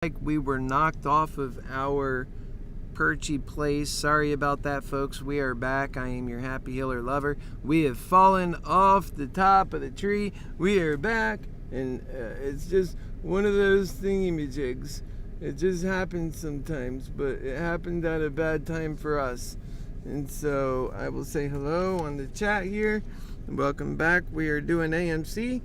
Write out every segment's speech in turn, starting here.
Like we were knocked off of our perchy place. Sorry about that, folks. We are back. I am your happy healer lover. We have fallen off the top of the tree. We are back, and it's just one of those thingy-majigs. It just happens sometimes, but it happened at a bad time for us. And so I will say hello on the chat here. Welcome back. We are doing AMC.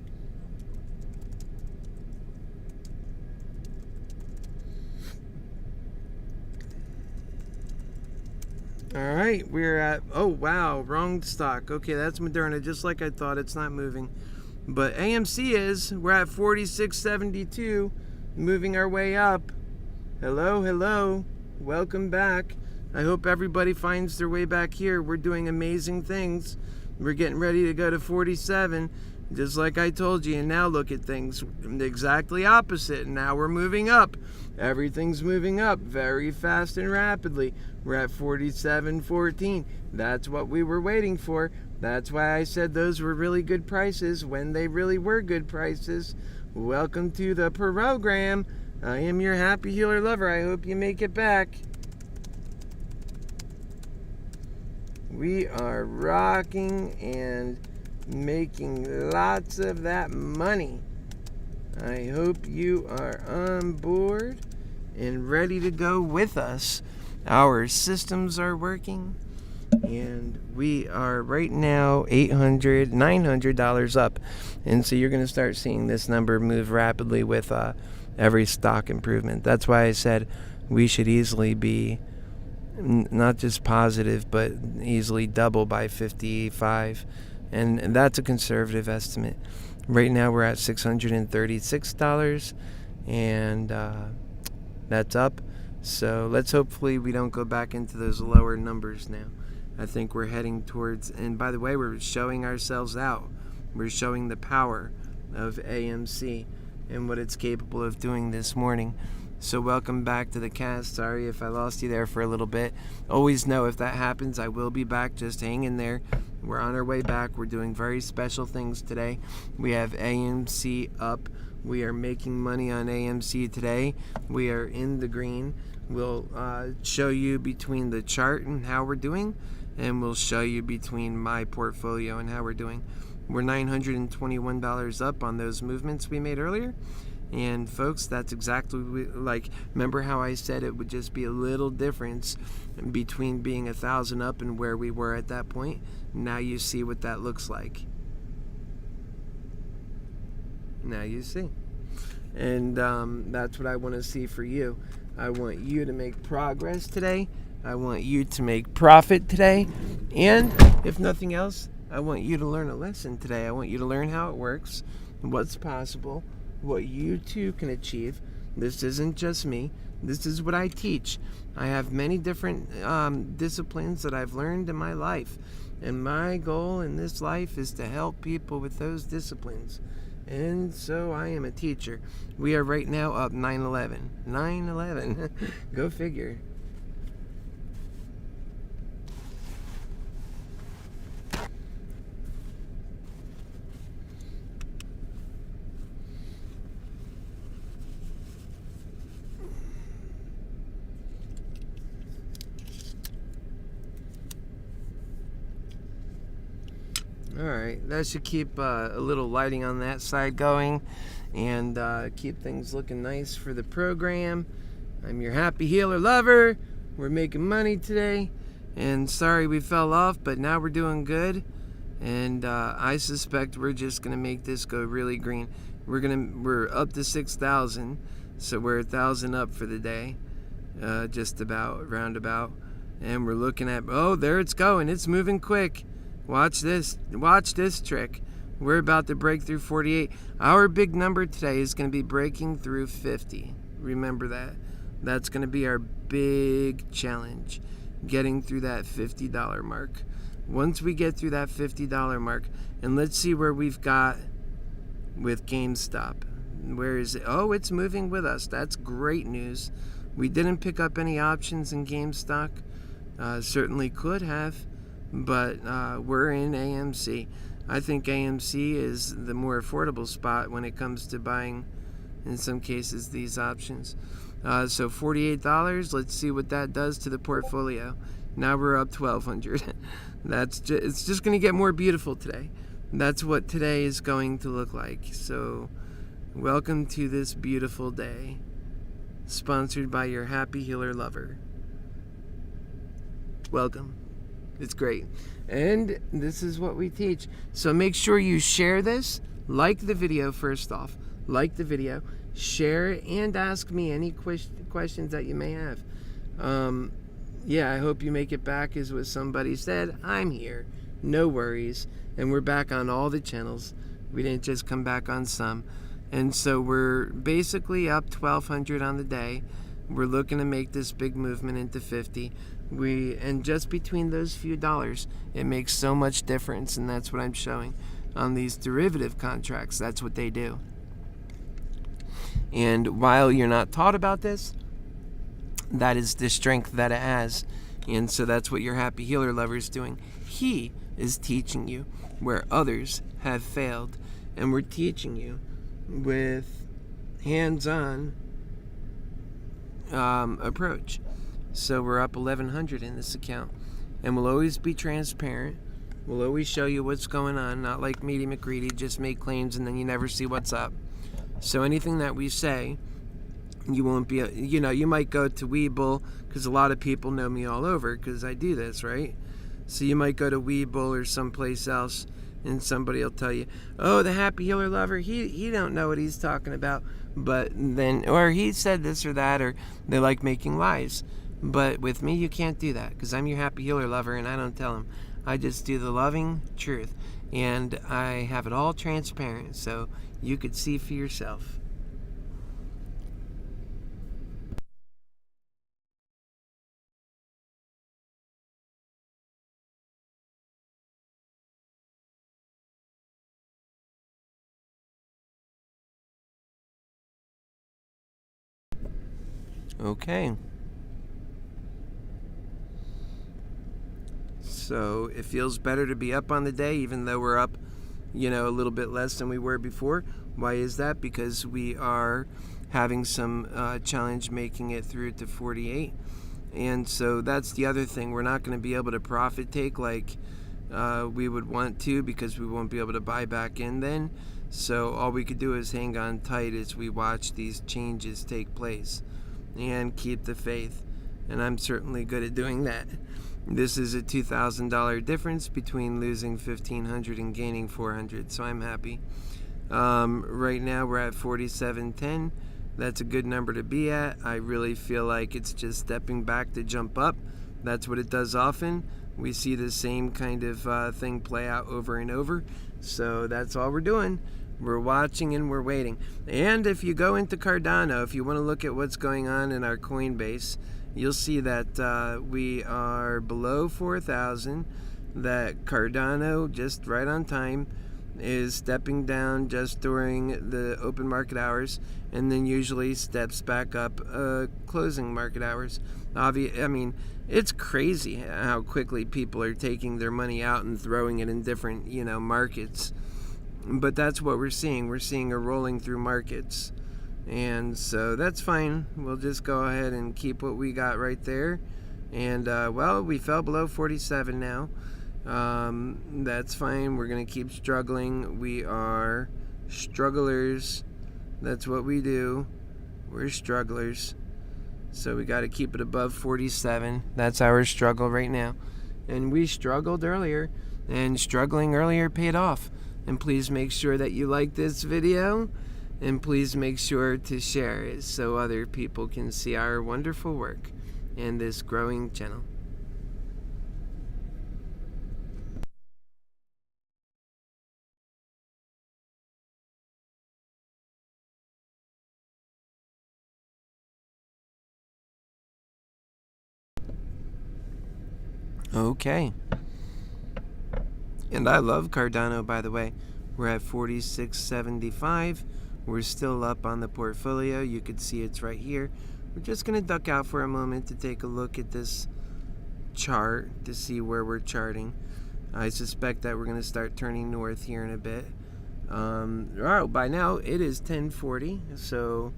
All right, we're at, oh wow, wrong stock. Okay, that's Moderna, just like I thought. It's not moving. But AMC is, we're at 46.72, moving our way up. Hello, welcome back. I hope everybody finds their way back here. We're doing amazing things. We're getting ready to go to 47, just like I told you. And now look at things exactly opposite. Now we're moving up. Everything's moving up very fast and rapidly. We're at 47.14. That's what we were waiting for. That's why I said those were really good prices when they really were good prices. Welcome to the program. I am your happy healer lover. I hope you make it back. We are rocking and making lots of that money. I hope you are on board and ready to go with us. Our systems are working, and we are right now $800, $900 up. And so you're going to start seeing this number move rapidly with every stock improvement. That's why I said we should easily be not just positive, but easily double by 55. And that's a conservative estimate. Right now we're at $636, and that's up. So let's hopefully we don't go back into those lower numbers now. I think we're heading towards, and by the way, we're showing ourselves out. We're showing the power of AMC and what it's capable of doing this morning. So welcome back to the cast. Sorry if I lost you there for a little bit. Always know if that happens, I will be back. Just hang in there. We're on our way back. We're doing very special things today. We have AMC up. We are making money on AMC today. We are in the green. We'll show you between the chart and how we're doing, and we'll show you between my portfolio and how we're doing. We're $921 up on those movements we made earlier. And folks, that's exactly like, remember how I said it would just be a little difference between being 1,000 up and where we were at that point. Now you see what that looks like. Now you see. And that's what I want to see for you. I want you to make progress today. I want you to make profit today. And if nothing else, I want you to learn a lesson today. I want you to learn how it works, what's possible, what you too can achieve. This isn't just me. This is what I teach. I have many different disciplines that I've learned in my life. And my goal in this life is to help people with those disciplines. And so I am a teacher. We are right now up 911. 911. Go figure. Alright, that should keep a little lighting on that side going, and keep things looking nice for the program. I'm your happy healer lover. We're making money today, and sorry we fell off, but now we're doing good, and I suspect we're just gonna make this go really green. We're up to 6,000, so we're 1,000 up for the day, just about, roundabout, and we're looking at, oh, there it's going, it's moving quick. Watch this trick. We're about to break through 48. Our big number today is going to be breaking through 50. Remember that. That's going to be our big challenge, getting through that $50 mark. Once we get through that $50 mark, and let's see where we've got with GameStop. Where is it? Oh, it's moving with us. That's great news. We didn't pick up any options in GameStop. Certainly could have. But we're in AMC. I think AMC is the more affordable spot when it comes to buying, in some cases, these options. So $48. Let's see what that does to the portfolio. Now we're up $1,200. It's just going to get more beautiful today. That's what today is going to look like. So welcome to this beautiful day, sponsored by your HappyHealer lover. Welcome. It's great. And this is what we teach. So make sure you share this. Like the video first off. Like the video. Share and ask me any questions that you may have. Yeah, I hope you make it back as what somebody said. I'm here. No worries. And we're back on all the channels. We didn't just come back on some. And so we're basically up 1,200 on the day. We're looking to make this big movement into 50. And just between those few dollars, it makes so much difference, and that's what I'm showing on these derivative contracts. That's what they do. And while you're not taught about this, that is the strength that it has. And so that's what your HappyHealer lover is doing. He is teaching you where others have failed, and we're teaching you with hands-on approach. So we're up 1,100 in this account, and we'll always be transparent. We'll always show you what's going on, not like Meaty McCready, just make claims and then you never see what's up. So anything that we say, you won't be, you might go to Webull, because a lot of people know me all over because I do this, right? So you might go to Webull or someplace else, and somebody will tell you, oh, the HappyHealer lover, he don't know what he's talking about. But then, or he said this or that, or they like making lies. But with me, you can't do that, because I'm your HappyHealer lover, and I don't tell him. I just do the loving truth, and I have it all transparent, so you could see for yourself. Okay. So it feels better to be up on the day, even though we're up, a little bit less than we were before. Why is that? Because we are having some challenge making it through to 48. And so that's the other thing. We're not going to be able to profit take like we would want to, because we won't be able to buy back in then. So all we could do is hang on tight as we watch these changes take place and keep the faith. And I'm certainly good at doing that. This is a $2,000 difference between losing $1,500 and gaining $400, so I'm happy. Right now we're at 47.10. That's a good number to be at. I really feel like it's just stepping back to jump up. That's what it does often. We see the same kind of thing play out over and over. So that's all we're doing. We're watching and we're waiting. And if you go into Cardano, if you want to look at what's going on in our Coinbase, you'll see that we are below 4,000, that Cardano, just right on time, is stepping down just during the open market hours, and then usually steps back up closing market hours. I mean, it's crazy how quickly people are taking their money out and throwing it in different, markets. But that's what we're seeing. We're seeing a rolling through markets. And so that's fine. We'll just go ahead and keep what we got right there. And, well, we fell below 47 now. That's fine. We're going to keep struggling. We are strugglers. That's what we do. We're strugglers. So we got to keep it above 47. That's our struggle right now. And we struggled earlier. And struggling earlier paid off. And please make sure that you like this video. And please make sure to share it so other people can see our wonderful work in this growing channel. Okay. And I love Cardano, by the way. We're at 46.75. We're still up on the portfolio. You could see it's right here. We're just going to duck out for a moment to take a look at this chart to see where we're charting. I suspect that we're going to start turning north here in a bit. Oh, by now it is 10:40, so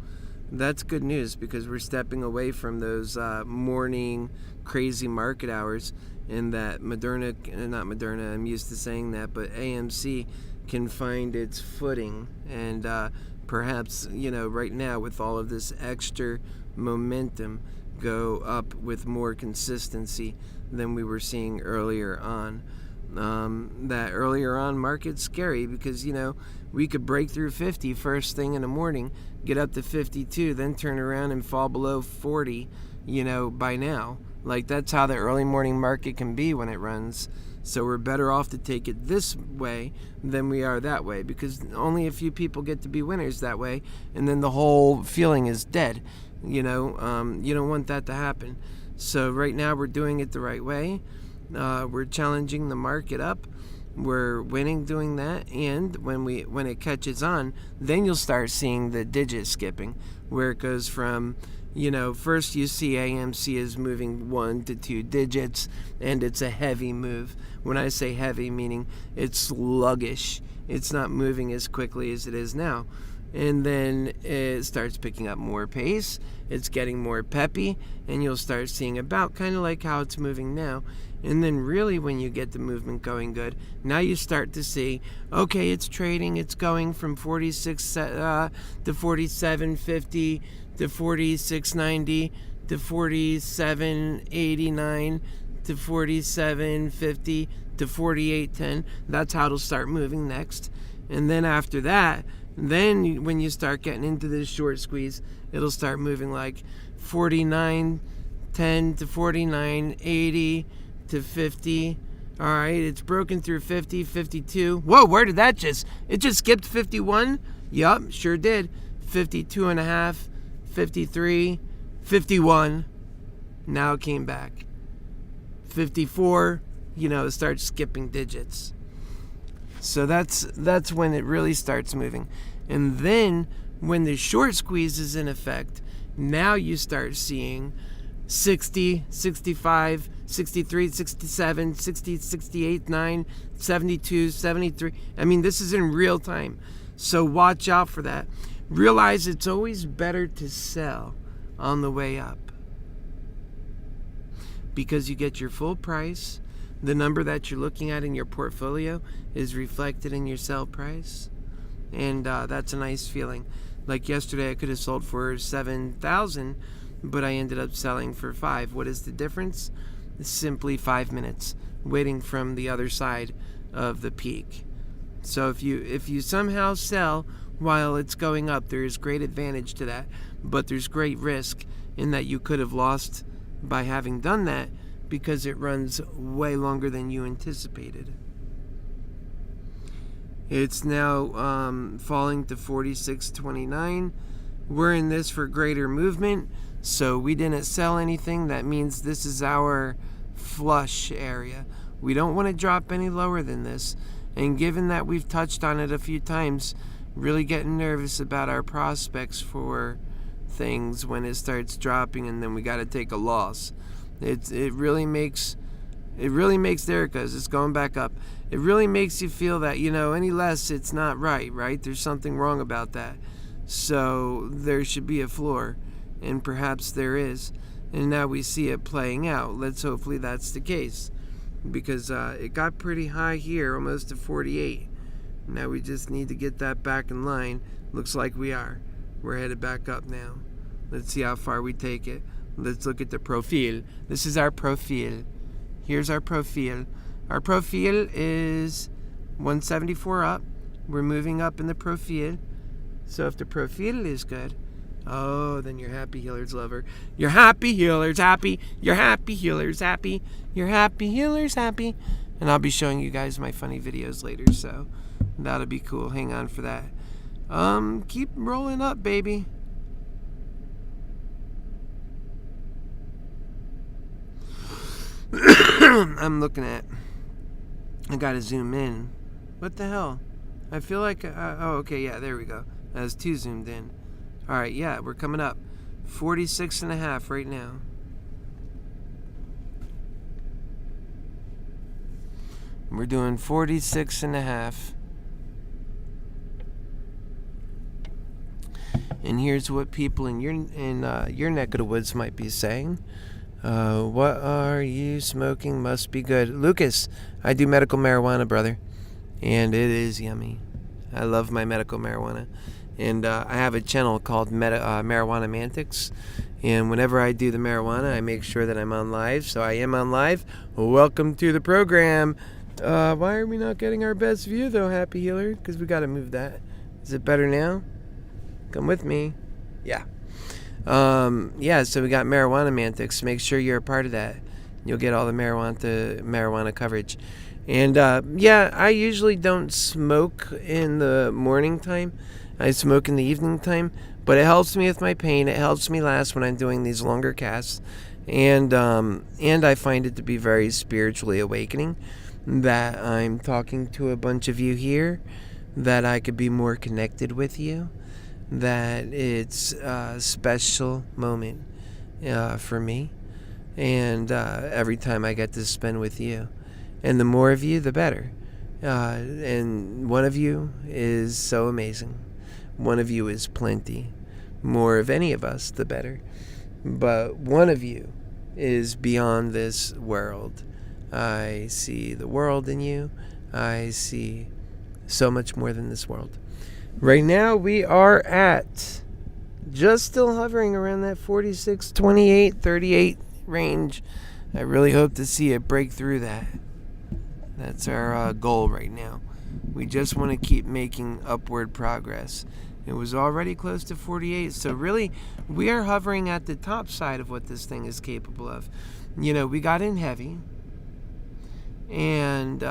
that's good news, because we're stepping away from those morning crazy market hours, and that Moderna, I'm used to saying that, but AMC can find its footing, and perhaps, right now with all of this extra momentum, go up with more consistency than we were seeing earlier on. That earlier on market's scary because, we could break through 50 first thing in the morning, get up to 52, then turn around and fall below 40, by now. Like, that's how the early morning market can be when it runs. So we're better off to take it this way than we are that way, because only a few people get to be winners that way, and then the whole feeling is dead. You don't want that to happen. So right now we're doing it the right way. We're challenging the market up. We're winning doing that, and when it catches on, then you'll start seeing the digit skipping, where it goes from, first you see AMC is moving 1 to 2 digits, and it's a heavy move. When I say heavy, meaning it's sluggish. It's not moving as quickly as it is now. And then it starts picking up more pace. It's getting more peppy, and you'll start seeing about kind of like how it's moving now. And then really when you get the movement going good, now you start to see, okay, it's trading. It's going from 46 to 47.50 to 46.90 to 47.89 to 47.50 to 48.10. That's how it'll start moving next. And then after that, then when you start getting into this short squeeze, it'll start moving like 49.10 to 49.80 to 50. All right, it's broken through 50, 52. Whoa, where did that it just skipped 51? Yup, sure did. 52 and a half, 53, 51. Now it came back. 54, it starts skipping digits. So that's when it really starts moving. And then when the short squeeze is in effect, now you start seeing 60, 65, 63, 67, 60, 68, 9, 72, 73. I mean, this is in real time. So watch out for that. Realize it's always better to sell on the way up, because you get your full price. The number that you're looking at in your portfolio is reflected in your sell price. And that's a nice feeling. Like yesterday, I could have sold for 7,000, but I ended up selling for 5. What is the difference? It's simply 5 minutes waiting from the other side of the peak. So if you somehow sell while it's going up, there is great advantage to that, but there's great risk in that you could have lost by having done that, because it runs way longer than you anticipated. It's now falling to 46.29. We're in this for greater movement, so we didn't sell anything. That means this is our flush area. We don't want to drop any lower than this. And given that we've touched on it a few times, really getting nervous about our prospects for things when it starts dropping, and then we got to take a loss. It really makes Erica's, it's going back up. It really makes you feel that, any less, it's not right? There's something wrong about that. So there should be a floor, and perhaps there is. And now we see it playing out. Hopefully that's the case, because it got pretty high here, almost to 48. Now we just need to get that back in line. Looks like we are. We're headed back up now. Let's see how far we take it. Let's look at the profile. This is our profile. Here's our profile. Our profile is 174 up. We're moving up in the profile. So if the profile is good, then your happy healer's lover. Your happy healer's happy. Your happy healer's happy. Your happy healer's happy. And I'll be showing you guys my funny videos later, so that'll be cool. Hang on for that. Keep rolling up, baby. I'm looking at. I gotta zoom in. What the hell? I feel like. Okay, yeah, there we go. I was too zoomed in. All right, yeah, we're coming up. 46.5 right now. We're doing 46.5. And here's what people in your neck of the woods might be saying. What are you smoking? Must be good. Lucas, I do medical marijuana, brother. And it is yummy. I love my medical marijuana. And I have a channel called MoneyMantics. And whenever I do the marijuana, I make sure that I'm on live. So I am on live. Welcome to the program. Why are we not getting our best view, though, HappyHealer? Because we got to move that. Is it better now? Come with me. Yeah. So we got MoneyMantics. Make sure you're a part of that. You'll get all the marijuana coverage. And I usually don't smoke in the morning time. I smoke in the evening time, but it helps me with my pain. It helps me last when I'm doing these longer casts, and I find it to be very spiritually awakening that I'm talking to a bunch of you here, that I could be more connected with you, that it's a special moment for me, and every time I get to spend with you. And the more of you, the better. And one of you is so amazing. One of you is plenty. More of any of us, the better. But one of you is beyond this world. I see the world in you. I see so much more than this world. Right now, we are at just still hovering around that 46, 28, 38 range. I really hope to see it break through that. That's our goal right now. We just want to keep making upward progress. It was already close to 48, so really we are hovering at the top side of what this thing is capable of. We got in heavy, and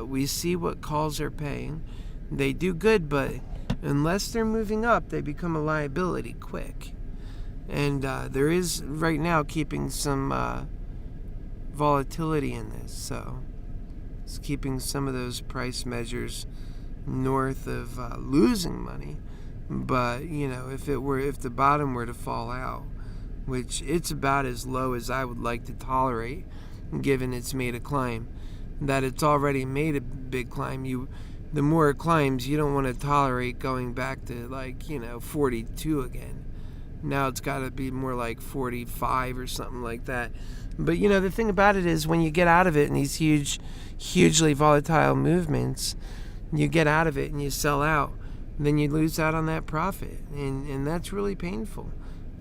we see what calls are paying. They do good, but unless they're moving up, they become a liability quick. And there is right now keeping some volatility in this, so it's keeping some of those price measures north of losing money. But if the bottom were to fall out, which it's about as low as I would like to tolerate, given it's made a climb, that it's already made a big climb. The more it climbs, you don't want to tolerate going back to 42 again. Now it's got to be more like 45 or something like that. But the thing about it is, when you get out of it in these hugely volatile movements, you get out of it and you sell out, then you lose out on that profit, and that's really painful.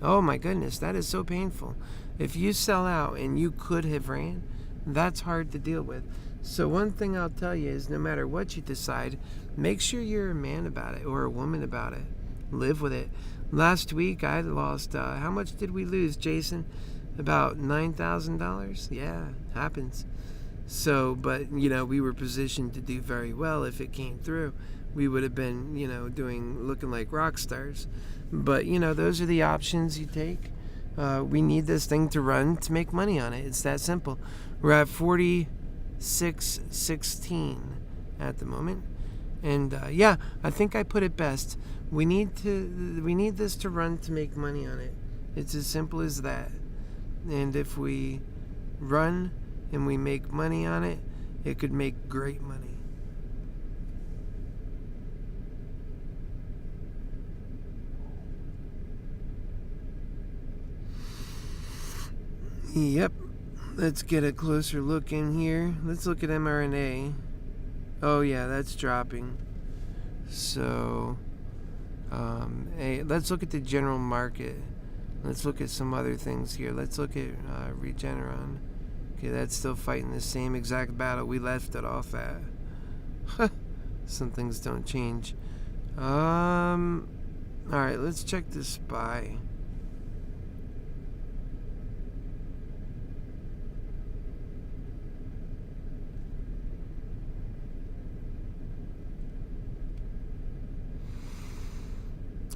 Oh my goodness, that is so painful. If you sell out and you could have ran, that's hard to deal with. So one thing I'll tell you is, no matter what you decide, make sure you're a man about it or a woman about it. Live with it. Last week I lost, how much did we lose, Jason? About $9,000? Yeah, happens. So, but, we were positioned to do very well. If it came through, we would have been, looking like rock stars. But, those are the options you take. We need this thing to run to make money on it. It's that simple. We're at 46.16 at the moment. And, I think I put it best. We need this to run to make money on it. It's as simple as that. And if we run and we make money on it, it could make great money. Yep. Let's get a closer look in here. Let's look at mRNA. Oh yeah, that's dropping. So, let's look at the general market. Let's look at some other things here. Let's look at Regeneron. Okay, that's still fighting the same exact battle we left it off at. Some things don't change. Alright, let's check the SPY.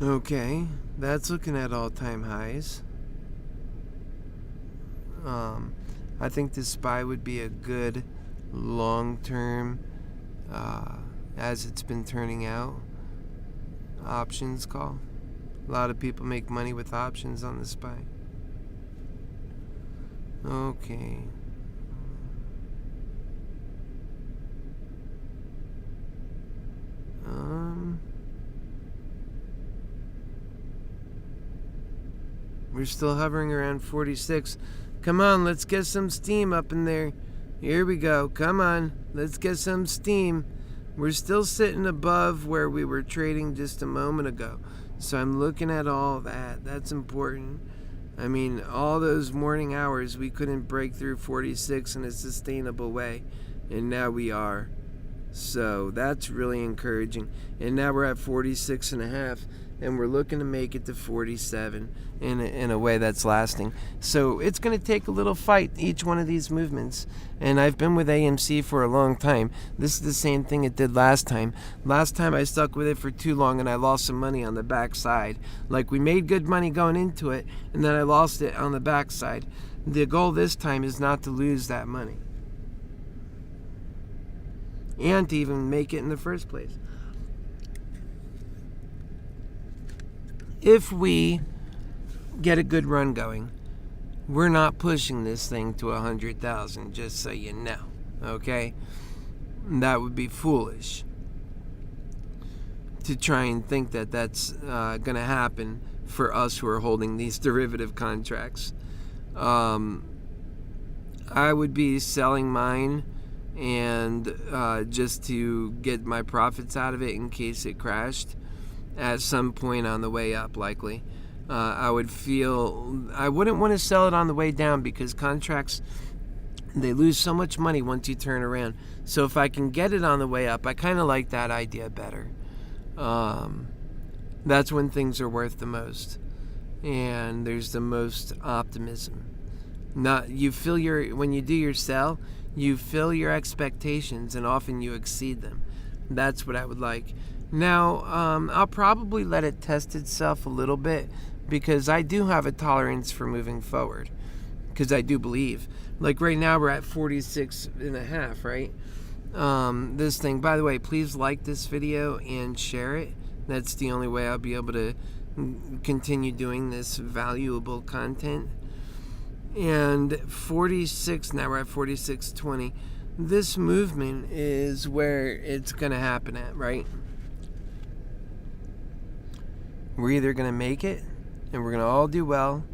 Okay, that's looking at all-time highs. I think the SPY would be a good long-term, as it's been turning out, options call. A lot of people make money with options on the SPY. Okay. We're still hovering around 46. Come on, let's get some steam up in there. Here we go. Come on, let's get some steam. We're still sitting above where we were trading just a moment ago. So I'm looking at all that. That's important. I mean, all those morning hours, we couldn't break through 46 in a sustainable way. And now we are. So that's really encouraging. And now we're at 46 and a half. And we're looking to make it to 47 in a way that's lasting. So it's going to take a little fight, each one of these movements. And I've been with AMC for a long time. This is the same thing it did last time. Last time I stuck with it for too long and I lost some money on the backside. Like, we made good money going into it, and then I lost it on the backside. The goal this time is not to lose that money, and to even make it in the first place. If we get a good run going, we're not pushing this thing to 100,000, just so you know, okay? That would be foolish to try and think that that's going to happen for us who are holding these derivative contracts. I would be selling mine and just to get my profits out of it in case it crashed at some point on the way up, likely. I wouldn't want to sell it on the way down, because contracts, they lose so much money once you turn around. So if I can get it on the way up, I kind of like that idea better. That's when things are worth the most, and there's the most optimism. When you do your sell, you fill your expectations, and often you exceed them. That's what I would like. Now, I'll probably let it test itself a little bit, because I do have a tolerance for moving forward, because I do believe. Like right now we're at 46 and a half, right? This thing, by the way, please like this video and share it. That's the only way I'll be able to continue doing this valuable content. And 46, now we're at 46.20. This movement is where it's going to happen at, right? We're either going to make it, and we're going to all do well,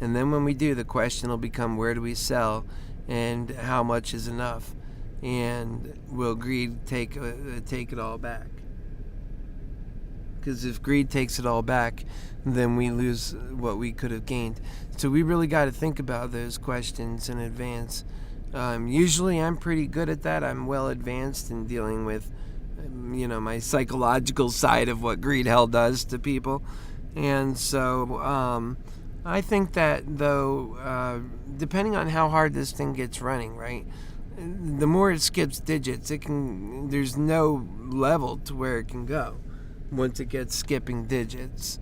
and then when we do, the question will become, where do we sell, and how much is enough, and will greed take it all back? Because if greed takes it all back, then we lose what we could have gained. So we really got to think about those questions in advance. Usually I'm pretty good at that. I'm well advanced in dealing with my psychological side of what greed hell does to people. And so I think that, though, depending on how hard this thing gets running, right, the more it skips digits, there's no level to where it can go once it gets skipping digits.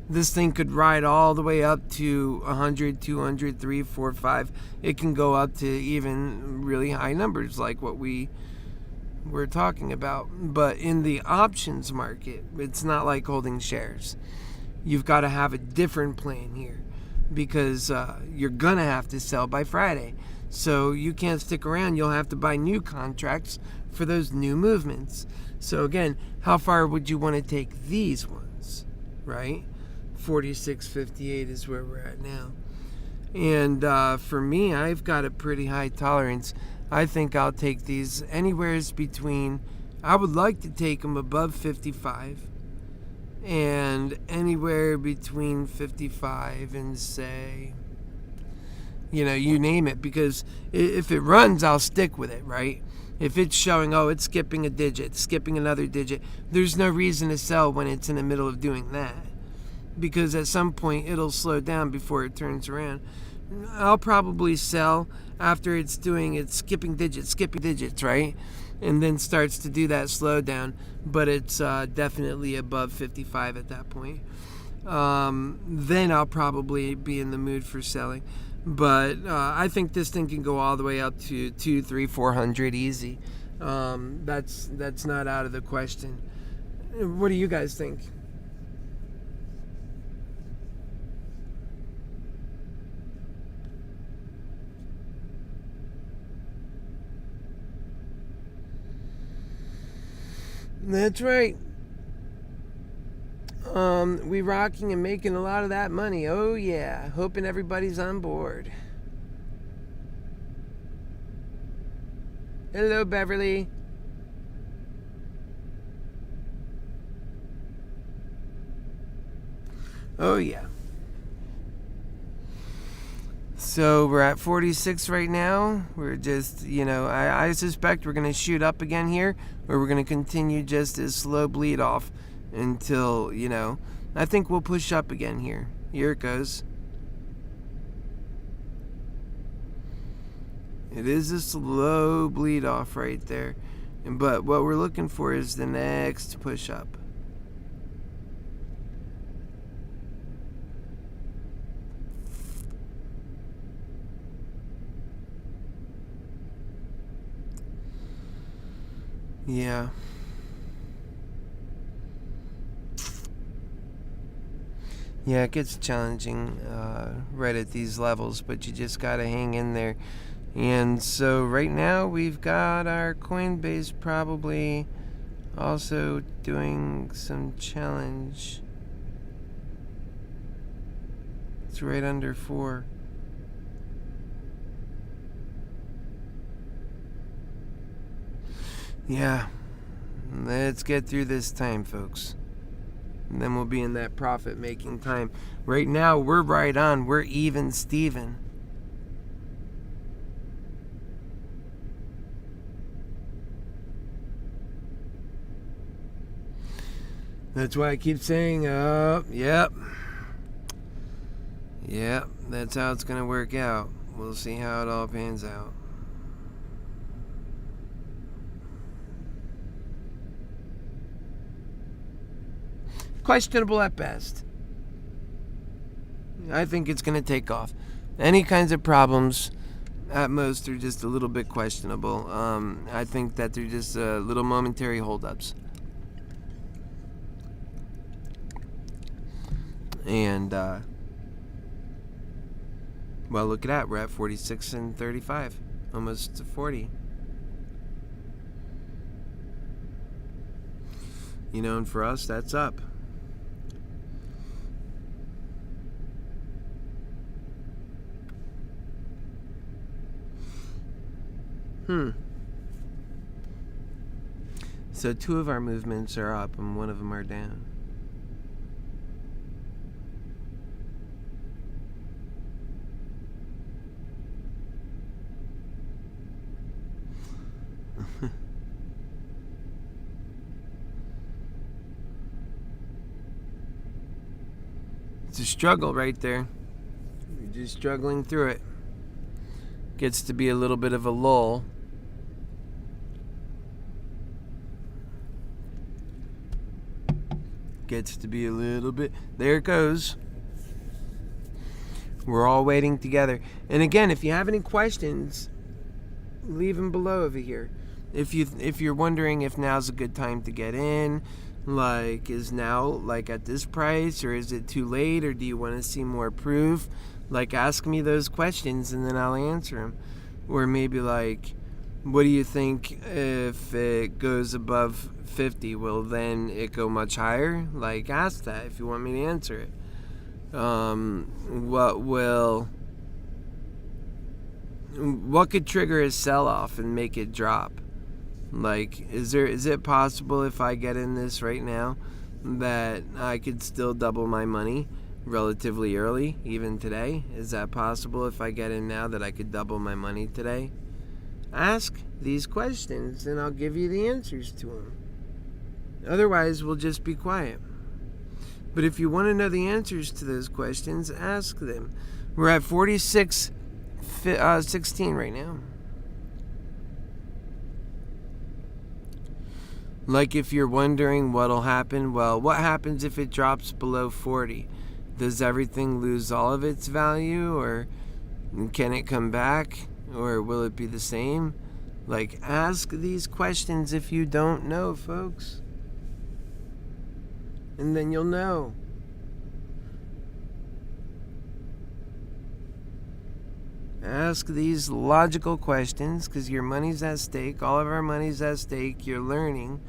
This thing could ride all the way up to 100, 200, 3, 4, 5. It can go up to even really high numbers like what we're talking about. But in the options market, it's not like holding shares. You've got to have a different plan here, because you're going to have to sell by Friday. So you can't stick around. You'll have to buy new contracts for those new movements. So again, how far would you want to take these ones, right? 46.58 is where we're at now. And for me, I've got a pretty high tolerance. I think I'll take these anywhere between, I would like to take them above 55, and anywhere between 55 and, say, you name it, because if it runs, I'll stick with it, right? If it's showing, it's skipping a digit, skipping another digit, there's no reason to sell when it's in the middle of doing that, because at some point it'll slow down before it turns around. I'll probably sell after it's skipping digits, right? And then starts to do that slowdown, but it's definitely above 55 at that point. Then I'll probably be in the mood for selling. But I think this thing can go all the way up to 200, 300, 400 easy. That's not out of the question. What do you guys think? That's right. We rocking and making a lot of that money. Oh yeah, hoping everybody's on board. Hello, Beverly. Oh yeah. So we're at 46 right now. We're just, I suspect we're going to shoot up again here, or we're going to continue just a slow bleed off until, I think we'll push up again here. Here it goes. It is a slow bleed off right there. But what we're looking for is the next push up. Yeah. Yeah, it gets challenging right at these levels, but you just gotta hang in there. And so right now we've got our Coinbase probably also doing some challenge. It's right under 4. Yeah, let's get through this time, folks. And then we'll be in that profit-making time. Right now, we're right on. We're even Steven. That's why I keep saying, yep. Yep, that's how it's going to work out. We'll see how it all pans out. Questionable at best. I think it's going to take off. Any kinds of problems, at most, are just a little bit questionable. I think that they're just little momentary holdups. And, well, look at that. We're at 46 and 35. Almost to 40. And for us, that's up. So 2 of our movements are up and 1 of them are down. It's a struggle right there. You're just struggling through it. Gets to be a little bit of a lull. Gets to be a little bit. There it goes. We're all waiting together. And again, if you have any questions, leave them below over here. If you're wondering if now's a good time to get in, like is now like at this price, or is it too late, or do you want to see more proof? Like, ask me those questions and then I'll answer them. Or maybe like, what do you think if it goes above 50? Will then it go much higher? Like, ask that if you want me to answer it. What could trigger a sell-off and make it drop? Like, is it possible if I get in this right now that I could still double my money relatively early, even today? Is that possible if I get in now that I could double my money today? Ask these questions and I'll give you the answers to them. Otherwise, we'll just be quiet. But if you want to know the answers to those questions, ask them. We're at 46.16 right now. Like, if you're wondering what'll happen, well, what happens if it drops below 40? Does everything lose all of its value, or can it come back, or will it be the same? Like, ask these questions if you don't know, folks. And then you'll know. Ask these logical questions, because your money's at stake. All of our money's at stake. You're learning.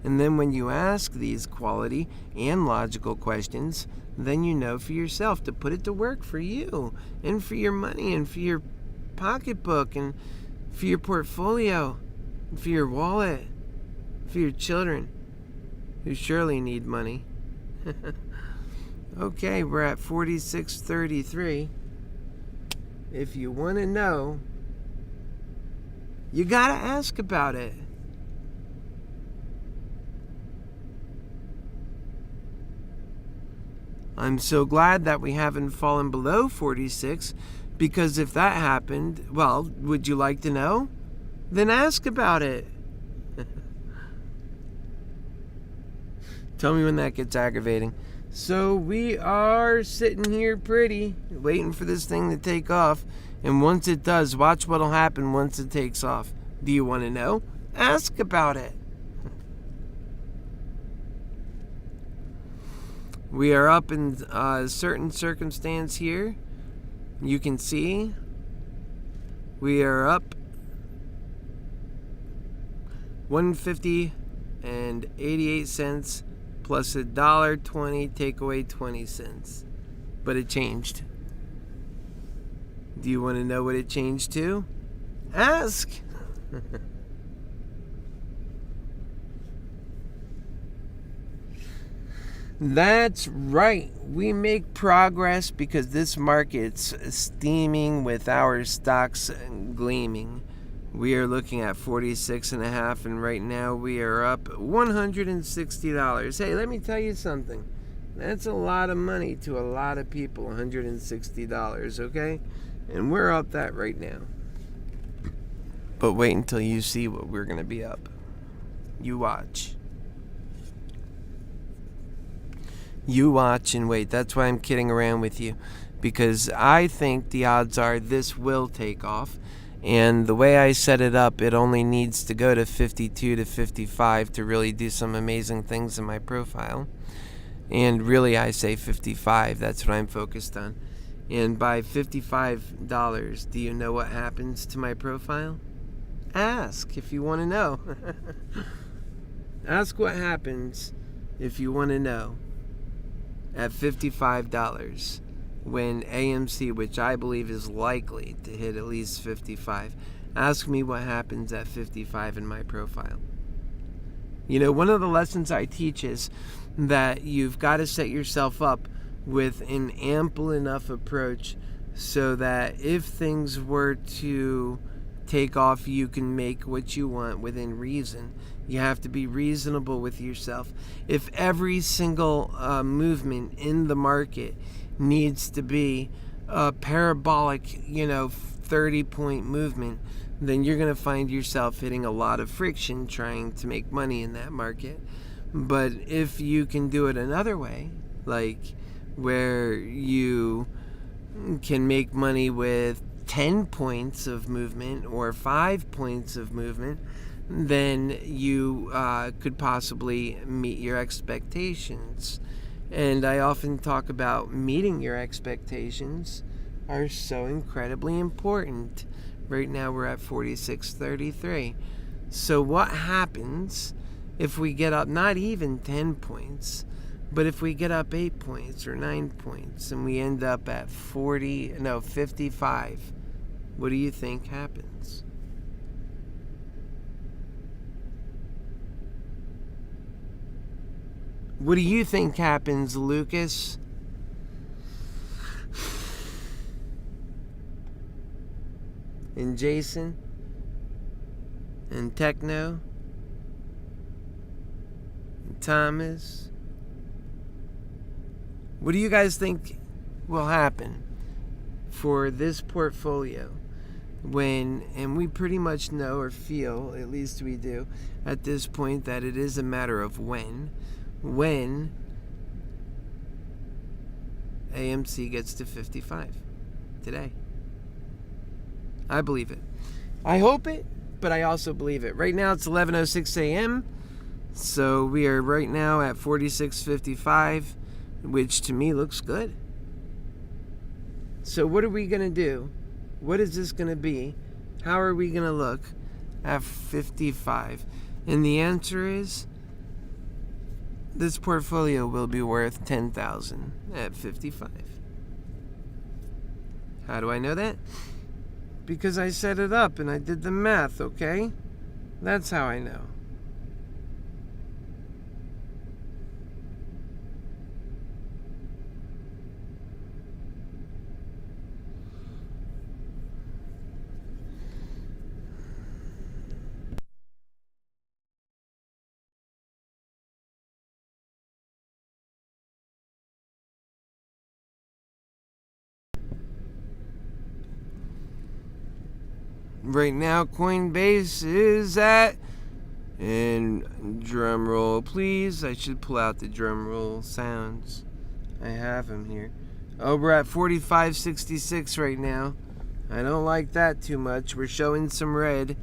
And then when you ask these quality and logical questions, then you know for yourself to put it to work for you and for your money and for your pocketbook and for your portfolio, and for your wallet, for your children who surely need money. Okay, we're at 46.33. If you want to know, you got to ask about it. I'm so glad that we haven't fallen below 46, because if that happened, well, would you like to know? Then ask about it. Tell me when that gets aggravating. So we are sitting here pretty, waiting for this thing to take off. And once it does, watch what'll happen once it takes off. Do you want to know? Ask about it. We are up in a certain circumstance here. You can see we are up 150 and 88 cents plus $1.20, take away 20 cents. But it changed. Do you want to know what it changed to? Ask. That's right. We make progress because this market's steaming with our stocks gleaming. We are looking at 46.5, and right now we are up $160. Hey, let me tell you something. That's a lot of money to a lot of people, $160, okay? And we're up that right now. But wait until you see what we're going to be up. You watch. You watch and wait. That's why I'm kidding around with you. Because I think the odds are this will take off. And the way I set it up, it only needs to go to 52 to 55 to really do some amazing things in my profile. And really, I say 55. That's what I'm focused on. And by $55, do you know what happens to my profile? Ask if you want to know. Ask what happens if you want to know. At $55, when AMC, which I believe is likely to hit at least 55, ask me what happens at 55 in my profile. You know, one of the lessons I teach is that you've got to set yourself up with an ample enough approach so that if things were to take off, you can make what you want within reason. You have to be reasonable with yourself. If every single movement in the market needs to be a parabolic, 30-point movement, then you're going to find yourself hitting a lot of friction trying to make money in that market. But if you can do it another way, like where you can make money with 10 points of movement or 5 points of movement, then you could possibly meet your expectations. And I often talk about meeting your expectations are so incredibly important. Right now we're at 46.33. So what happens if we get up not even 10 points, but if we get up 8 points or 9 points and we end up at 55? What do you think happens? What do you think happens, Lucas? And Jason? And Techno? And Thomas? What do you guys think will happen for this portfolio when, and we pretty much know or feel, at least we do, at this point, that it is a matter of when AMC gets to 55 today. I believe it. I hope it, but I also believe it. Right now it's 11:06 a.m. So we are right now at 46.55, which to me looks good. So what are we going to do? What is this going to be? How are we going to look at 55? And the answer is this portfolio will be worth $10,000 at 55. How do I know that? Because I set it up and I did the math, okay? That's how I know. Right now, Coinbase is at, and drum roll please, I should pull out the drum roll sounds. I have them here. Oh, we're at 45.66 right now. I don't like that too much. We're showing some red.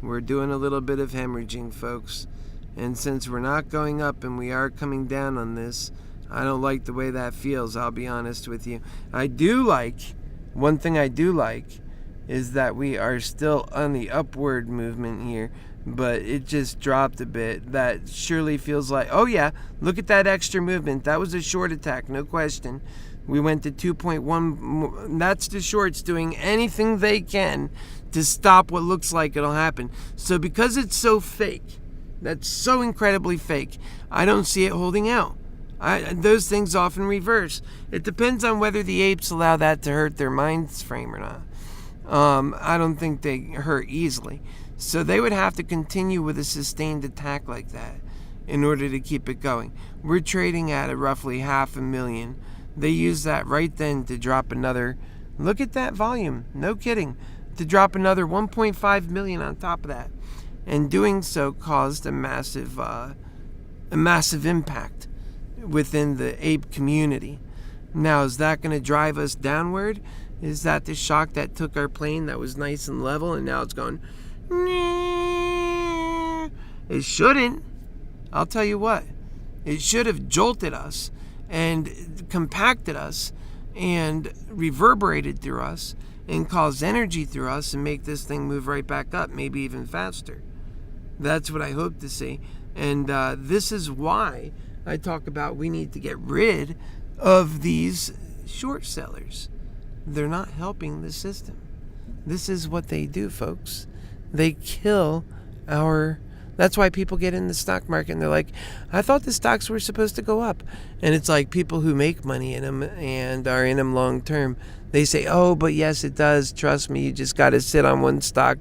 We're doing a little bit of hemorrhaging, folks. And since we're not going up and we are coming down on this, I don't like the way that feels, I'll be honest with you. One thing I do like is that we are still on the upward movement here, but it just dropped a bit. That surely feels like, oh yeah, look at that extra movement. That was a short attack, no question. We went to 2.1. That's the shorts doing anything they can to stop what looks like it'll happen. So because it's so fake, that's so incredibly fake, I don't see it holding out. Those things often reverse. It depends on whether the apes allow that to hurt their mind frame or not. I don't think they hurt easily. So they would have to continue with a sustained attack like that in order to keep it going. We're trading at a roughly 500,000. They use that right then to drop another, look at that volume, no kidding, to drop another 1.5 million on top of that. And doing so caused a massive impact within the ape community. Now, is that going to drive us downward? Is that the shock that took our plane that was nice and level and now it's going, it shouldn't. I'll tell you what, it should have jolted us and compacted us and reverberated through us and caused energy through us and make this thing move right back up, maybe even faster. That's what I hope to see. And this is why I talk about we need to get rid of these short sellers. They're not helping the system. This is what they do, folks. They kill our... That's why people get in the stock market and they're like, I thought the stocks were supposed to go up. And it's like people who make money in them and are in them long term. They say, oh, but yes, it does. Trust me, you just got to sit on one stock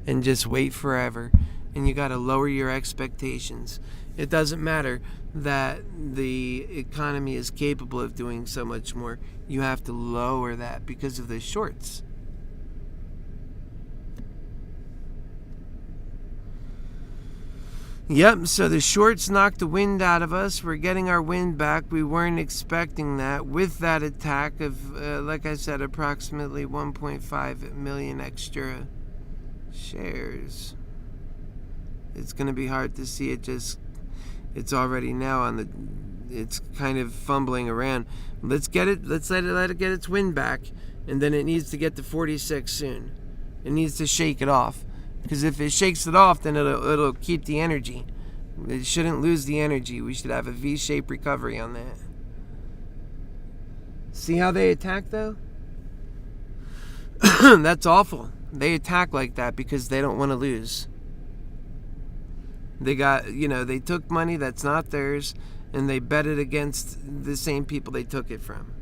and just wait forever. And you got to lower your expectations. It doesn't matter that the economy is capable of doing so much more. You have to lower that because of the shorts. Yep, so the shorts knocked the wind out of us. We're getting our wind back. We weren't expecting that with that attack of, like I said, approximately 1.5 million extra shares. It's going to be hard to see it it's already now on the, it's kind of fumbling around. Let's let it get its wind back, and then it needs to get to 46 soon. It needs to shake it off, because if it shakes it off, then it'll keep the energy. It shouldn't lose the energy. We should have a V-shaped recovery on that. See how they attack though? That's awful. They attack like that because they don't want to lose. They got, they took money that's not theirs and they bet it against the same people they took it from.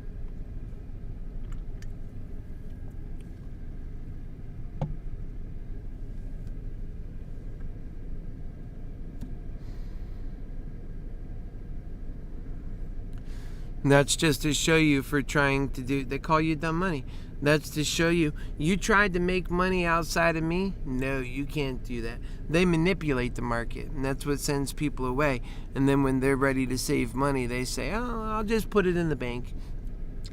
And that's just to show you for trying to do, they call you dumb money. That's to show you tried to make money outside of me. No, you can't do that. They manipulate the market, and that's what sends people away. And then when they're ready to save money, they say, oh, I'll just put it in the bank.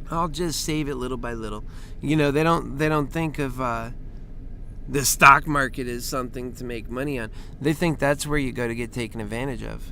I'll just save it little by little. They don't think of the stock market as something to make money on. They think that's where you go to get taken advantage of.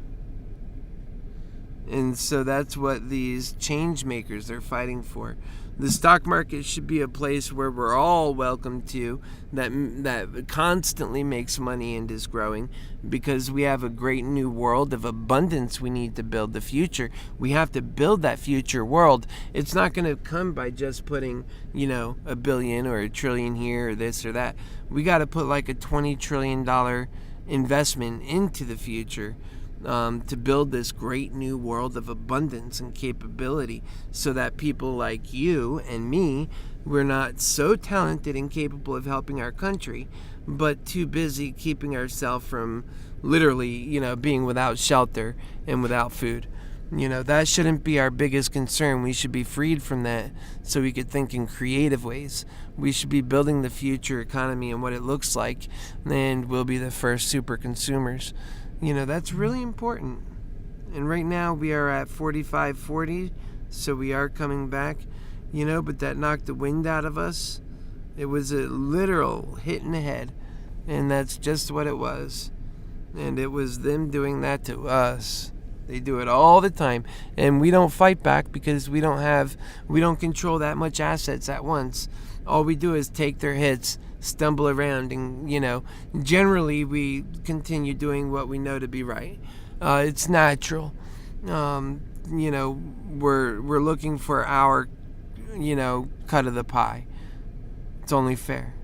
And so that's what these change makers are fighting for. The stock market should be a place where we're all welcome to, that constantly makes money and is growing, because we have a great new world of abundance we need to build the future. We have to build that future world. It's not going to come by just putting, $1 billion or $1 trillion here or this or that. We got to put like a $20 trillion investment into the future to build this great new world of abundance and capability, so that people like you and me, we're not so talented and capable of helping our country, but too busy keeping ourselves from literally, being without shelter and without food. That shouldn't be our biggest concern. We should be freed from that so we could think in creative ways. We should be building the future economy and what it looks like, and we'll be the first super consumers. That's really important. And right now we are at 45.40, so we are coming back, but that knocked the wind out of us. It was a literal hit in the head, and that's just what it was. And it was them doing that to us. They do it all the time, and we don't fight back because we don't control that much assets at once. All we do is take their hits, stumble around, and generally we continue doing what we know to be right. It's natural. We're looking for our cut of the pie. It's only fair.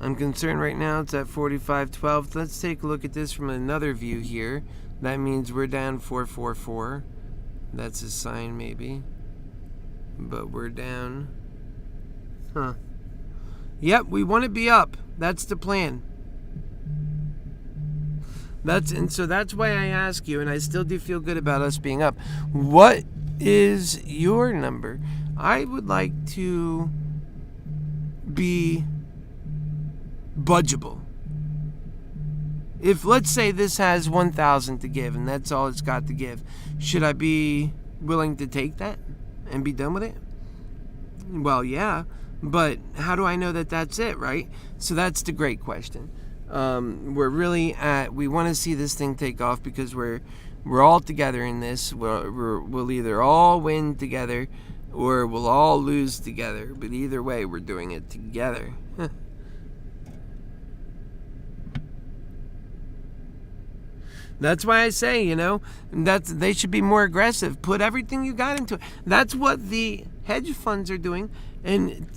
I'm concerned right now it's at 45.12. Let's take a look at this from another view here. That means we're down 444. That's a sign maybe. But we're down. Yep, we want to be up. That's the plan. So that's why I ask you, and I still do feel good about us being up. What is your number? I would like to be budgeable. If, let's say, this has 1,000 to give and that's all it's got to give, should I be willing to take that and be done with it? Well, yeah, but how do I know that that's it, right? So that's the great question. We want to see this thing take off because we're all together in this. We'll either all win together or we'll all lose together, but either way, we're doing it together. That's why I say, they should be more aggressive. Put everything you got into it. That's what the hedge funds are doing. And,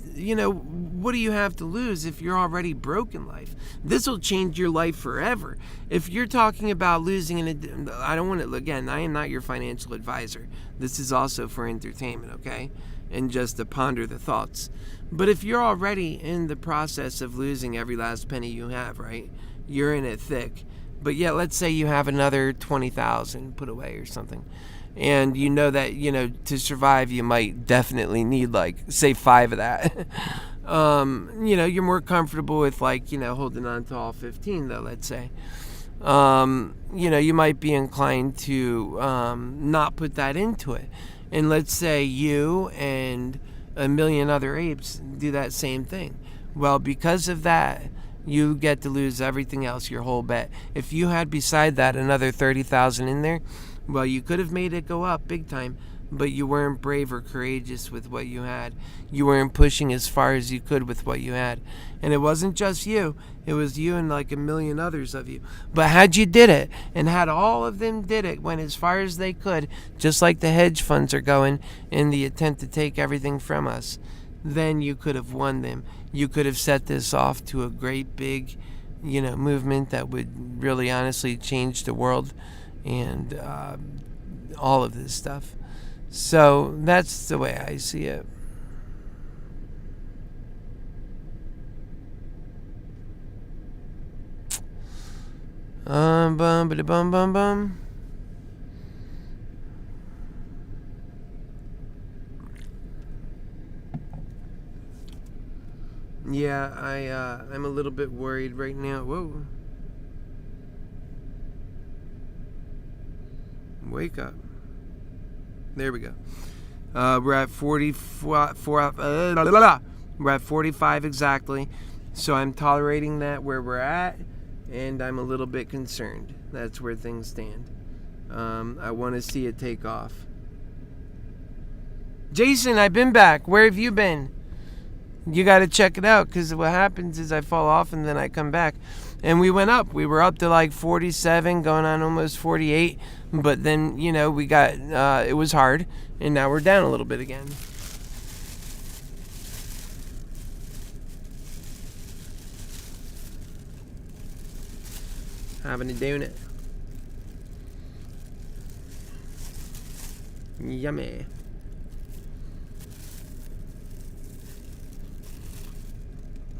what do you have to lose if you're already broke in life? This will change your life forever. If you're talking about losing I don't want to, again, I am not your financial advisor. This is also for entertainment, okay? And just to ponder the thoughts. But if you're already in the process of losing every last penny you have, right? You're in it thick. But yet, let's say you have another 20,000 put away or something. And you know that, to survive, you might definitely need, say 5 of that. You're more comfortable with, holding on to all 15, though, let's say. You might be inclined to not put that into it. And let's say you and a million other apes do that same thing. Well, because of that, you get to lose everything else, your whole bet. If you had beside that another 30,000 in there, well, you could have made it go up big time, but you weren't brave or courageous with what you had. You weren't pushing as far as you could with what you had. And it wasn't just you. It was you and a million others of you. But had you did it, and had all of them did it, went as far as they could, just like the hedge funds are going in the attempt to take everything from us, then you could have won them. You could have set this off to a great big, movement that would really honestly change the world and all of this stuff. So that's the way I see it. Bum. Yeah, I'm a little bit worried right now. Whoa. Wake up. There we go. We're at 44. We're at 45 exactly. So I'm tolerating that where we're at, and I'm a little bit concerned. That's where things stand. I want to see it take off. Jason, I've been back. Where have you been? You got to check it out, because what happens is I fall off and then I come back. And we went up. We were up to like 47, going on almost 48. But then, we got, it was hard. And now we're down a little bit again. Having a donut. Yummy.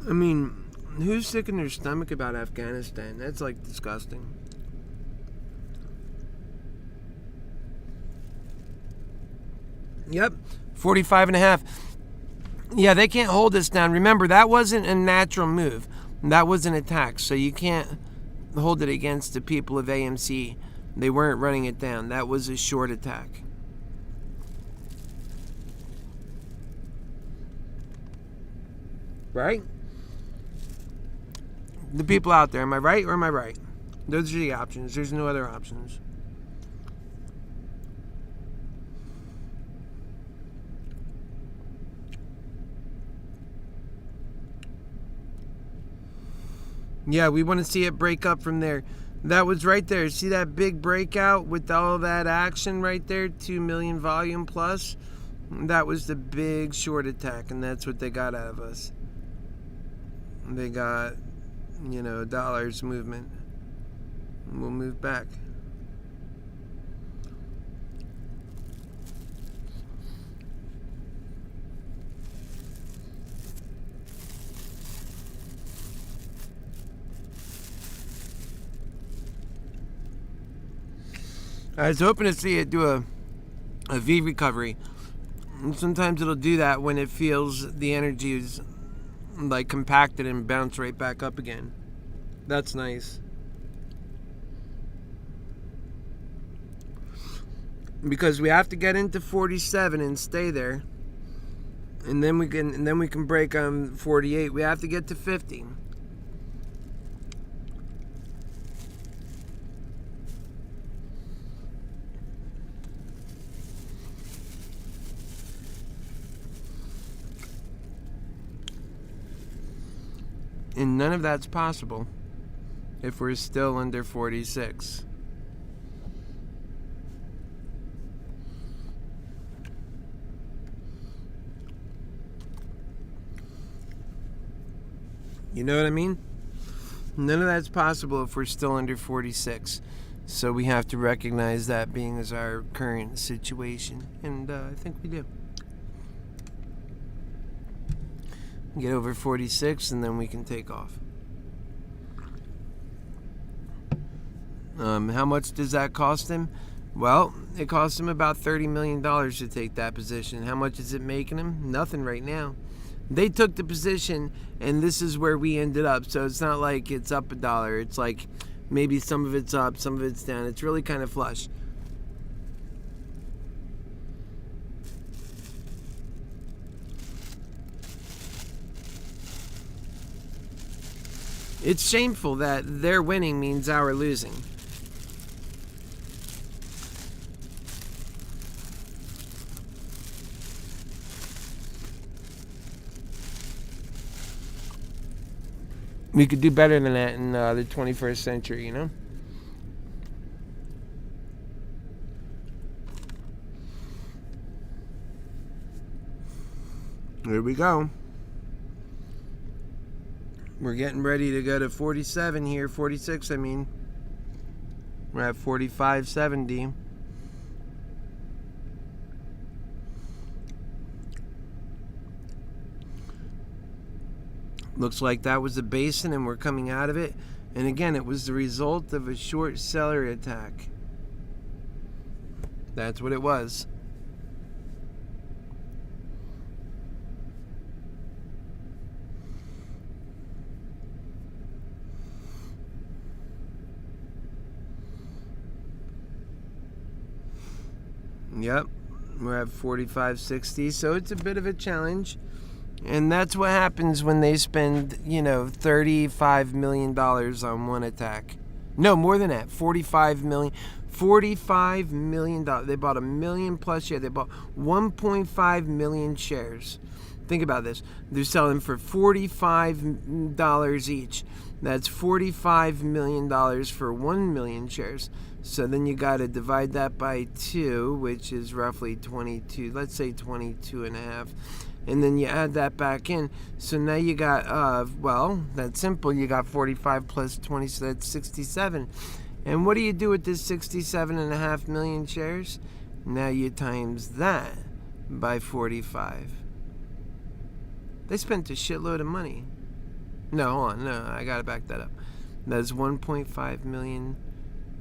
I mean, who's sick in their stomach about Afghanistan? That's like disgusting. Yep, 45.5. Yeah, they can't hold us down. Remember, that wasn't a natural move. That was an attack. So you can't hold it against the people of AMC. They weren't running it down. That was a short attack. Right? The people out there, am I right or am I right? Those are the options. There's no other options. Yeah, we want to see it break up from there. That was right there. See that big breakout with all that action right there? 2 million volume plus? That was the big short attack, and that's what they got out of us. They got, dollars movement. We'll move back. I was hoping to see it do a V recovery. And sometimes it'll do that when it feels the energy is like compacted and bounce right back up again. That's nice. Because we have to get into 47 and stay there. And then we can break on 48. We have to get to 50. And none of that's possible if we're still under 46. You know what I mean? None of that's possible if we're still under 46. So we have to recognize that being as our current situation. And I think we do. Get over 46 and then we can take off. How much does that cost him? Well, it cost him about $30 million to take that position. How much is it making him? Nothing right now. They took the position and this is where we ended up. So it's not like it's up $1. It's like maybe some of it's up, some of it's down. It's really kind of flush. It's shameful that their winning means our losing. We could do better than that in the 21st century, Here we go. We're getting ready to go to 47 here, 46 I mean. We're at 45.70. Looks like that was the basin and we're coming out of it. And again, it was the result of a short seller attack. That's what it was. Yep, we're at 45.60, so it's a bit of a challenge. And that's what happens when they spend, $35 million on one attack. No, more than that. $45 million. $45 million. They bought 1 million plus shares. They bought 1.5 million shares. Think about this. They're selling for $45 each. That's $45 million for 1 million shares. So then you got to divide that by 2, which is roughly 22. Let's say 22 and a half. And then you add that back in. So now you got, that's simple. You got 45 plus 20, so that's 67. And what do you do with this 67.5 million shares? Now you times that by 45. They spent a shitload of money. No, hold on. No, I got to back that up. That's 1.5 million.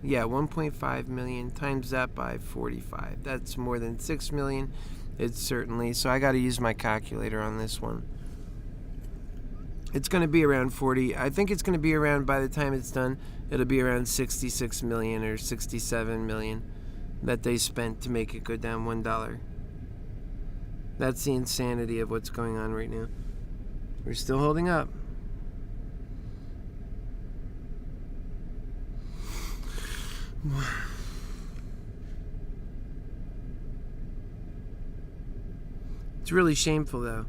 Yeah, 1.5 million times that by 45. That's more than 6 million. It's certainly, so I got to use my calculator on this one. It's going to be around 40. I think it's going to be around, by the time it's done, it'll be around 66 million or 67 million that they spent to make it go down $1. That's the insanity of what's going on right now. We're still holding up. It's really shameful, though.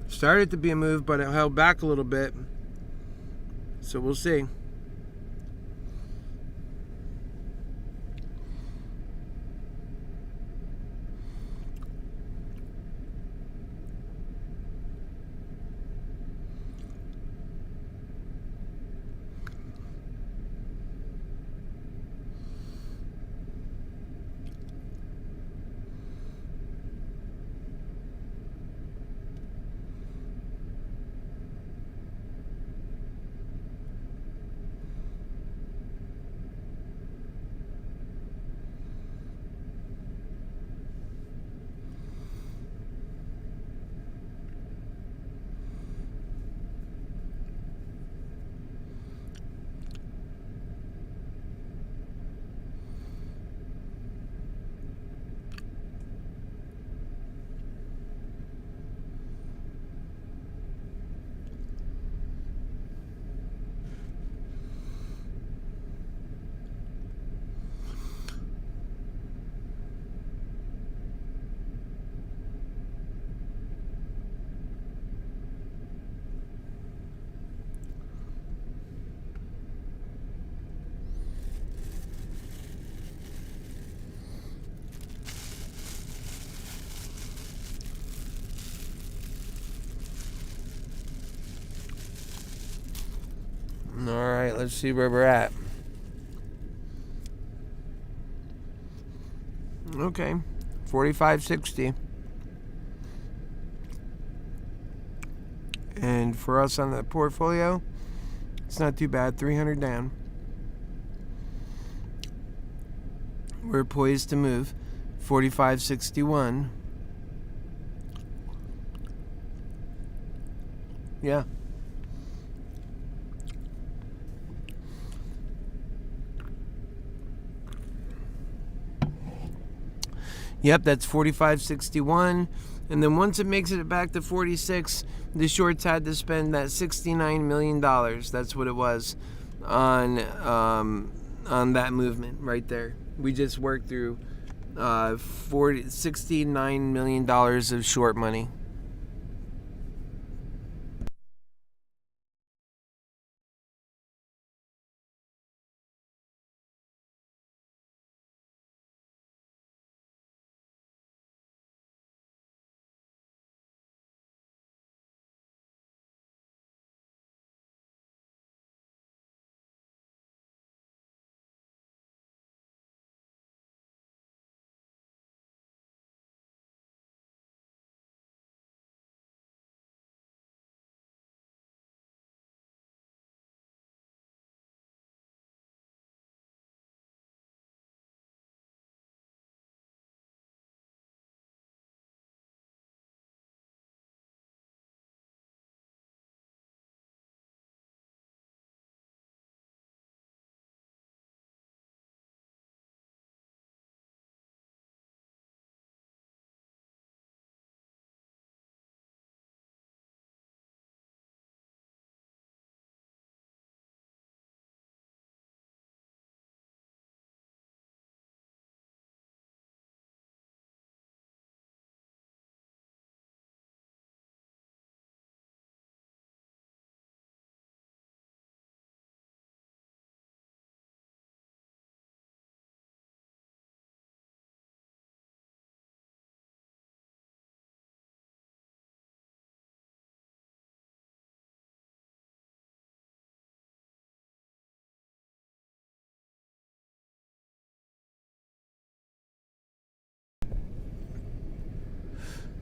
Started to be a move, but it held back a little bit. So we'll see. All right, let's see where we're at. Okay, 45.60. And for us on the portfolio, it's not too bad. 300 down. We're poised to move. 45.61. Yeah. Yep, that's 45.61. And then once it makes it back to 46, the shorts had to spend that $69 million. That's what it was on that movement right there. We just worked through $69 million of short money.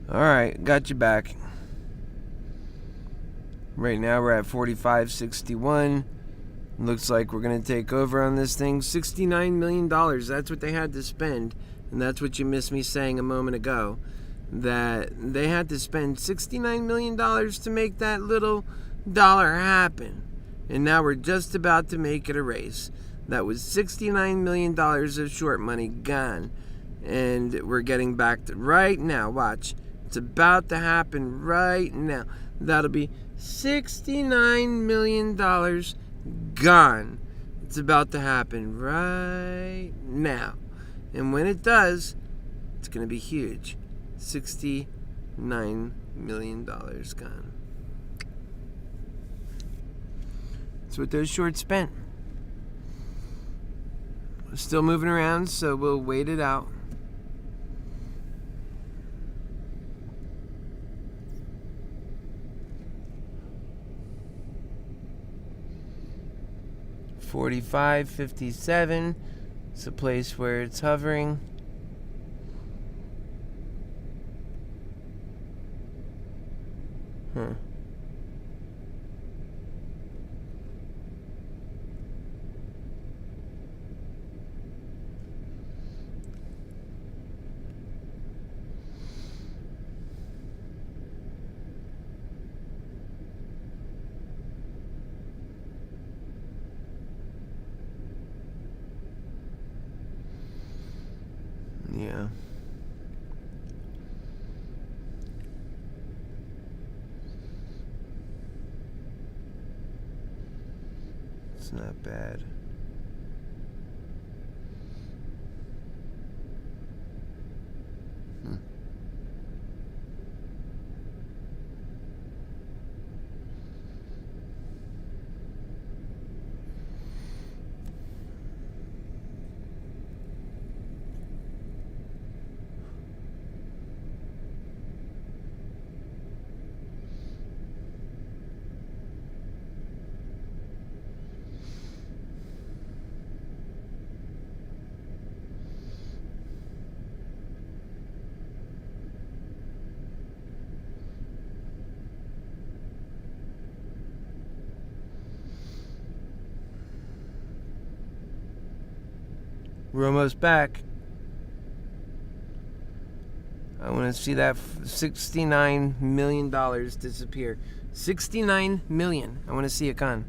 Alright, got you back. Right now we're at 45.61. Looks like we're going to take over on this thing. $69 million. That's what they had to spend. And that's what you missed me saying a moment ago. That they had to spend $69 million to make that little dollar happen. And now we're just about to make it a race. That was $69 million of short money gone. And we're getting back to right now. Watch. It's about to happen right now. That'll be $69 million gone. It's about to happen right now. And when it does, it's going to be huge. $69 million gone. That's what those shorts spent. We're still moving around, so we'll wait it out. $45.57. It's a place where it's hovering. Yeah. It's not bad. We're almost back. I want to see that $69 million disappear. $69 million. I want to see it gone.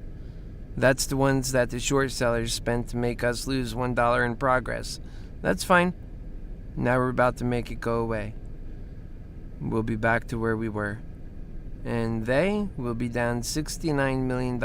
That's the ones that the short sellers spent to make us lose $1 in progress. That's fine. Now we're about to make it go away. We'll be back to where we were. And they will be down $69 million.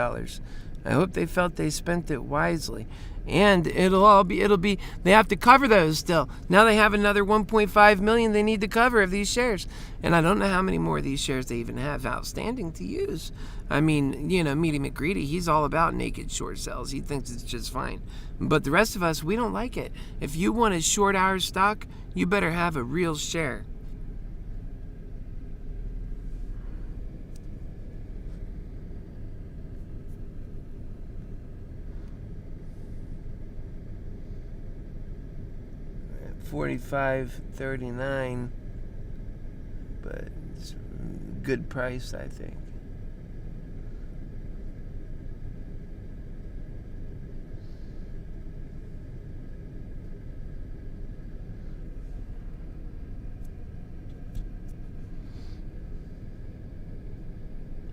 I hope they felt they spent it wisely. And it'll be, they have to cover those still. Now they have another 1.5 million they need to cover of these shares. And I don't know how many more of these shares they even have outstanding to use. I mean, Meaty McGreedy, he's all about naked short sells. He thinks it's just fine. But the rest of us, we don't like it. If you want a short hour stock, you better have a real share. $45.39, but it's a good price, I think.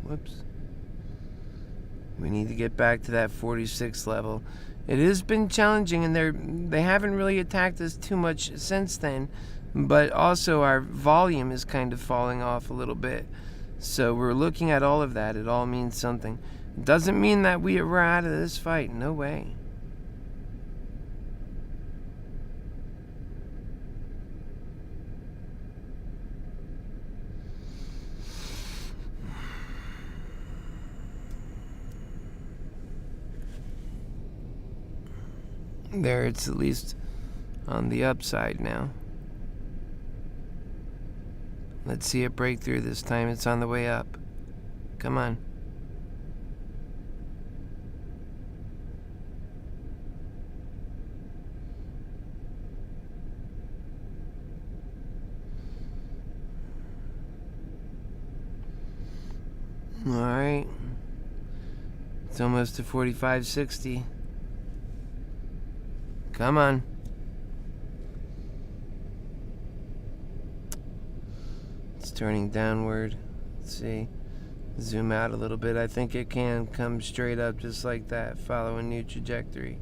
Whoops. We need to get back to that 46 level. It has been challenging, and they haven't really attacked us too much since then, but also our volume is kind of falling off a little bit. So we're looking at all of that. It all means something. It doesn't mean that we're out of this fight. No way. There, it's at least on the upside now. Let's see it break through this time. It's on the way up. Come on. All right. It's almost to 45.60. Come on. It's turning downward. Let's see. Zoom out a little bit. I think it can come straight up just like that. Follow a new trajectory.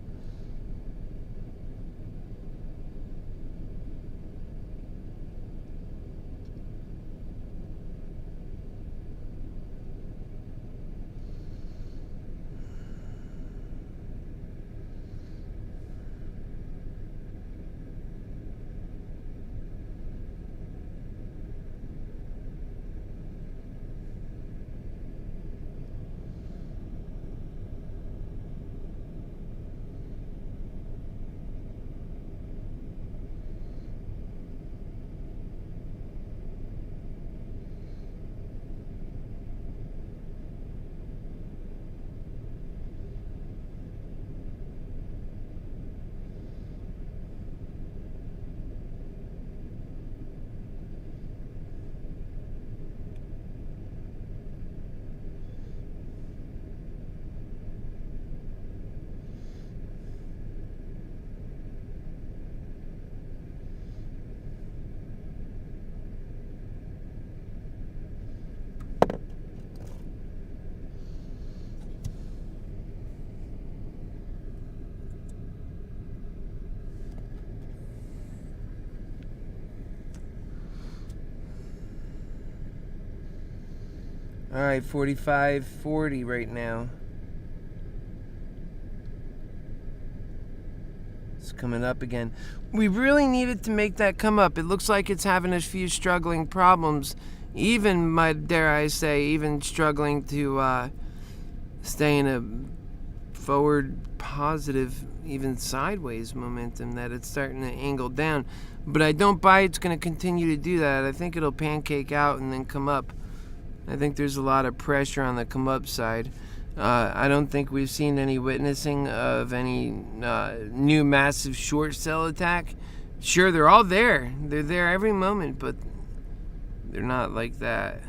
All right, 45.40 right now. It's coming up again. We really needed to make that come up. It looks like it's having a few struggling problems. Even, dare I say, even struggling to stay in a forward positive, even sideways momentum, that it's starting to angle down. But I don't buy it's going to continue to do that. I think it'll pancake out and then come up. I think there's a lot of pressure on the come up side. I don't think we've seen any witnessing of any new massive short sell attack. Sure, they're all there. They're there every moment, but they're not like that.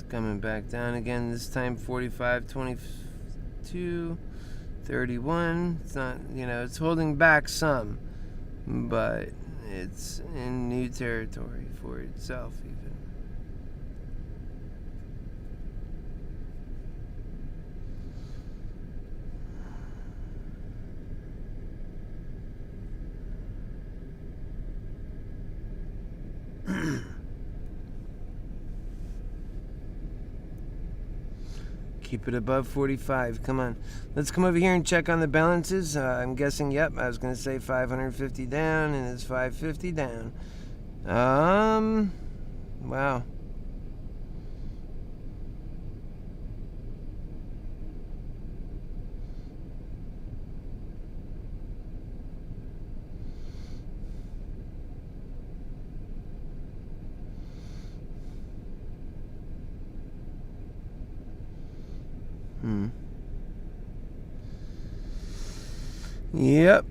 Coming back down again, this time 45.22, 31. It's not, it's holding back some, but it's in new territory for itself even. Keep it above 45. Come on. Let's come over here and check on the balances. I'm guessing, yep, I was going to say 550 down, and it's 550 down. Wow. Yep.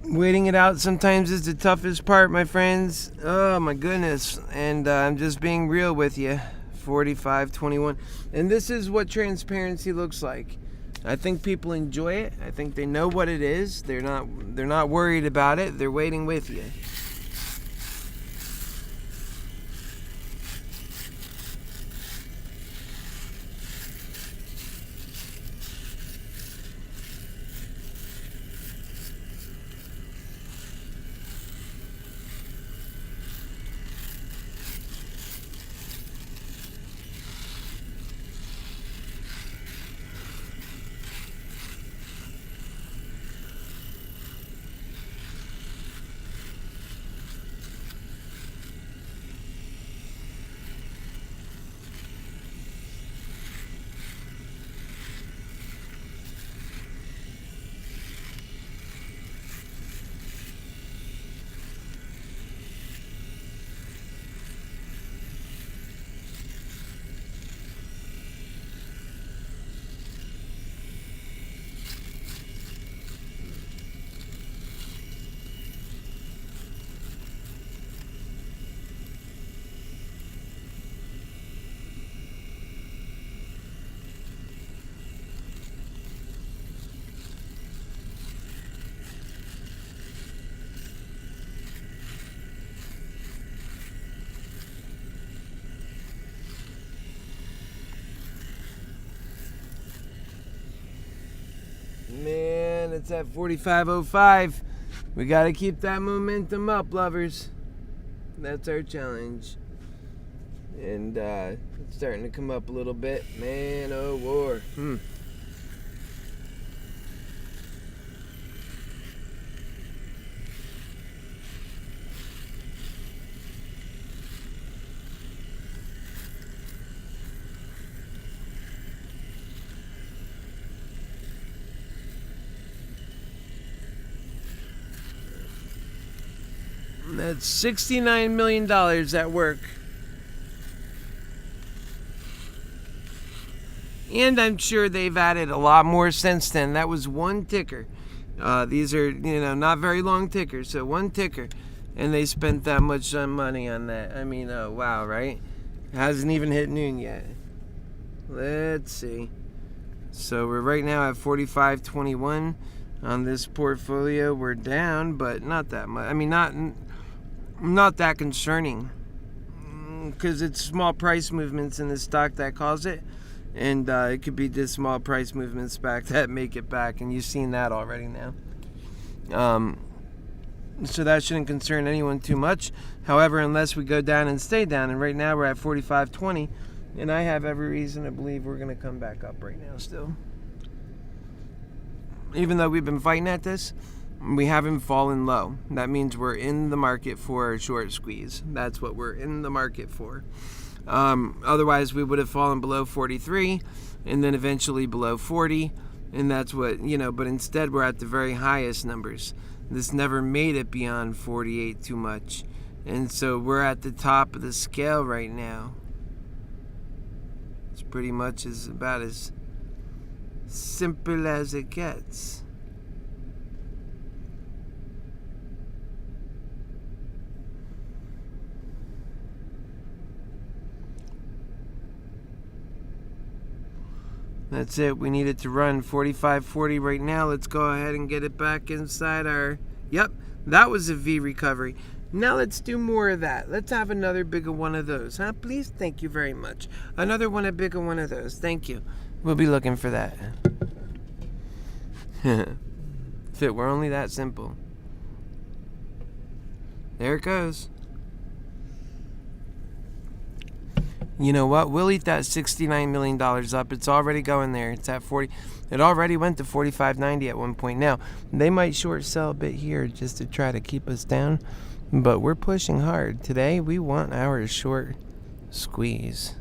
Waiting it out sometimes is the toughest part, my friends. Oh my goodness. And I'm just being real with you. 45.21. And this is what transparency looks like. I think people enjoy it. I think they know what it is. They're not worried about it. They're waiting with you. It's at 45.05. We got to keep that momentum up, lovers. That's our challenge. And it's starting to come up a little bit. Man, oh war. That's $69 million at work. And I'm sure they've added a lot more since then. That was one ticker. These are, not very long tickers. So one ticker. And they spent that much money on that. I mean, wow, right? Hasn't even hit noon yet. Let's see. So we're right now at 45.21 on this portfolio. We're down, but not that much. I mean, not that concerning, because it's small price movements in the stock that cause it, and it could be just small price movements back that make it back, and you've seen that already now. So that shouldn't concern anyone too much. However, unless we go down and stay down, and right now we're at 45.20, and I have every reason to believe we're going to come back up right now still. Even though we've been fighting at this, we haven't fallen low. That means we're in the market for a short squeeze. That's what we're in the market for. Otherwise, we would have fallen below 43 and then eventually below 40. And that's what, but instead we're at the very highest numbers. This never made it beyond 48 too much. And so we're at the top of the scale right now. It's pretty much about as simple as it gets. That's it. We need it to run 45.40 right now. Let's go ahead and get it back inside our... Yep, that was a V recovery. Now let's do more of that. Let's have another bigger one of those, huh? Please? Thank you very much. Another one, a bigger one of those. Thank you. We'll be looking for that. If it were only that simple. There it goes. You know what? We'll eat that $69 million up. It's already going there. It's at 40. It already went to 45.90 at one point. Now, they might short sell a bit here just to try to keep us down, but we're pushing hard. Today, we want our short squeeze.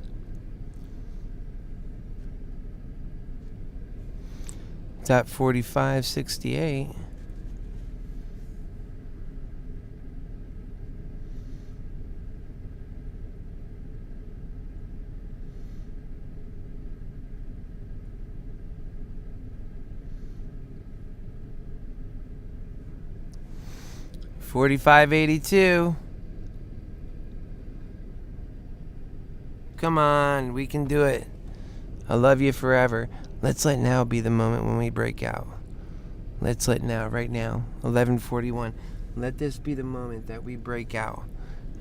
It's at 45.68. $45.82. Come on, we can do it. I love you forever. Let's let now be the moment when we break out. Let's let now, right now, 11:41. Let this be the moment that we break out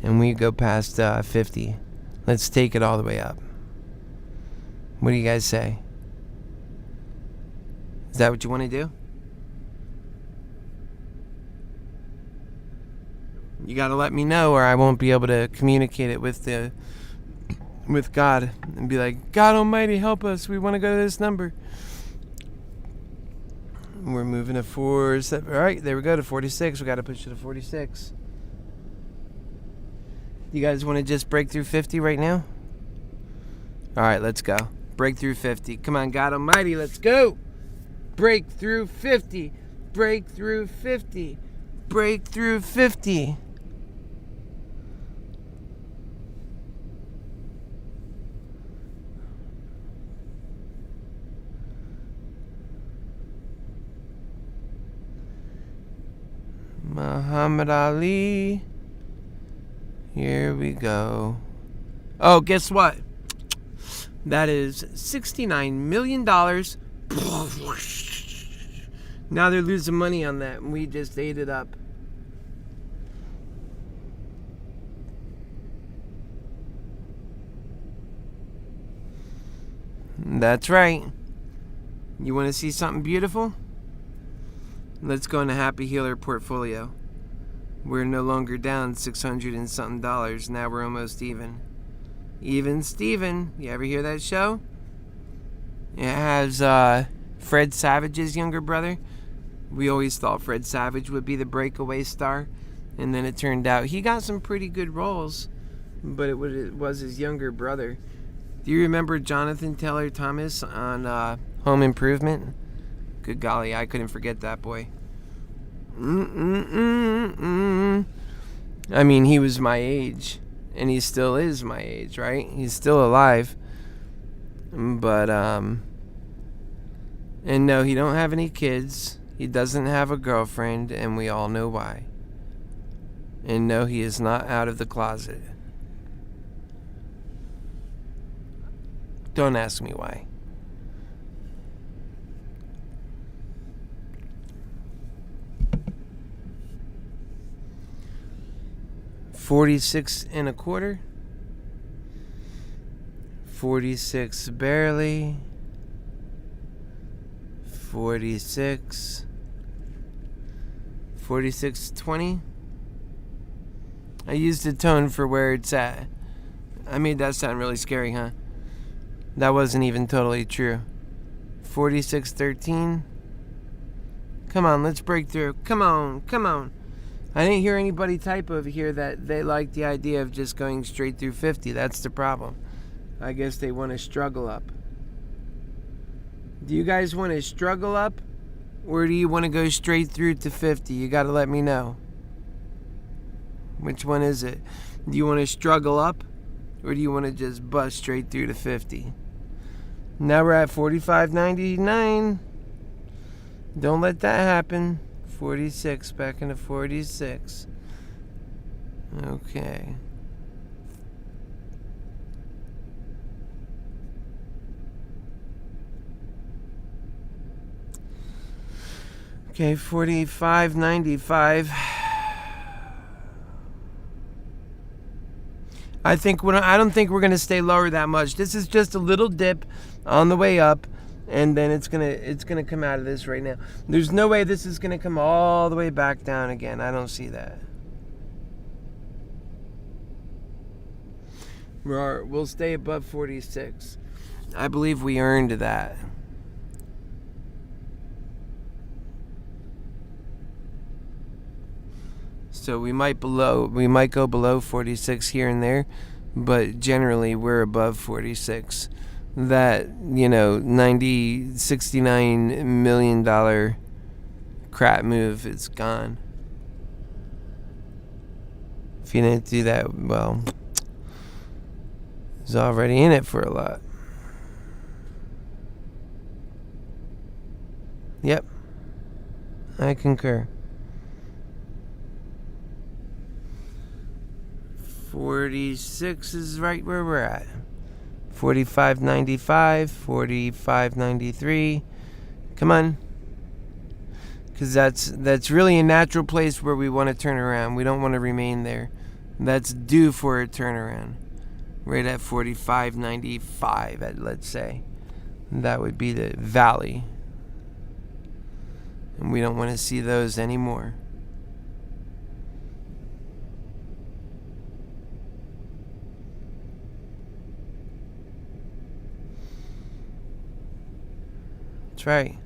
and we go past 50. Let's take it all the way up. What do you guys say? Is that what you want to do? You got to let me know, or I won't be able to communicate it with God and be like, God Almighty, help us. We want to go to this number. We're moving to 47. All right, there we go to 46. We got to push it to 46. You guys want to just break through 50 right now? All right, let's go. Break through 50. Come on, God Almighty, let's go. Break through 50. Break through 50. Break through 50. Muhammad Ali. Here we go. Oh, guess what? That is $69 million. Now they're losing money on that, and we just ate it up. That's right. You want to see something beautiful? Let's go into HappyHealer portfolio. We're no longer down $600 and something. Now we're almost even. Even Steven. You ever hear that show? It has Fred Savage's younger brother. We always thought Fred Savage would be the breakaway star. And then it turned out he got some pretty good roles. But it was his younger brother. Do you remember Jonathan Taylor Thomas on Home Improvement? Good golly, I couldn't forget that boy. I mean, he was my age. And he still is my age, right? He's still alive. But, and no, he don't have any kids. He doesn't have a girlfriend, and we all know why. And no, he is not out of the closet. Don't ask me why. $46.25. 46 barely. 46. 46.20. I used the tone for where it's at. I made that sound really scary, huh? That wasn't even totally true. 46.13. Come on, let's break through. Come on, come on. I didn't hear anybody type over here that they like the idea of just going straight through 50. That's the problem. I guess they want to struggle up. Do you guys want to struggle up? Or do you want to go straight through to 50? You got to let me know. Which one is it? Do you want to struggle up? Or do you want to just bust straight through to 50? Now we're at 45.99. Don't let that happen. 46, back into 46. Okay. Okay, 45.95. I don't think we're gonna stay lower that much. This is just a little dip on the way up, and then it's gonna come out of this right now. There's no way this is gonna come all the way back down again. I don't see that. We'll stay above 46. I believe we earned that. So we might go below 46 here and there, but generally we're above 46. That, $69 million crap move is gone. If you didn't do that, well, it's already in it for a lot. Yep, I concur. 46 is right where we're at. 45.95, 45.93. Come on. Because that's really a natural place where we want to turn around. We don't want to remain there. That's due for a turnaround. Right at 45.95, let's say. That would be the valley. And we don't want to see those anymore. That's right.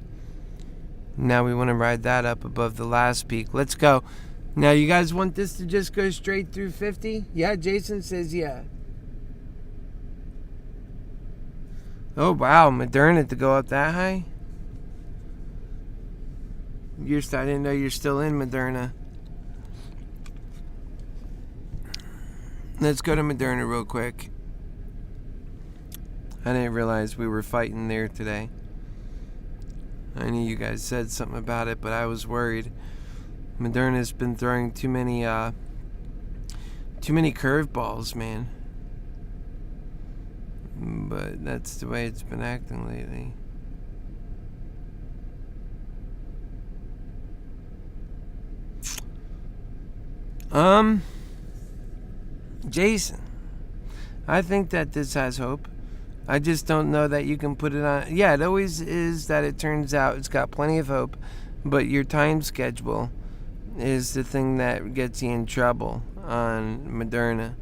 Now we want to ride that up above the last peak. Let's go. Now you guys want this to just go straight through 50? Yeah, Jason says yeah. Oh wow, Moderna to go up that high? I didn't know you're still in Moderna. Let's go to Moderna real quick. I didn't realize we were fighting there today. I knew you guys said something about it, but I was worried. Moderna's been throwing too many curveballs, man. But that's the way it's been acting lately. Jason, I think that this has hope. I just don't know that you can put it on. Yeah, it always is that it turns out it's got plenty of hope, but your time schedule is the thing that gets you in trouble on Moderna.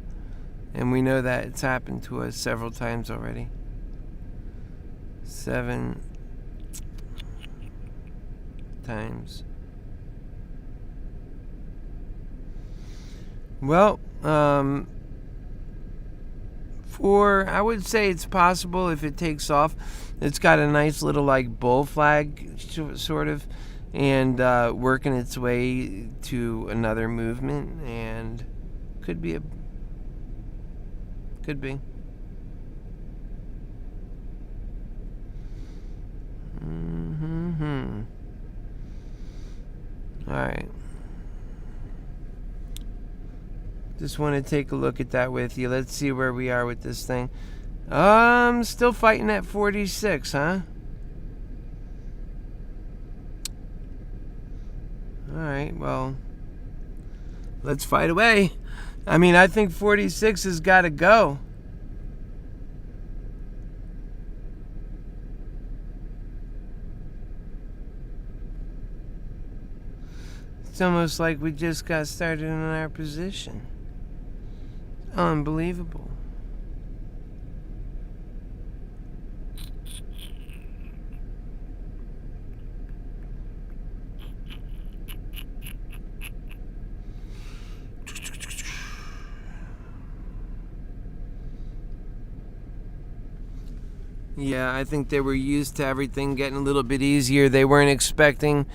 And we know that it's happened to us several times already. 7 times. Well, I would say it's possible if it takes off. It's got a nice little like bull flag sort of, and working its way to another movement, and could be. All right. Just want to take a look at that with you. Let's see where we are with this thing. Still fighting at 46, huh? Alright, well, let's fight away. I mean, I think 46 has got to go. It's almost like we just got started in our position. Unbelievable. Yeah, I think they were used to everything getting a little bit easier. They weren't expecting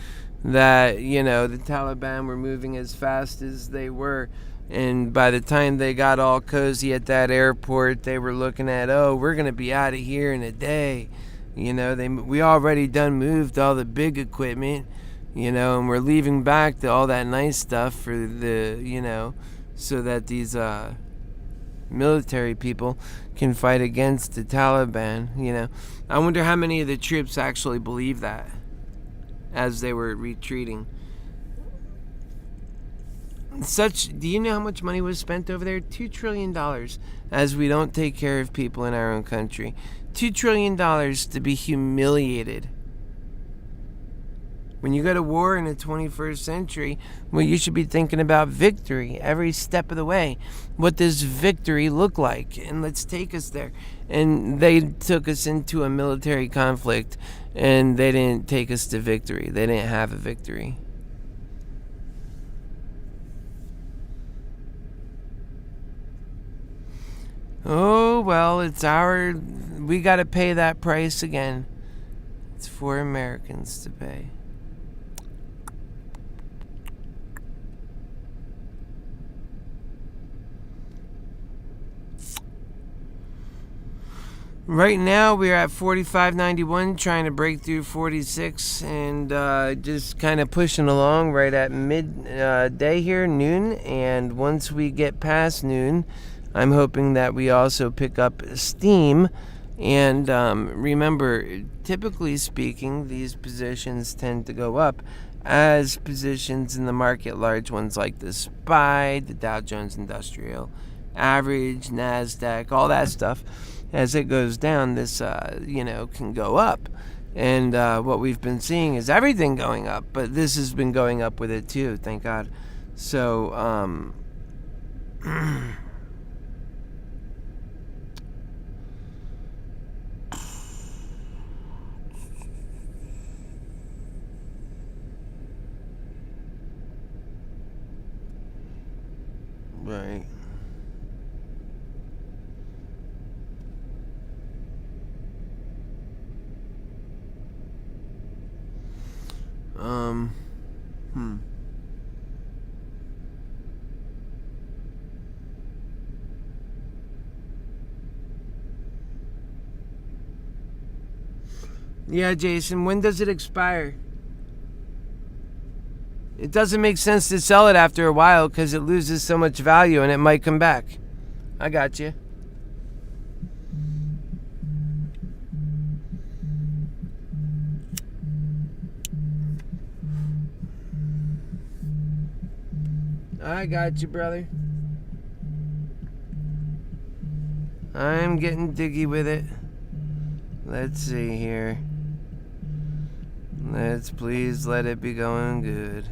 that, the Taliban were moving as fast as they were. And by the time they got all cozy at that airport, they were looking at, we're going to be out of here in a day. We already done moved all the big equipment, and we're leaving back all that nice stuff for the, so that these military people can fight against the Taliban. I wonder how many of the troops actually believe that as they were retreating. Do you know how much money was spent over there? $2 trillion, as we don't take care of people in our own country. $2 trillion to be humiliated. When you go to war in the 21st century, well, you should be thinking about victory every step of the way. What does victory look like? And let's take us there. And they took us into a military conflict, and they didn't take us to victory. They didn't have a victory. Oh, well, we got to pay that price again. It's for Americans to pay. Right now, we're at 45.91, trying to break through 46, and just kind of pushing along right at midday here, noon. And once we get past noon, I'm hoping that we also pick up steam. And remember, typically speaking, these positions tend to go up as positions in the market, large ones like the SPY, the Dow Jones Industrial Average, NASDAQ, all that stuff. As it goes down, this, can go up. And what we've been seeing is everything going up, but this has been going up with it too, thank God. So, right. Yeah, Jason, when does it expire? It doesn't make sense to sell it after a while because it loses so much value and it might come back. I got you. I got you, brother. I'm getting diggy with it. Let's see here. Let's please let it be going good.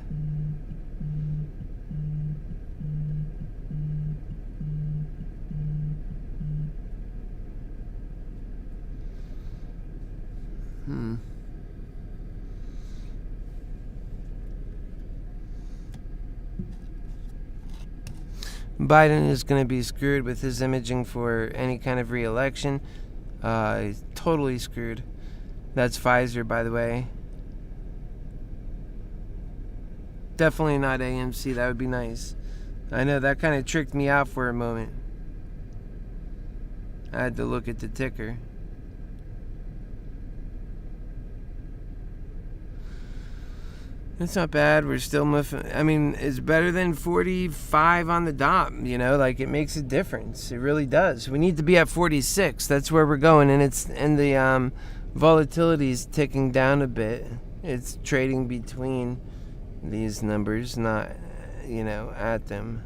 Biden is going to be screwed with his imaging for any kind of re-election. He's totally screwed. That's Pfizer, by the way. Definitely not AMC. That would be nice. I know that kind of tricked me out for a moment. I had to look at the ticker. It's not bad. We're still moving. I mean, it's better than 45 on the dot. You know, like it makes a difference. It really does. We need to be at 46. That's where we're going, and the volatility is ticking down a bit. It's trading between these numbers, not, at them.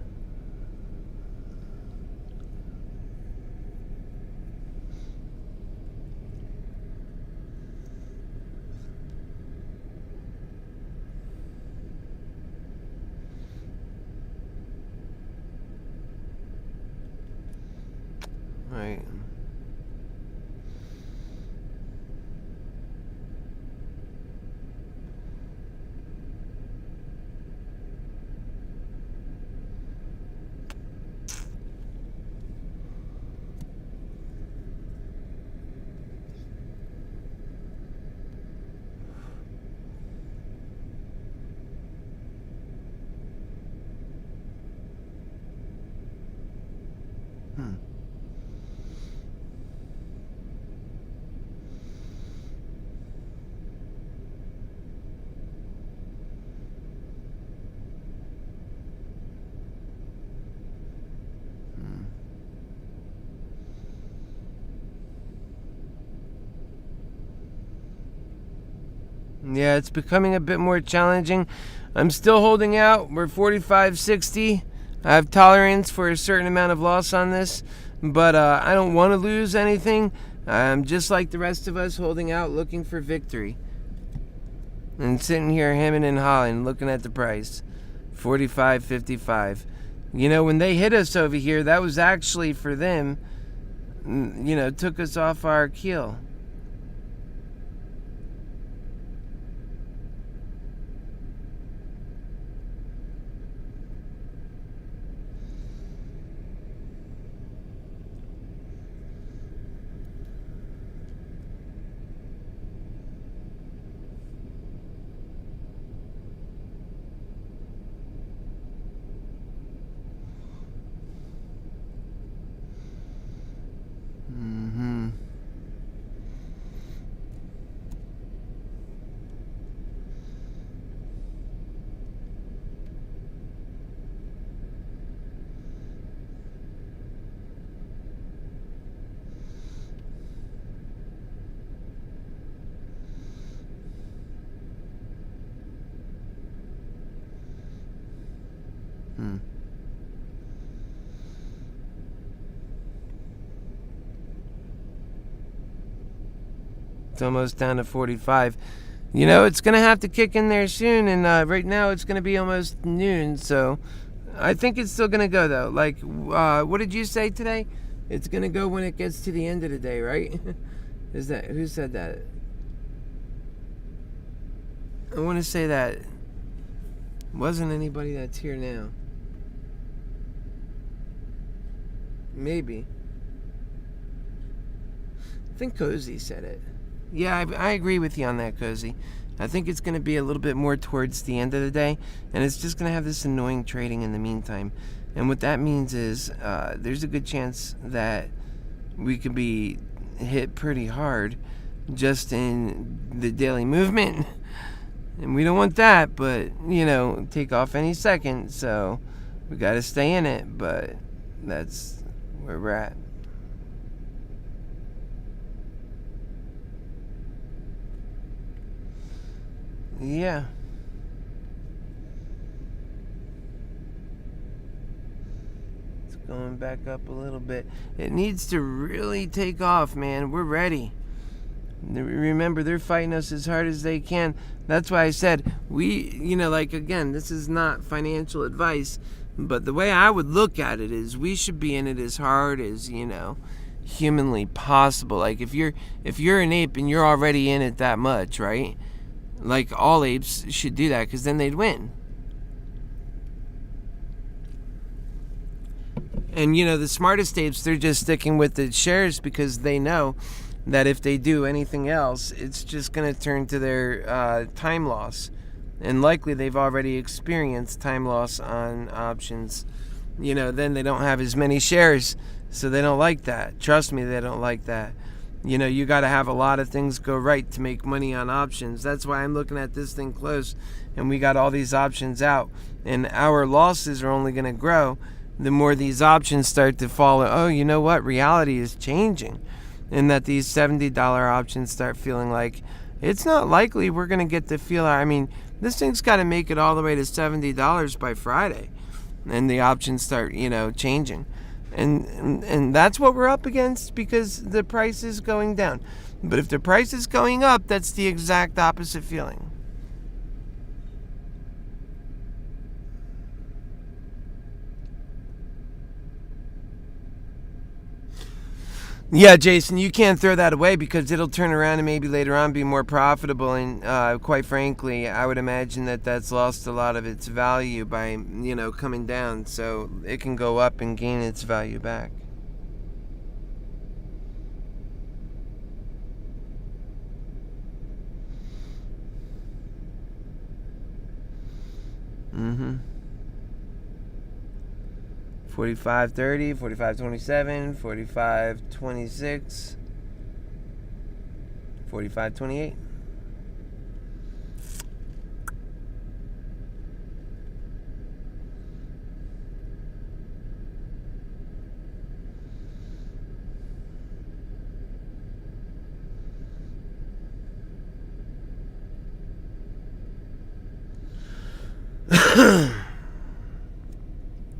Right. Yeah, it's becoming a bit more challenging. I'm still holding out. We're 45.60. I have tolerance for a certain amount of loss on this, but I don't want to lose anything. I'm just like the rest of us, holding out, looking for victory. And sitting here hemming and hawing, looking at the price. 45.55. When they hit us over here, that was actually for them, took us off our keel. It's almost down to 45. It's going to have to kick in there soon, and right now it's going to be almost noon, so I think it's still going to go, though. Like, what did you say today? It's going to go when it gets to the end of the day, right? Who said that? I want to say that wasn't anybody that's here now. Maybe. I think Cozy said it. Yeah, I agree with you on that, Cozy. I think it's going to be a little bit more towards the end of the day, and it's just going to have this annoying trading in the meantime. And what that means is there's a good chance that we could be hit pretty hard just in the daily movement. And we don't want that, but, take off any second, so we got to stay in it, but that's where we're at. Yeah. It's going back up a little bit. It needs to really take off, man. We're ready. Remember, they're fighting us as hard as they can. That's why I said, again, this is not financial advice, but the way I would look at it is we should be in it as hard as, humanly possible. Like if you're an ape and you're already in it that much, right? Like all apes should do that, because then they'd win. And the smartest apes, they're just sticking with the shares because they know that if they do anything else, it's just going to turn to their time loss. And likely they've already experienced time loss on options. Then they don't have as many shares, so they don't like that. Trust me, they don't like that. You got to have a lot of things go right to make money on options. That's why I'm looking at this thing close, and we got all these options out. And our losses are only going to grow the more these options start to fall. Oh, you know what? Reality is changing. And that these $70 options start feeling like it's not likely we're going to get the feel. I mean, this thing's got to make it all the way to $70 by Friday. And the options start, changing. And that's what we're up against, because the price is going down. But if the price is going up, that's the exact opposite feeling. Yeah, Jason, you can't throw that away, because it'll turn around and maybe later on be more profitable. And quite frankly, I would imagine that that's lost a lot of its value by, coming down. So it can go up and gain its value back. Mm-hmm. 45.30, 45.27, 45.26, 45.28.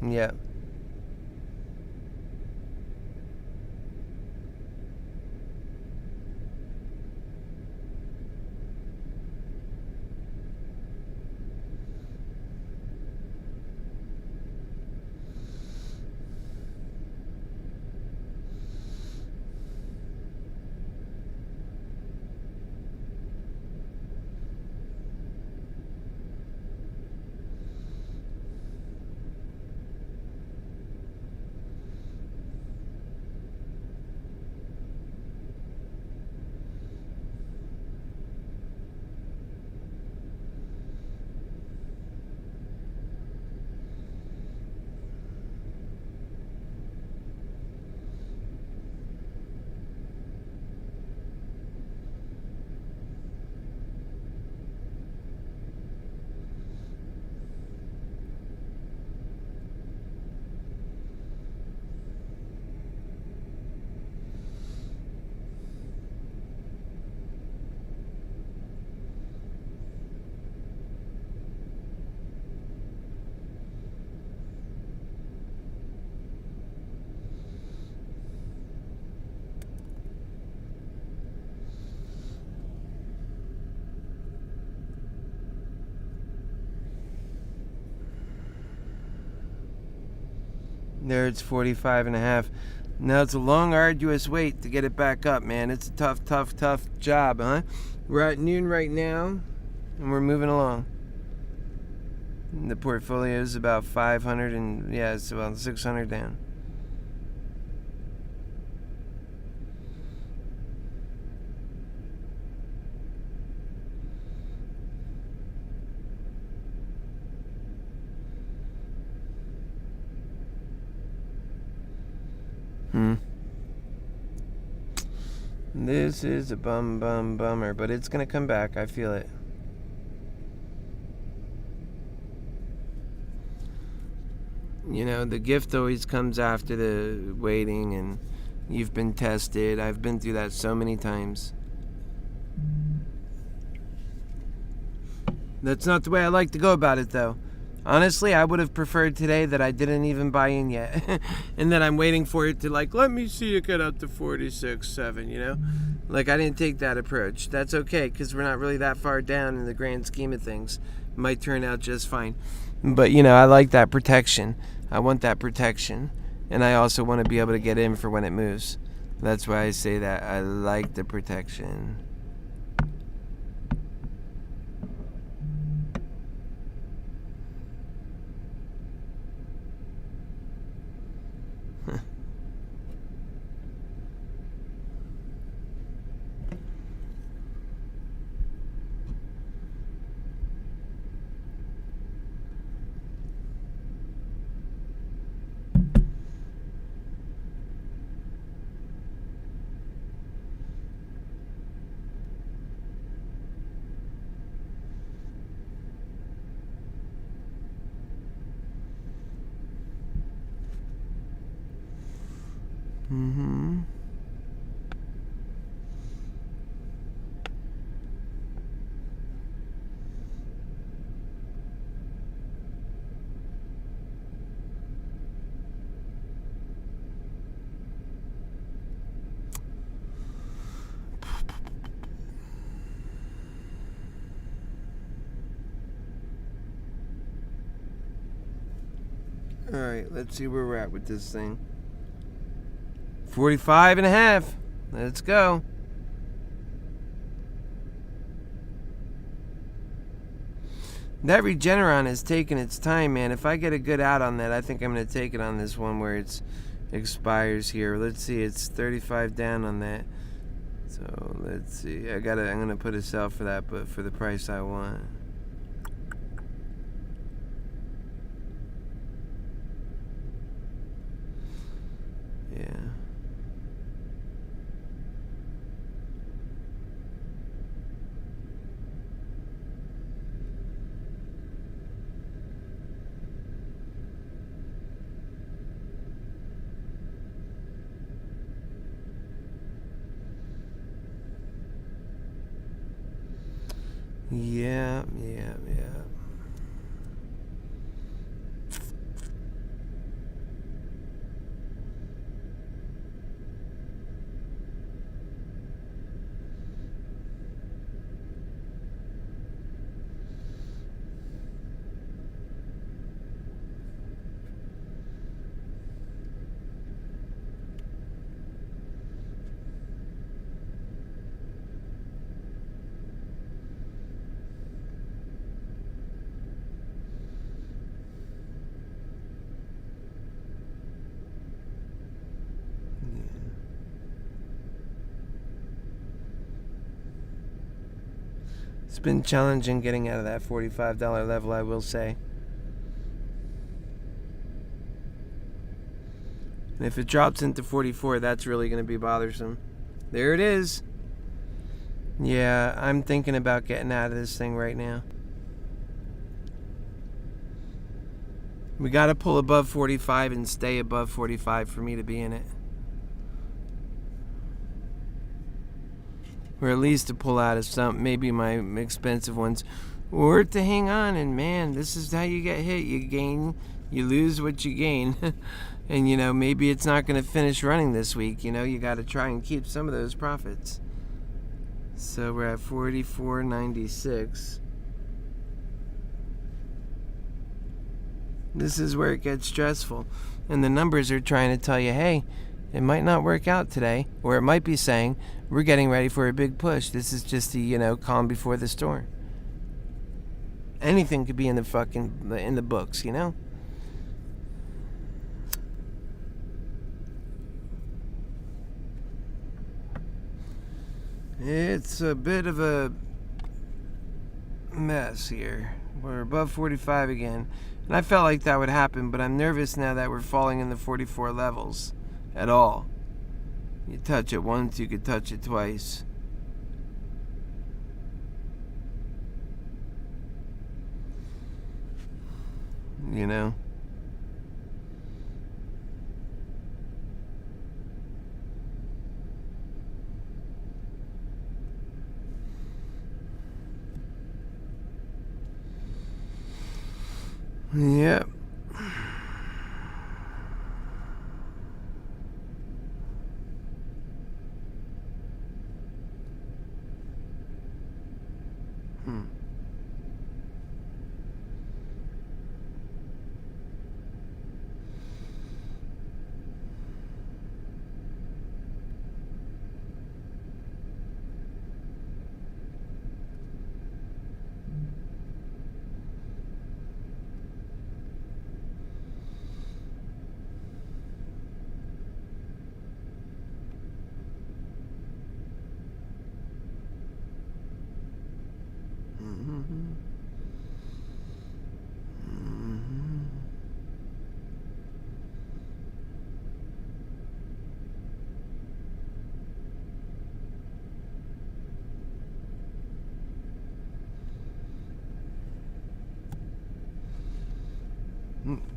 Yeah. There it's 45.5. Now it's a long, arduous wait to get it back up, man. It's a tough job, huh? We're at noon right now, and we're moving along. The portfolio is about 500, and yeah, it's about 600 down. This is a bummer, but it's gonna come back. I feel it. The gift always comes after the waiting, and you've been tested. I've been through that so many times. That's not the way I like to go about it, though. Honestly, I would have preferred today that I didn't even buy in yet. And that I'm waiting for it to, like, let me see it get up to 46.7, you know? Like, I didn't take that approach. That's okay, because we're not really that far down in the grand scheme of things. It might turn out just fine. But, you know, I like that protection. I want that protection. And I also want to be able to get in for when it moves. That's why I say that. I like the protection. Mm-hmm. All right, let's see where we're at with this thing. 45.5. Let's go. That Regeneron is taking its time, man. If I get a good out on that, I think I'm going to take it on this one where it expires here. Let's see, it's 35 down on that. So let's see. I'm going to put a sell for that, but for the price I want. Yeah. Yeah. It's been challenging getting out of that $45 level, I will say. And if it drops into 44, that's really going to be bothersome. There it is. Yeah, I'm thinking about getting out of this thing right now. We got to pull above 45 and stay above 45 for me to be in it. Or at least to pull out of some, maybe my expensive ones. Or to hang on, and man, this is how you get hit. You lose what you gain. And, you know, maybe it's not going to finish running this week. You know, you got to try and keep some of those profits. So we're at 44.96. This is where it gets stressful. And the numbers are trying to tell you, hey, it might not work out today. Or it might be saying, we're getting ready for a big push. This is just the, you know, calm before the storm. Anything could be in the books, you know? It's a bit of a mess here. We're above 45 again. And I felt like that would happen, but I'm nervous now that we're falling in the 44 levels at all. You touch it once, you could touch it twice. You know? Yep.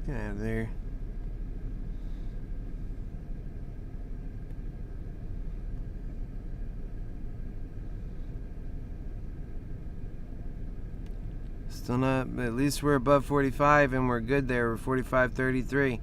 Get out of there. Still not, but at least we're above 45 and we're good there. We're 45.33.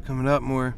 Coming up more.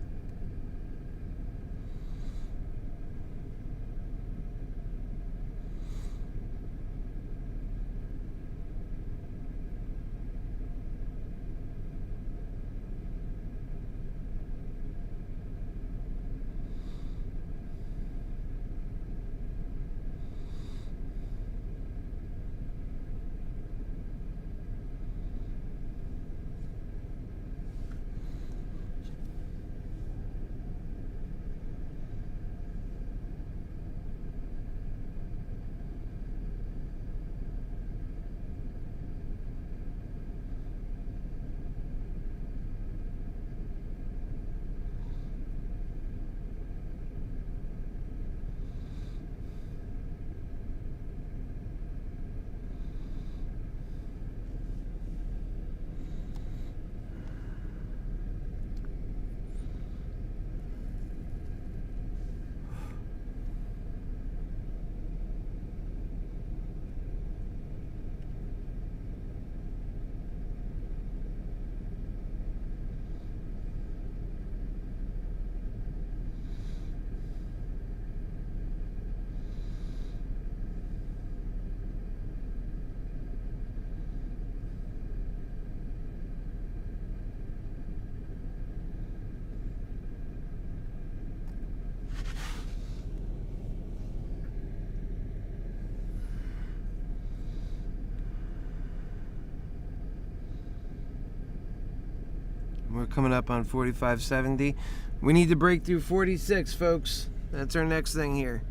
We're coming up on 45.70. We need to break through 46, folks. That's our next thing here.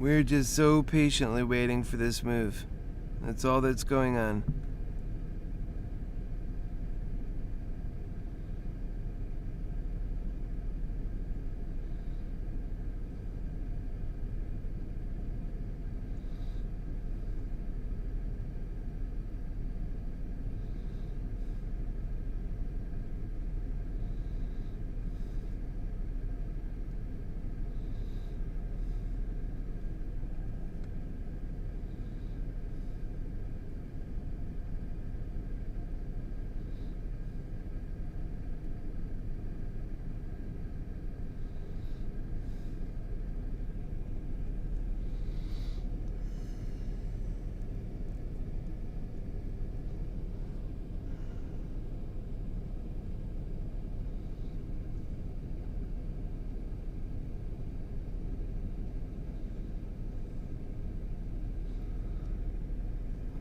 We're just so patiently waiting for this move. That's all that's going on.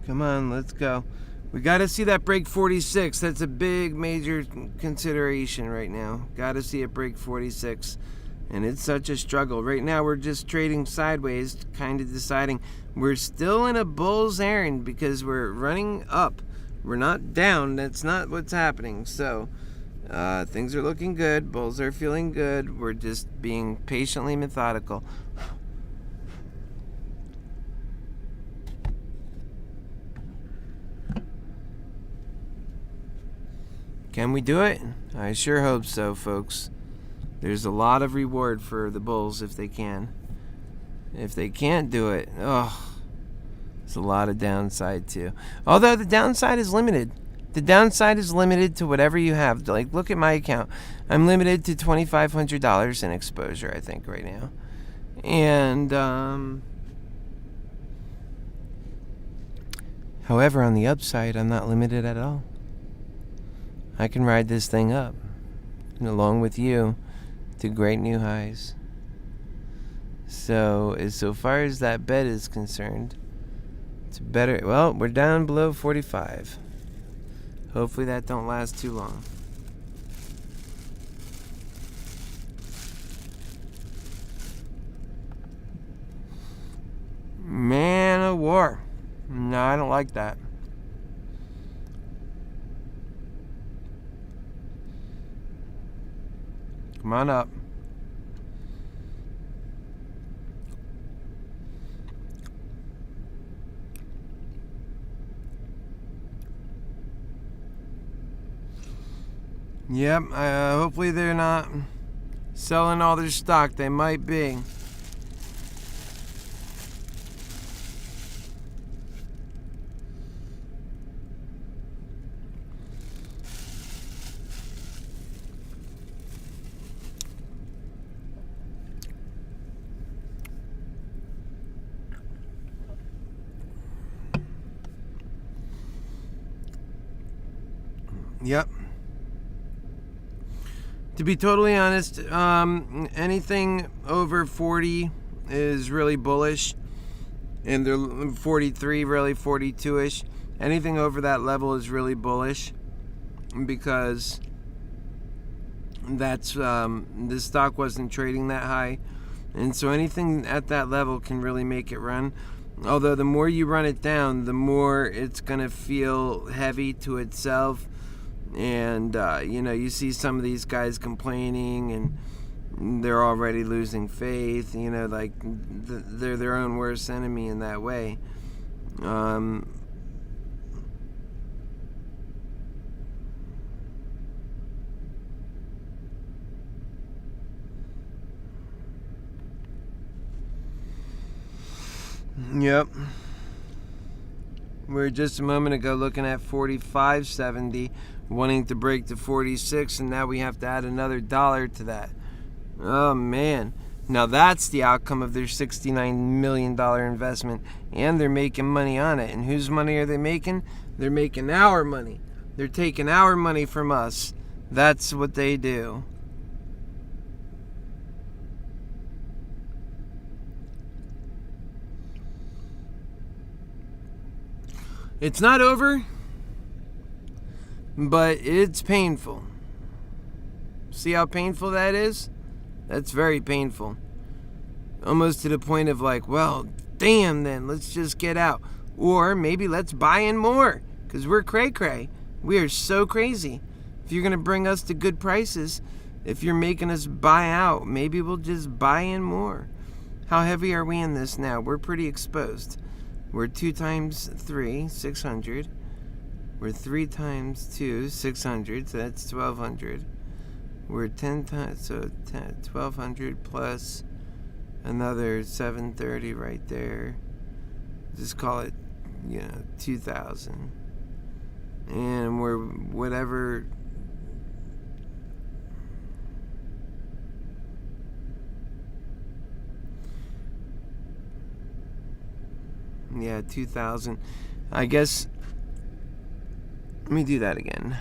Come on, let's go. We got to see that break 46. That's a big, major consideration right now. Got to see it break 46. And it's such a struggle. Right now, we're just trading sideways, kind of deciding. We're still in a bull's errand because we're running up. We're not down. That's not what's happening. So, things are looking good. Bulls are feeling good. We're just being patiently methodical. Can we do it? I sure hope so, folks. There's a lot of reward for the bulls if they can. If they can't do it, it's a lot of downside too. Although the downside is limited. The downside is limited to whatever you have. Like, look at my account. I'm limited to $2,500 in exposure, I think, right now. And, however, on the upside, I'm not limited at all. I can ride this thing up, and along with you, to great new highs. So far as that bet is concerned, it's better. Well, we're down below 45. Hopefully that don't last too long. Man of war. No, I don't like that. Come on up. Yep, hopefully they're not selling all their stock. They might be. Yep. To be totally honest, anything over 40 is really bullish, and they're 43, really 42-ish. Anything over that level is really bullish because that's the stock wasn't trading that high, and so anything at that level can really make it run. Although the more you run it down, the more it's gonna feel heavy to itself. And, you see some of these guys complaining and they're already losing faith, like they're their own worst enemy in that way. Yep. We were just a moment ago looking at 45.70, wanting to break to 46, and now we have to add another $1 to that. Oh man. Now that's the outcome of their $69 million investment, and they're making money on it. And whose money are they making? They're making our money. They're taking our money from us. That's what they do. It's not over, but it's painful. See how painful that is? That's very painful. almost to the point of like, well, damn, then let's just get out. Or maybe let's buy in more, because we're cray-cray. We are so crazy. If you're going to bring us to good prices, if you're making us buy out, maybe we'll just buy in more. How heavy are we in this now? We're pretty exposed. We're 2 times 3, 600. We're 3 times 2, 600, so that's 1,200. We're 10 times, so 1,200 plus another 730 right there. Just call it, 2,000. And we're whatever. Yeah, 2,000. I guess. Let me do that again.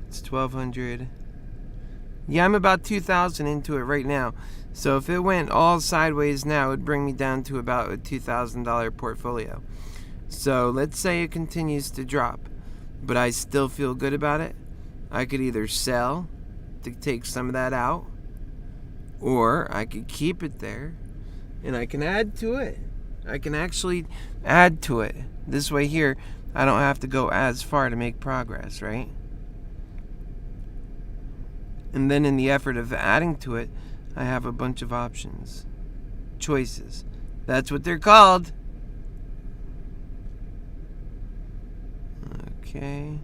It's 1,200. Yeah, I'm about 2,000 into it right now. So if it went all sideways now, it would bring me down to about a $2,000 portfolio. So let's say it continues to drop, but I still feel good about it. I could either sell to take some of that out, or I could keep it there and I can add to it. I can actually add to it. This way here, I don't have to go as far to make progress, right? And then in the effort of adding to it, I have a bunch of options. Choices. That's what they're called. Okay.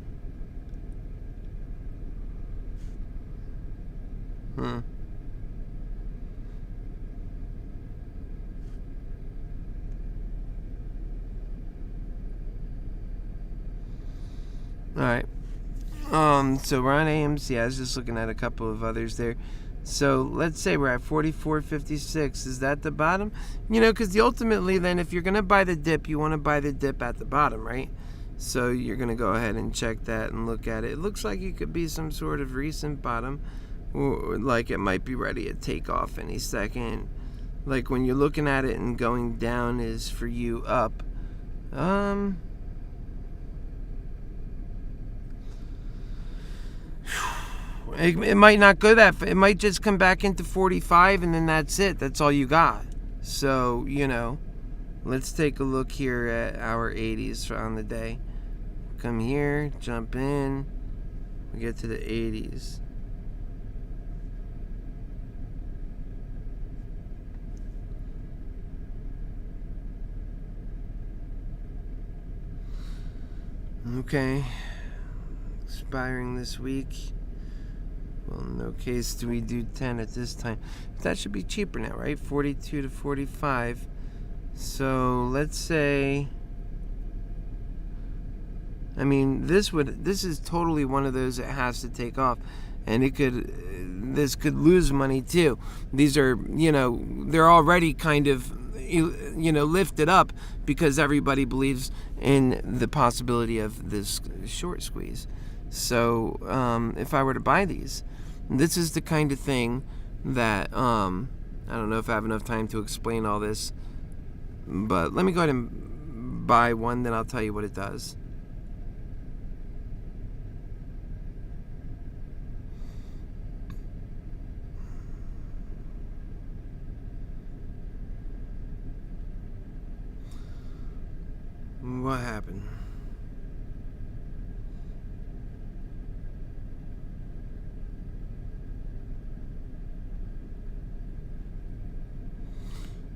Alright. So we're on AMC. I was just looking at a couple of others there. So let's say we're at 44.56. Is that the bottom? Because ultimately then if you're going to buy the dip, you want to buy the dip at the bottom, right? So you're going to go ahead and check that and look at it. It looks like it could be some sort of recent bottom. Or like it might be ready to take off any second. Like when you're looking at it and going down is for you up. It might not go that. It might just come back into 45 and then that's it. That's all you got. So, let's take a look here at our 80s on the day. Come here, jump in. We get to the 80s. Okay. Expiring this week. Well, in no case do we do 10 at this time. That should be cheaper now, right? 42 to 45. So let's say, I mean, this is totally one of those that has to take off, and this could lose money too. These are, they're already kind of, lifted up because everybody believes in the possibility of this short squeeze. So if I were to buy these, this is the kind of thing that I don't know if I have enough time to explain all this, but let me go ahead and buy one, then I'll tell you what it does. What happened?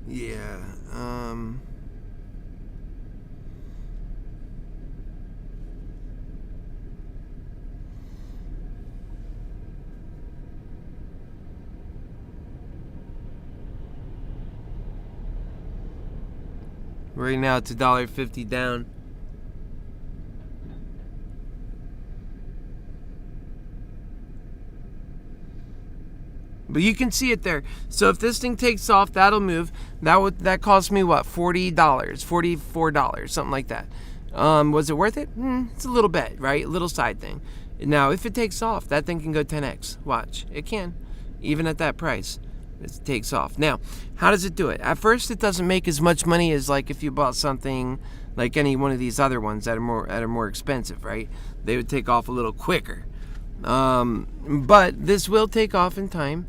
Yeah, right now it's $1.50 down. But you can see it there. So if this thing takes off, that'll move. That cost me what? $40, $44, something like that. Was it worth it? It's a little bit, right? A little side thing. Now, if it takes off, that thing can go 10x. Watch, it can, even at that price. It takes off. Now, how does it do it? At first, it doesn't make as much money as like if you bought something like any one of these other ones that are more expensive, right? They would take off a little quicker. But this will take off in time.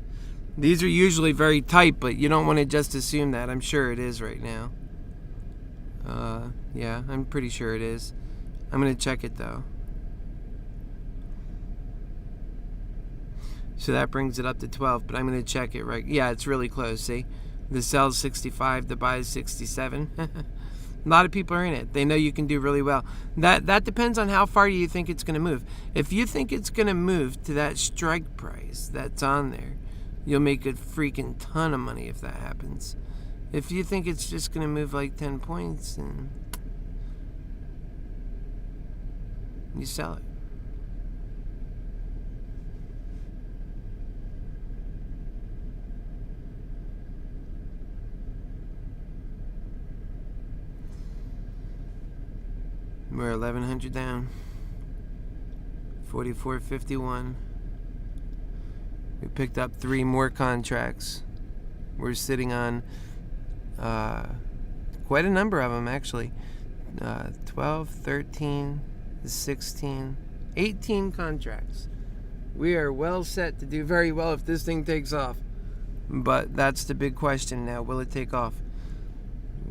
These are usually very tight, but you don't want to just assume that. I'm sure it is right now. Yeah, I'm pretty sure it is. I'm going to check it though. So that brings it up to 12, but I'm going to check it right. Yeah, it's really close, see? The sell's 65, the buy's 67. A lot of people are in it. They know you can do really well. That depends on how far you think it's going to move. If you think it's going to move to that strike price that's on there, you'll make a freaking ton of money if that happens. If you think it's just going to move like 10 points, then you sell it. We're 1,100 down. 44.51. We picked up 3 more contracts. We're sitting on quite a number of them, actually. 12, 13, 16, 18 contracts. We are well set to do very well if this thing takes off. But that's the big question now. Will it take off?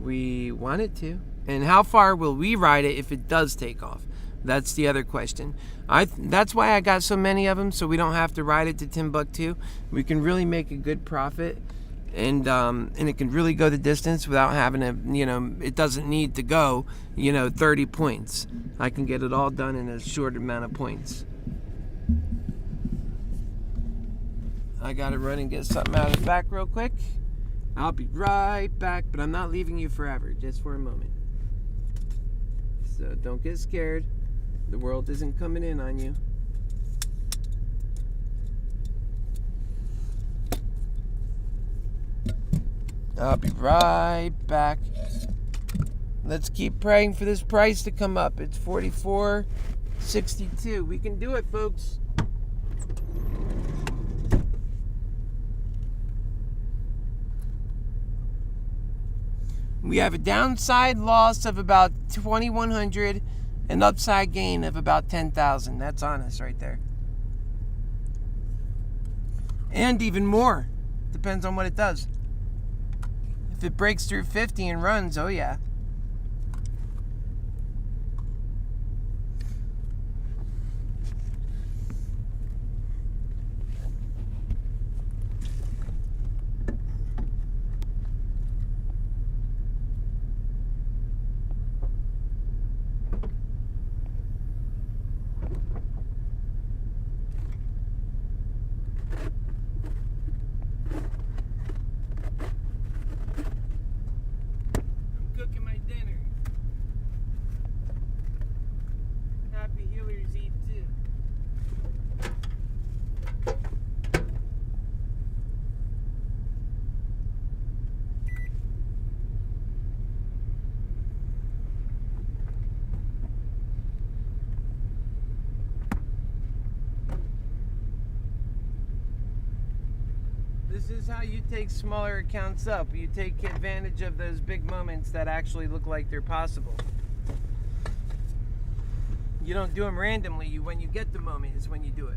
We want it to. And how far will we ride it if it does take off? That's the other question. That's why I got so many of them, so we don't have to ride it to Timbuktu. We can really make a good profit, and it can really go the distance without having to, it doesn't need to go, 30 points. I can get it all done in a short amount of points. I gotta run and get something out of the back real quick. I'll be right back, but I'm not leaving you forever, just for a moment. So don't get scared. The world isn't coming in on you. I'll be right back. Let's keep praying for this price to come up. It's 44.62. We can do it, folks. We have a downside loss of about 2,100, an upside gain of about 10,000. That's on us right there. And even more. Depends on what it does. If it breaks through 50 and runs, oh yeah. Cooking my dinner. HappyHealers eat too. This is how you take smaller accounts up. You take advantage of those big moments that actually look like they're possible. You don't do them randomly. When you get the moment is when you do it.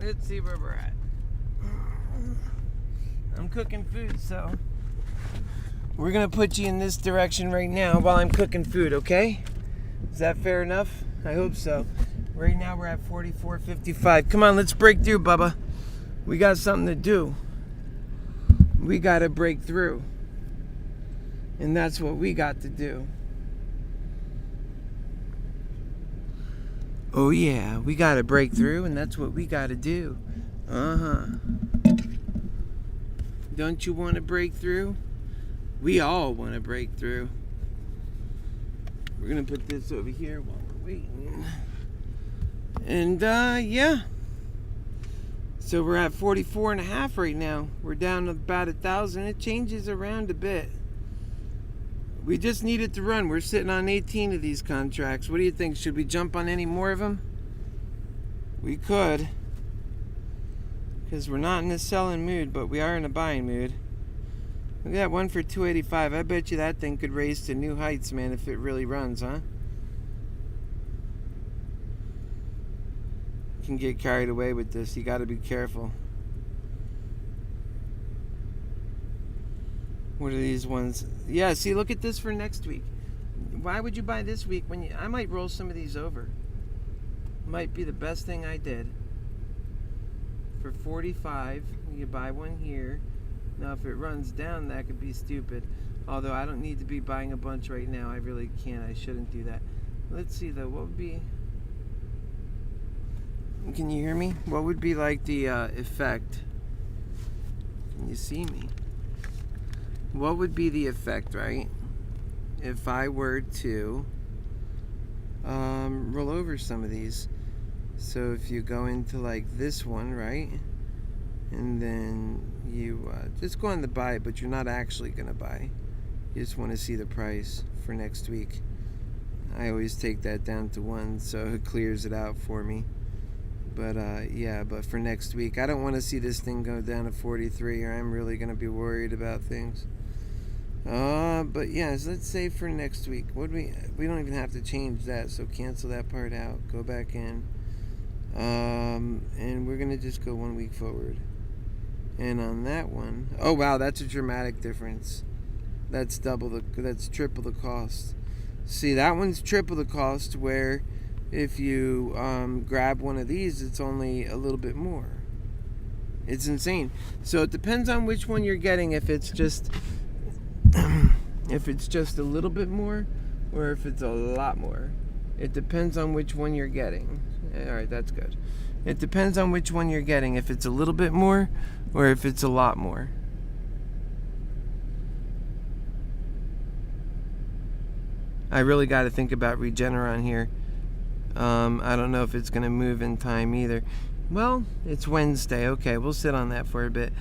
Let's see where we're at. I'm cooking food, so we're gonna put you in this direction right now while I'm cooking food, okay? Is that fair enough? I hope so. Right now we're at 44.55. Come on, let's break through, Bubba. We got something to do. We gotta break through. And that's what we got to do. Oh yeah, we gotta break through, and that's what we gotta do. Don't you want to break through? We all want to break through. We're gonna put this over here while we're waiting. And yeah. So we're at 44.5 right now. We're down about 1,000. It changes around a bit. We just need it to run. We're sitting on 18 of these contracts. What do you think? Should we jump on any more of them? We could. Because we're not in a selling mood, but we are in a buying mood. Look at that one for 285. I bet you that thing could raise to new heights, man, if it really runs, huh? You can get carried away with this. You got to be careful. What are these ones? Yeah, see, look at this for next week. Why would you buy this week when I might roll some of these over? Might be the best thing I did. For 45, you buy one here. Now, if it runs down, that could be stupid. Although I don't need to be buying a bunch right now. I really can't. I shouldn't do that. Let's see, though. What would be... Can you hear me? What would be like the effect? Can you see me? What would be the effect, right? If I were to roll over some of these. So if you go into like this one, right? And then you just go on the buy, but you're not actually going to buy. You just want to see the price for next week. I always take that down to 1 so it clears it out for me. But yeah, but for next week, I don't want to see this thing go down to 43 or I'm really going to be worried about things. But yeah, so let's say for next week, we don't even have to change that, so cancel that part out, go back in. And we're going to just go 1 week forward. And on that one, oh wow, that's a dramatic difference. That's triple the cost. See, that one's triple the cost, where if you grab one of these, it's only a little bit more. It's insane. So it depends on which one you're getting, if it's just a little bit more or if it's a lot more. It depends on which one you're getting. Alright, that's good. It depends on which one you're getting, if it's a little bit more or if it's a lot more. I really got to think about Regeneron here. I don't know if it's going to move in time either. Well, it's Wednesday. Okay, we'll sit on that for a bit.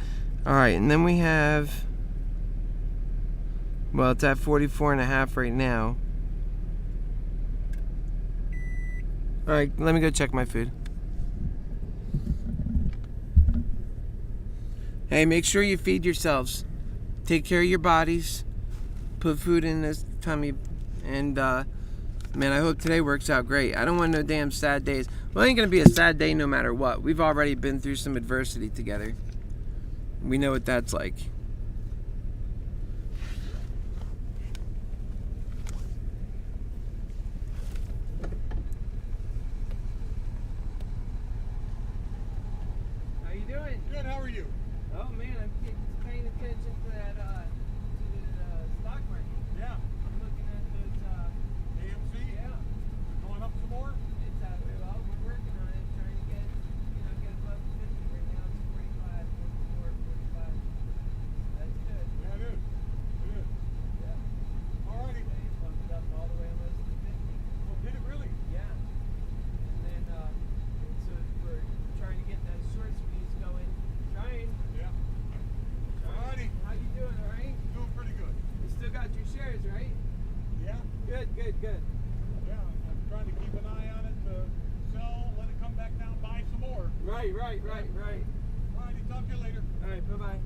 Alright, and then we have... Well, it's at 44.5 right now. Alright, let me go check my food. Hey, make sure you feed yourselves. Take care of your bodies. Put food in this tummy. And, man, I hope today works out great. I don't want no damn sad days. Well, it ain't going to be a sad day no matter what. We've already been through some adversity together. We know what that's like. How you doing? Good, how are you? Oh, man, I'm paying attention to that, to the stock market. Yeah. I'm looking at those, AMC? yeah. Going up some more? It's well, we're working on it, trying to get above 50 right now. It's 45, 44, 45. That's good. Yeah, it is. It is. Yeah. Alrighty. They bumped it up all the way almost to 50. Well, did it really? Yeah. And then, so we're trying to get that short squeeze going. Trying. Yeah. Alrighty. How you doing, all right? Doing pretty good. You still got your shares, right? Yeah. Good, good, good. Yeah, I'm trying to keep an eye on it to sell, let it come back down, buy some more. Right. Alrighty, talk to you later. All right, bye-bye.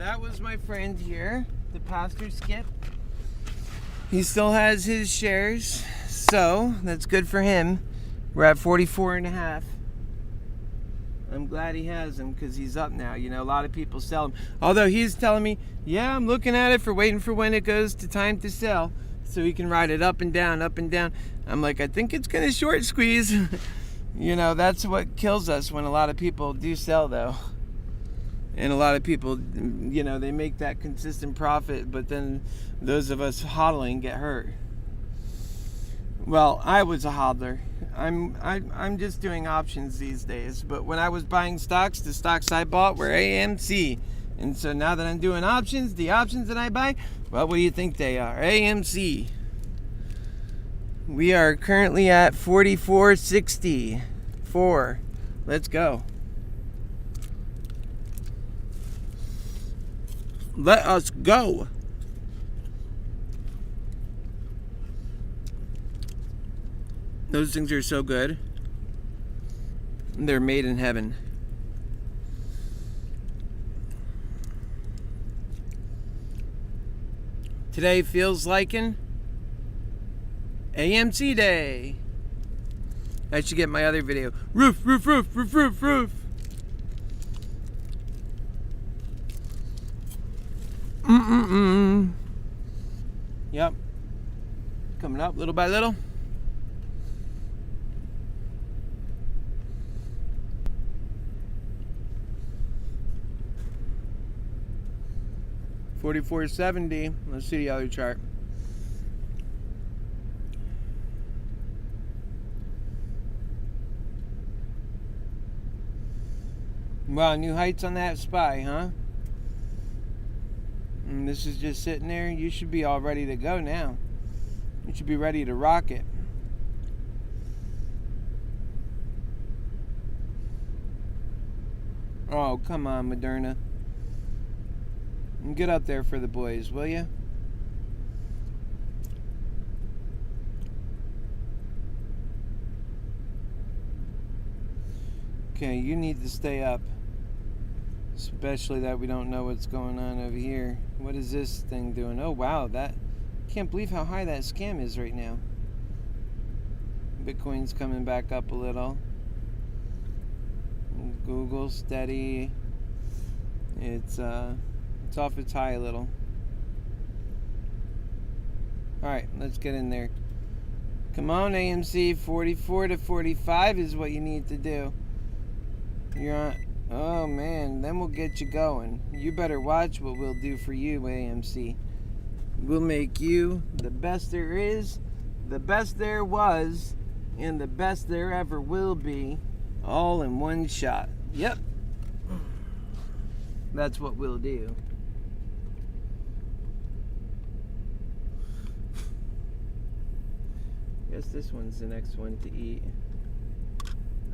that was my friend here, the pastor Skip. He still has his shares, so that's good for him. We're at 44.5. I'm glad he has them because he's up now. You know, a lot of people sell them. Although he's telling me, yeah, I'm looking at it for waiting for when it goes to time to sell so he can ride it up and down, up and down. I'm like, I think it's going to short squeeze. You know, that's what kills us when a lot of people do sell, though. And a lot of people, you know, they make that consistent profit, but then those of us hodling get hurt. Well, I was a hodler. I'm just doing options these days. But when I was buying stocks, the stocks I bought were AMC. And so now that I'm doing options, the options that I buy, well, what do you think they are? AMC. We are currently at 44.64. Let's go. Let us go. Those things are so good. They're made in heaven. Today feels like an AMC day. I should get my other video. Roof, roof, roof, roof, roof, roof. Yep. Coming up little by little. $44.70. Let's see the other chart. Wow, new heights on that SPY, huh? And this is just sitting there. You should be all ready to go now. You should be ready to rock it. Oh, come on, Moderna. Get up there for the boys, will you? Okay, you need to stay up. Especially that we don't know what's going on over here. What is this thing doing? Oh, wow, that... Can't believe how high that scam is right now. Bitcoin's coming back up a little. Google steady. It's off its high a little. Alright, let's get in there. Come on, AMC. 44 to 45 is what you need to do. You're on... Oh, man. Then we'll get you going. You better watch what we'll do for you, AMC. We'll make you the best there is, the best there was, and the best there ever will be, all in one shot. Yep. That's what we'll do. Guess this one's the next one to eat.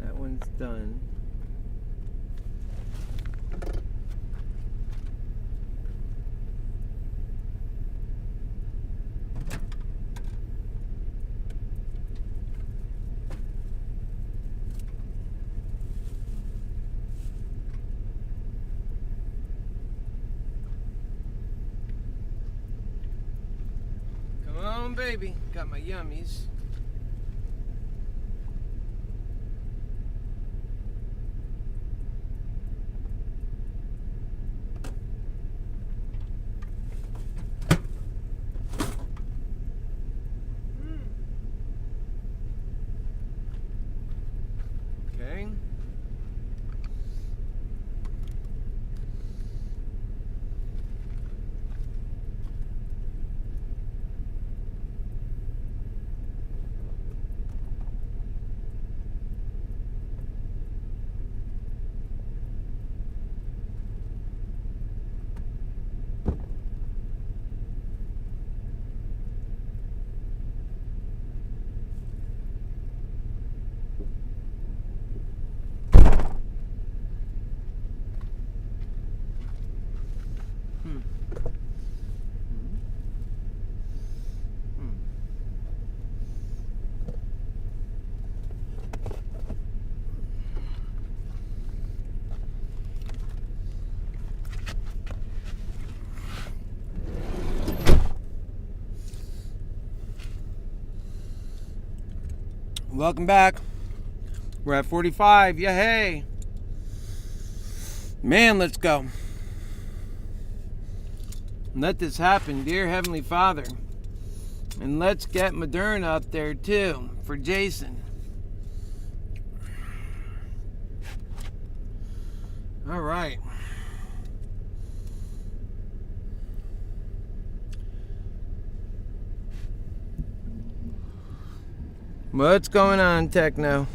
That one's done. Come on, baby. Got my yummies. Okay. Welcome back. We're at 45. Yeah, hey. Man, let's go. Let this happen, dear Heavenly Father. And let's get Moderna up there too for Jason. All right. What's going on, Techno?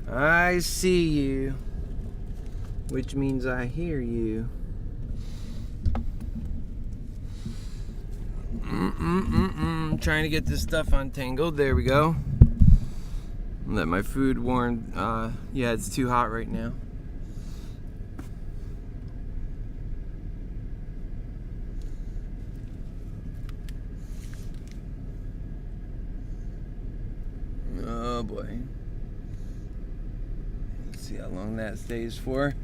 I see you, which means I hear you. Trying to get this stuff untangled. There we go. Let my food warm. Yeah, it's too hot right now. Oh boy. Let's see how long that stays for.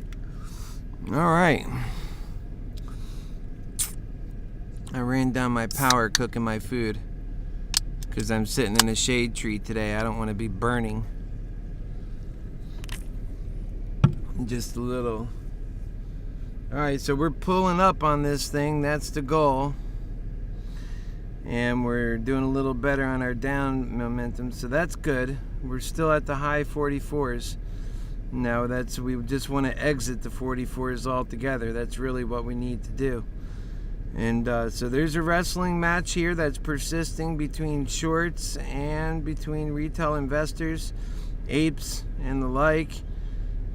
All right. I ran down my power cooking my food because I'm sitting in a shade tree today. I don't want to be burning. Just a little. All right, so we're pulling up on this thing. That's the goal. And we're doing a little better on our down momentum, so that's good. We're still at the high 44s. Now we just want to exit the 44s altogether. That's really what we need to do. And so there's a wrestling match here that's persisting between shorts and between retail investors, apes and the like,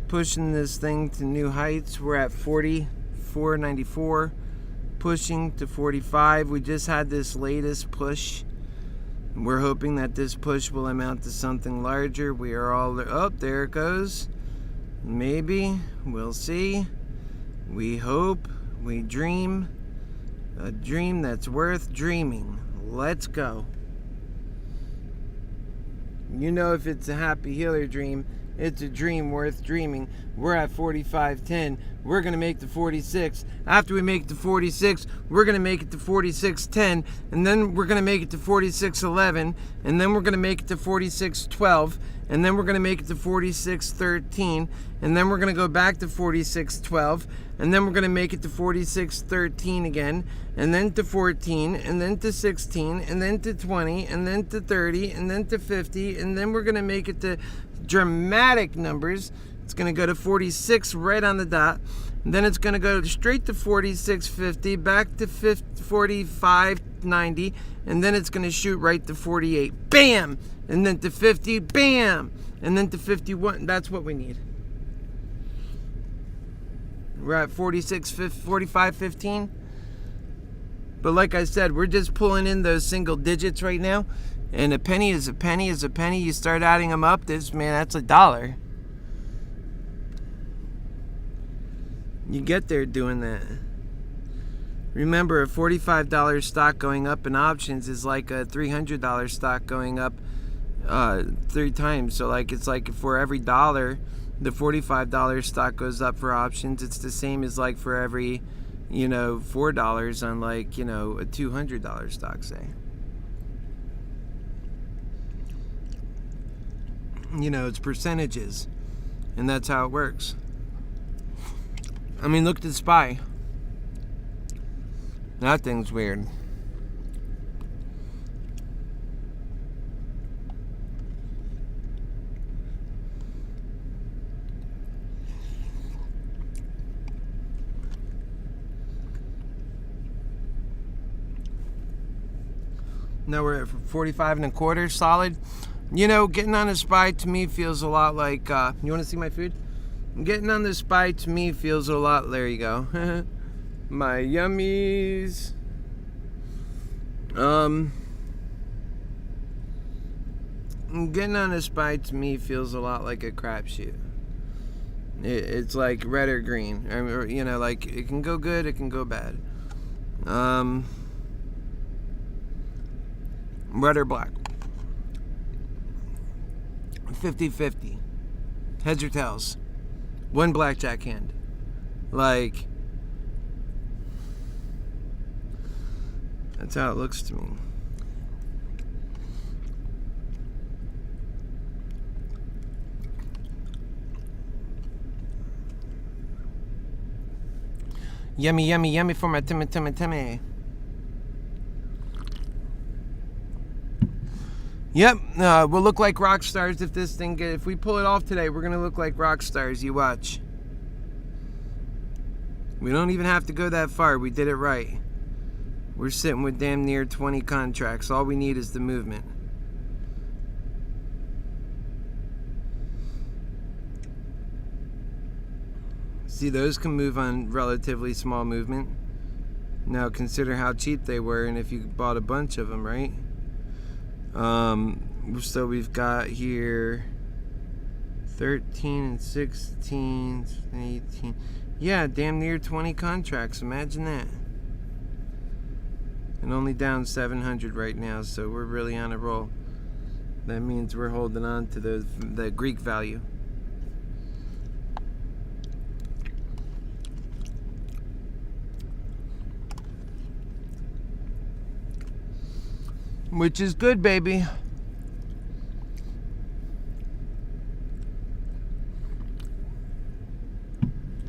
pushing this thing to new heights. We're at 44.94, pushing to 45. We just had this latest push. We're hoping that this push will amount to something larger. We are all oh, there it goes. Maybe, we'll see. We hope, we dream. A dream that's worth dreaming. Let's go. You know, if it's a happy healer dream, it's a dream worth dreaming. We're at 45.10. We're going to make the 46. After we make the 46, we're going to make it to 46.10. And then we're going to make it to 46.11. And then we're going to make it to 46.12. And then we're going to make it to 46.13. And then we're going to go back to 46.12. And then we're going to make it to 46.13 again. And then to 14. And then to 16. And then to 20. And then to 30. And then to 50. And then we're going to make it to dramatic numbers. It's going to go to 46 right on the dot. And then it's going to go straight to 46.50, back to 45.90, and then it's going to shoot right to 48. Bam! And then to 50. Bam! And then to 51. That's what we need. We're at 45.15. But like I said, we're just pulling in those single digits right now. And a penny is a penny is a penny. You start adding them up, that's $1. You get there doing that. Remember, a $45 stock going up in options is like a $300 stock going up 3 times. So like it's like for every dollar the $45 stock goes up for options, it's the same as like for every, $4 on like, a $200 stock, say. It's percentages, and that's how it works. I mean, look at the SPY. That thing's weird. Now we're at 45.25, solid. Getting on a SPY to me feels a lot like, you want to see my food? Getting on the SPY to me feels a lot, there you go. My yummies. Getting on a SPY to me feels a lot like a crapshoot. It's like red or green. Like it can go good, it can go bad. Red or black. 50-50. Heads or tails. One blackjack hand. Like, that's how it looks to me. Yummy, yummy, yummy for my tummy. Yep, we'll look like rock stars if this thing if we pull it off today. We're gonna look like rock stars. You watch. We don't even have to go that far. We did it right. We're sitting with damn near 20 contracts. All we need is the movement. See, those can move on relatively small movement. Now consider how cheap they were, and if you bought a bunch of them, right? So we've got here 13 and 16 and 18. Yeah, damn near 20 contracts. Imagine that. And only down 700 right now, so we're really on a roll. That means we're holding on to the Greek value. Which is good, baby.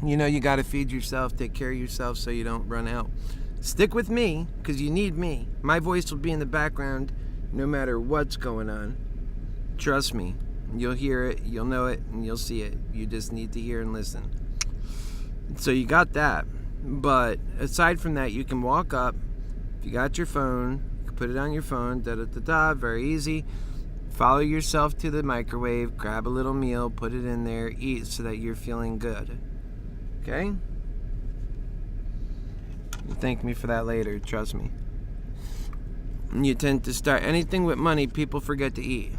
You know, you got to feed yourself, take care of yourself so you don't run out. Stick with me, because you need me. My voice will be in the background no matter what's going on. Trust me. You'll hear it, you'll know it, and you'll see it. You just need to hear and listen. So you got that. But aside from that, you can walk up. If you got your phone, you can put it on your phone. Very easy. Follow yourself to the microwave, grab a little meal, put it in there, eat so that you're feeling good. Okay? You thank me for that later, trust me. And you tend to start anything with money, people forget to eat.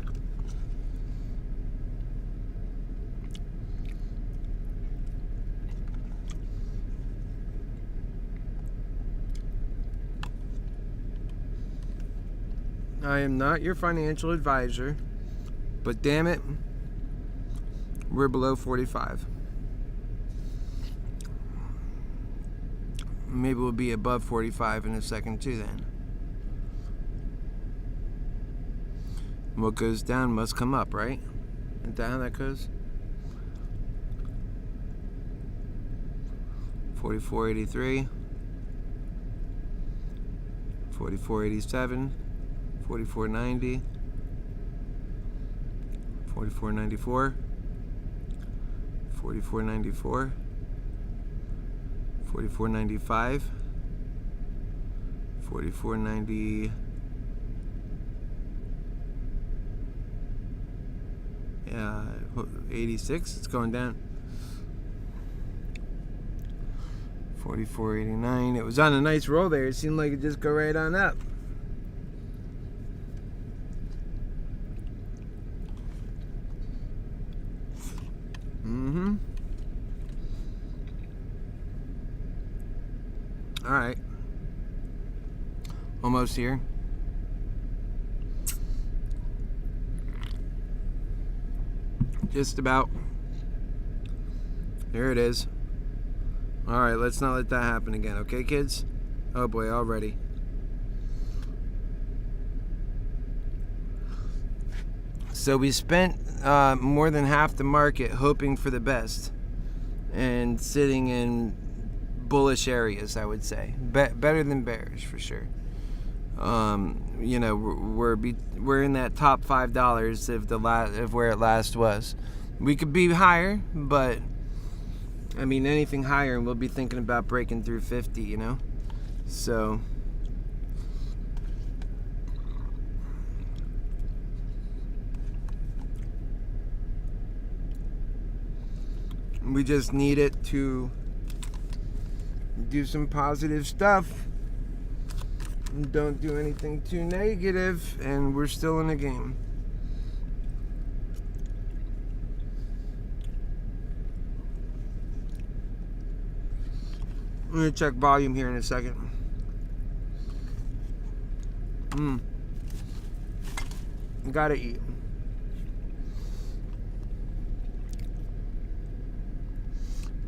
I am not your financial advisor, but damn it, we're below 45. Maybe we'll be above 45 in a second too then. What goes down must come up, right? Isn't that how that goes? 44.83, 44.87, 44.90, 44.94, 44.94, 44.95, 44.90, 86. It's going down. 44.89. It was on a nice roll there. It seemed like it just go right on up. All right. Almost here. Just about. There it is. All right, let's not let that happen again, okay, kids? Oh boy, already. So we spent more than half the market hoping for the best and sitting in bullish areas, I would say. Better than bearish for sure. You know, we're in that top $5 of where it last was. We could be higher, but I mean anything higher, and we'll be thinking about breaking through 50. You know, so. We just need it to do some positive stuff. Don't do anything too negative, and we're still in the game. I'm gonna check volume here in a second. Gotta eat.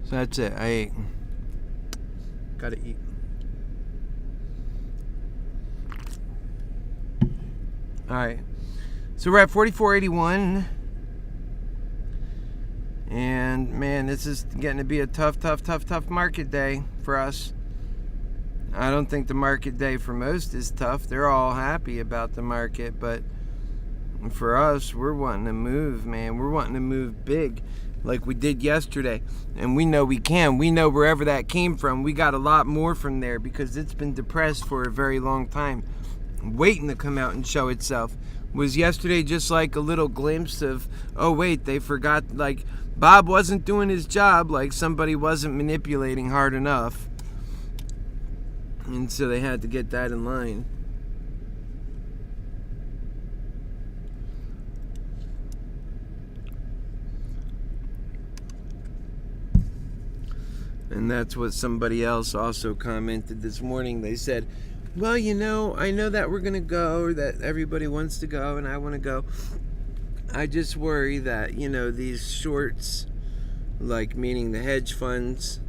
So that's it. I ate. Gotta eat. Alright. So we're at 44.81. And man, this is getting to be a tough market day for us. I don't think the market day for most is tough. They're all happy about the market, but for us, we're wanting to move, man. We're wanting to move big like we did yesterday. And we know we can. We know wherever that came from, we got a lot more from there because it's been depressed for a very long time, waiting to come out and show itself. Was yesterday just like a little glimpse of, oh wait, they forgot, like Bob wasn't doing his job, like somebody wasn't manipulating hard enough. And so they had to get that in line. And that's what somebody else also commented this morning. They said, well, you know, I know that we're going to go, or that everybody wants to go, and I want to go. I just worry that, you know, these shorts, like meaning the hedge funds,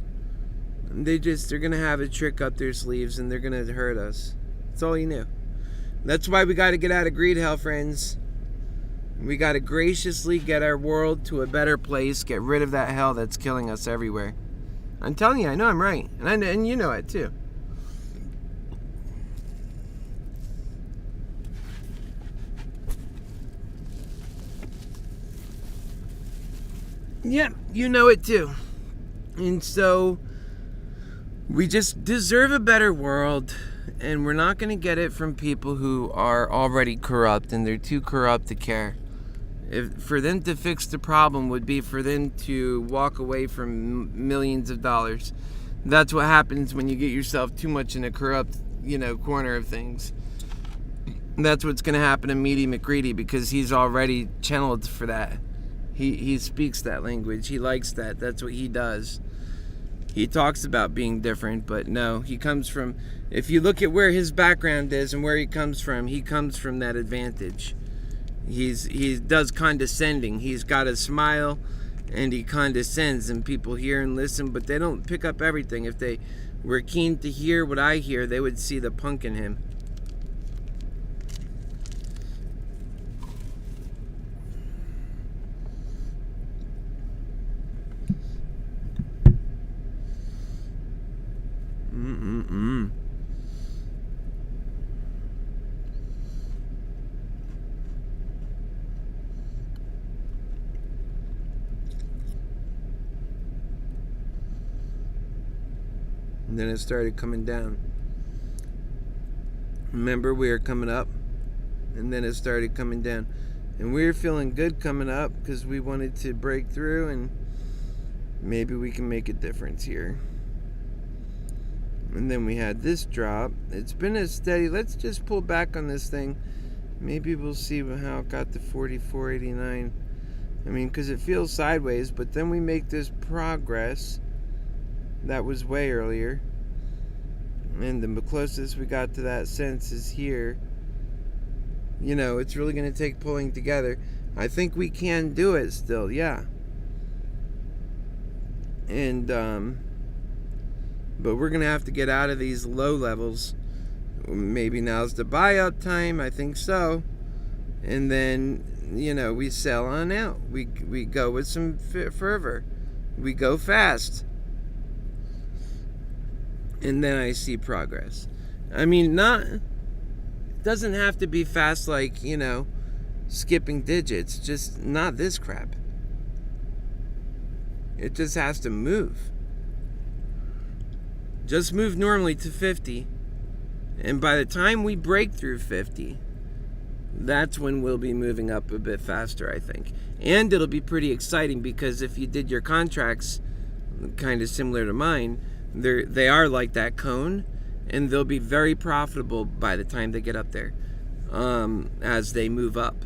they're going to have a trick up their sleeves and they're going to hurt us. That's all you knew. That's why we got to get out of greed hell, friends. We got to graciously get our world to a better place, get rid of that hell that's killing us everywhere. I'm telling you, I know I'm right. And you know it too. Yeah, you know it too. And so we just deserve a better world, and we're not going to get it from people who are already corrupt, and they're too corrupt to care. For them to fix the problem would be for them to walk away from millions of dollars. That's what happens when you get yourself too much in a corrupt, corner of things. That's what's going to happen to Meaty McGreedy, because he's already channeled for that. He speaks that language. He likes that. That's what he does. He talks about being different, but no, he comes from, if you look at where his background is and where he comes from that advantage. He does condescending. He's got a smile and he condescends, and people hear and listen, but they don't pick up everything. If they were keen to hear what I hear, they would see the punk in him. And then it started coming down. Remember, we were coming up, and then it started coming down. And we were feeling good coming up because we wanted to break through, and maybe we can make a difference here. And then we had this drop. It's been a steady, let's just pull back on this thing. Maybe we'll see how it got to 44.89. I mean, because it feels sideways, but then we make this progress. That was way earlier. And the closest we got to that sense is here. It's really going to take pulling together. I think we can do it still, yeah. And, but we're going to have to get out of these low levels. Maybe now's the buyout time. I think so. And then, we sell on out. We go with some fervor. We go fast. And then I see progress. I mean, it doesn't have to be fast like, skipping digits. Just not this crap. It just has to move. Just move normally to 50. And by the time we break through 50, that's when we'll be moving up a bit faster, I think. And it'll be pretty exciting, because if you did your contracts kind of similar to mine, they are like that cone, and they'll be very profitable by the time they get up there, as they move up.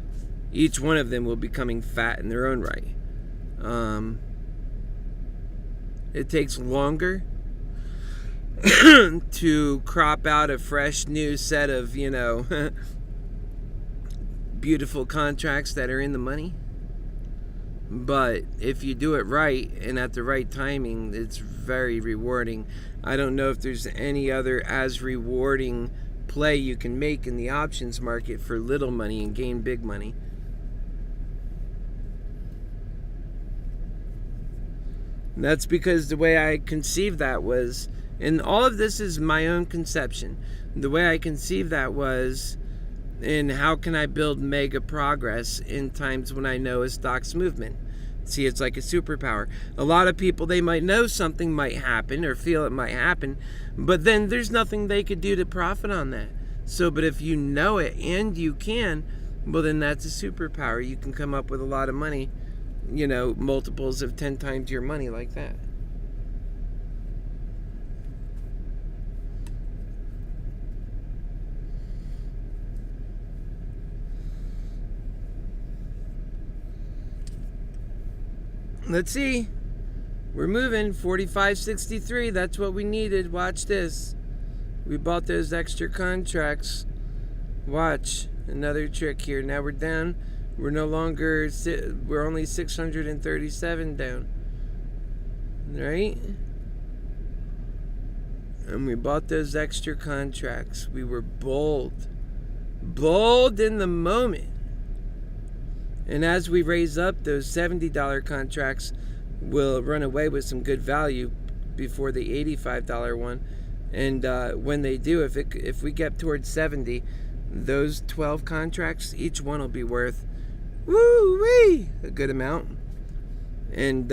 Each one of them will be becoming fat in their own right. It takes longer to crop out a fresh new set of, beautiful contracts that are in the money. But if you do it right and at the right timing, it's very rewarding. I don't know if there's any other as rewarding play you can make in the options market for little money and gain big money. And that's because the way I conceived that was, and all of this is my own conception, the way I conceived that was, in how can I build mega progress in times when I know a stock's movement. See, it's like a superpower. A lot of people, they might know something might happen or feel it might happen, but then there's nothing they could do to profit on that. So, but if you know it and you can, well, then that's a superpower. You can come up with a lot of money, you know, multiples of 10 times your money like that. Let's see. We're moving. 45.63. That's what we needed. Watch this. We bought those extra contracts. Watch. Another trick here. Now we're down. We're no longer... We're only 637 down. Right? And we bought those extra contracts. We were bold. Bold in the moment. And as we raise up, those $70 contracts will run away with some good value before the $85 one. And when they do, if we get towards 70, those 12 contracts, each one will be worth woo-wee, a good amount. And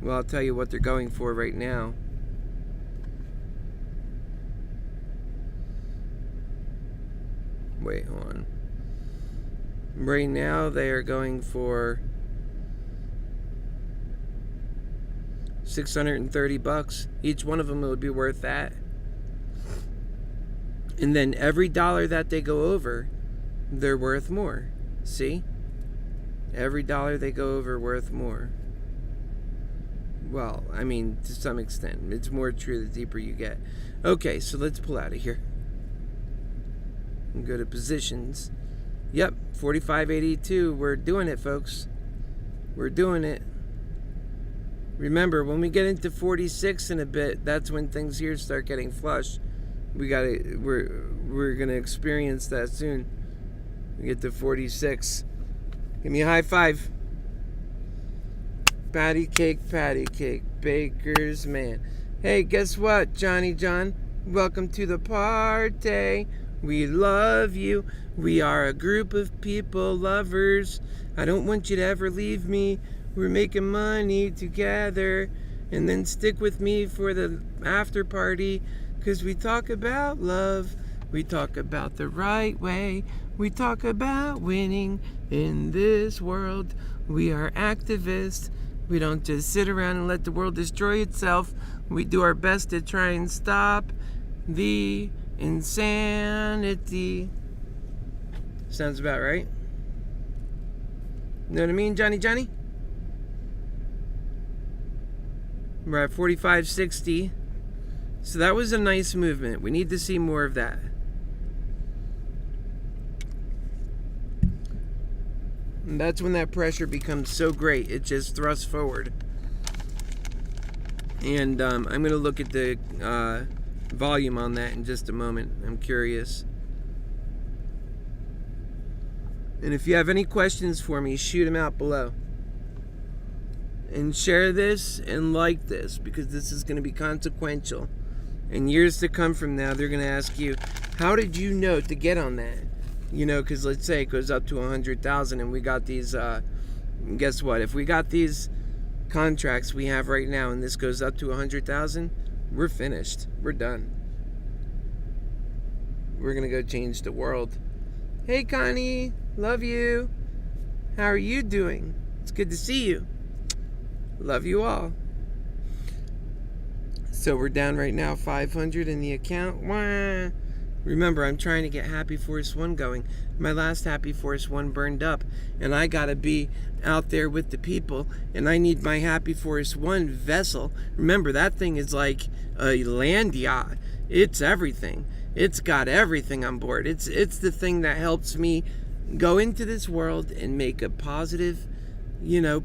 well, I'll tell you what they're going for right now. Wait, hold on. Right now they are going for $630. Each one of them would be worth that. And then every dollar that they go over, they're worth more. See? Every dollar they go over, worth more. Well, I mean, to some extent. It's more true the deeper you get. Okay, so let's pull out of here. And go to positions. Yep, 45.82. We're doing it, folks. We're doing it. Remember, when we get into 46 in a bit, that's when things here start getting flush. We're gonna experience that soon. We get to 46. Give me a high five. Patty cake, baker's man. Hey, guess what, Johnny John? Welcome to the party. We love you. We are a group of people lovers. I don't want you to ever leave me. We're making money together. And then stick with me for the after party. Because we talk about love. We talk about the right way. We talk about winning in this world. We are activists. We don't just sit around and let the world destroy itself. We do our best to try and stop the insanity. Sounds about right. Know what I mean, Johnny? We're at 45.60. So that was a nice movement. We need to see more of that. And that's when that pressure becomes so great. It just thrusts forward. And I'm going to look at the volume on that in just a moment. I'm curious. And if you have any questions for me, shoot them out below. And share this and like this, because this is going to be consequential. And years to come from now, they're going to ask you, how did you know to get on that? You know, because let's say it goes up to 100,000 and we got these, guess what? If we got these contracts we have right now and this goes up to 100,000, we're finished. We're done. We're going to go change the world. Hey, Connie. Love you. How are you doing? It's good to see you. Love you all. So we're down right now, 500 in the account. Wah. Remember, I'm trying to get Happy Force 1 going. My last Happy Force 1 burned up, and I gotta be out there with the people, and I need my Happy Force 1 vessel. Remember, that thing is like a land yacht. It's everything. It's got everything on board. It's the thing that helps me go into this world and make a positive,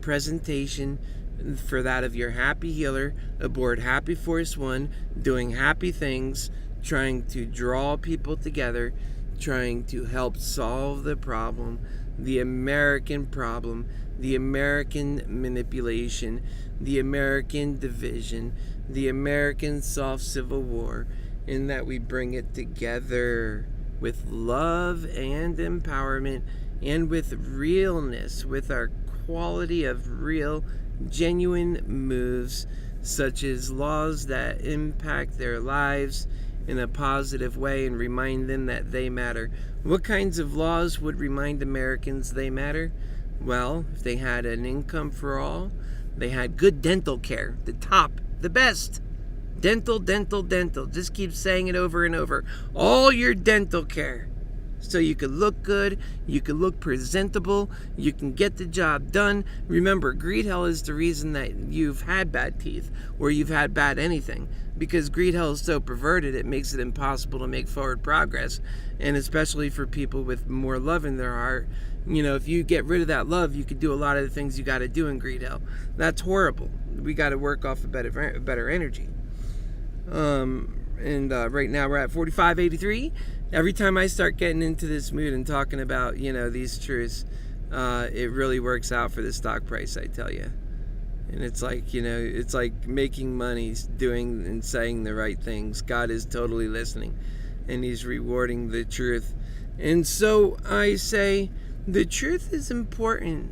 presentation for that of your happy healer aboard Happy Force 1, doing happy things, trying to draw people together, trying to help solve the problem, the American problem, the American manipulation, the American division, the American soft civil war, in that we bring it together with love and empowerment and with realness, with our quality of real, genuine moves, such as laws that impact their lives in a positive way and remind them that they matter. What kinds of laws would remind Americans they matter? Well, if they had an income for all, they had good dental care, the top, the best. Dental. Just keep saying it over and over. All your dental care. So you could look good, you could look presentable, you can get the job done. Remember, greed hell is the reason that you've had bad teeth or you've had bad anything. Because greed hell is so perverted, it makes it impossible to make forward progress. And especially for people with more love in their heart, if you get rid of that love, you could do a lot of the things you got to do in greed hell. That's horrible. We got to work off a better energy. Right now we're at 45.83. Every time I start getting into this mood and talking about, these truths, it really works out for the stock price, I tell you. And it's like, it's like making money, doing and saying the right things. God is totally listening, and he's rewarding the truth. And so I say, the truth is important.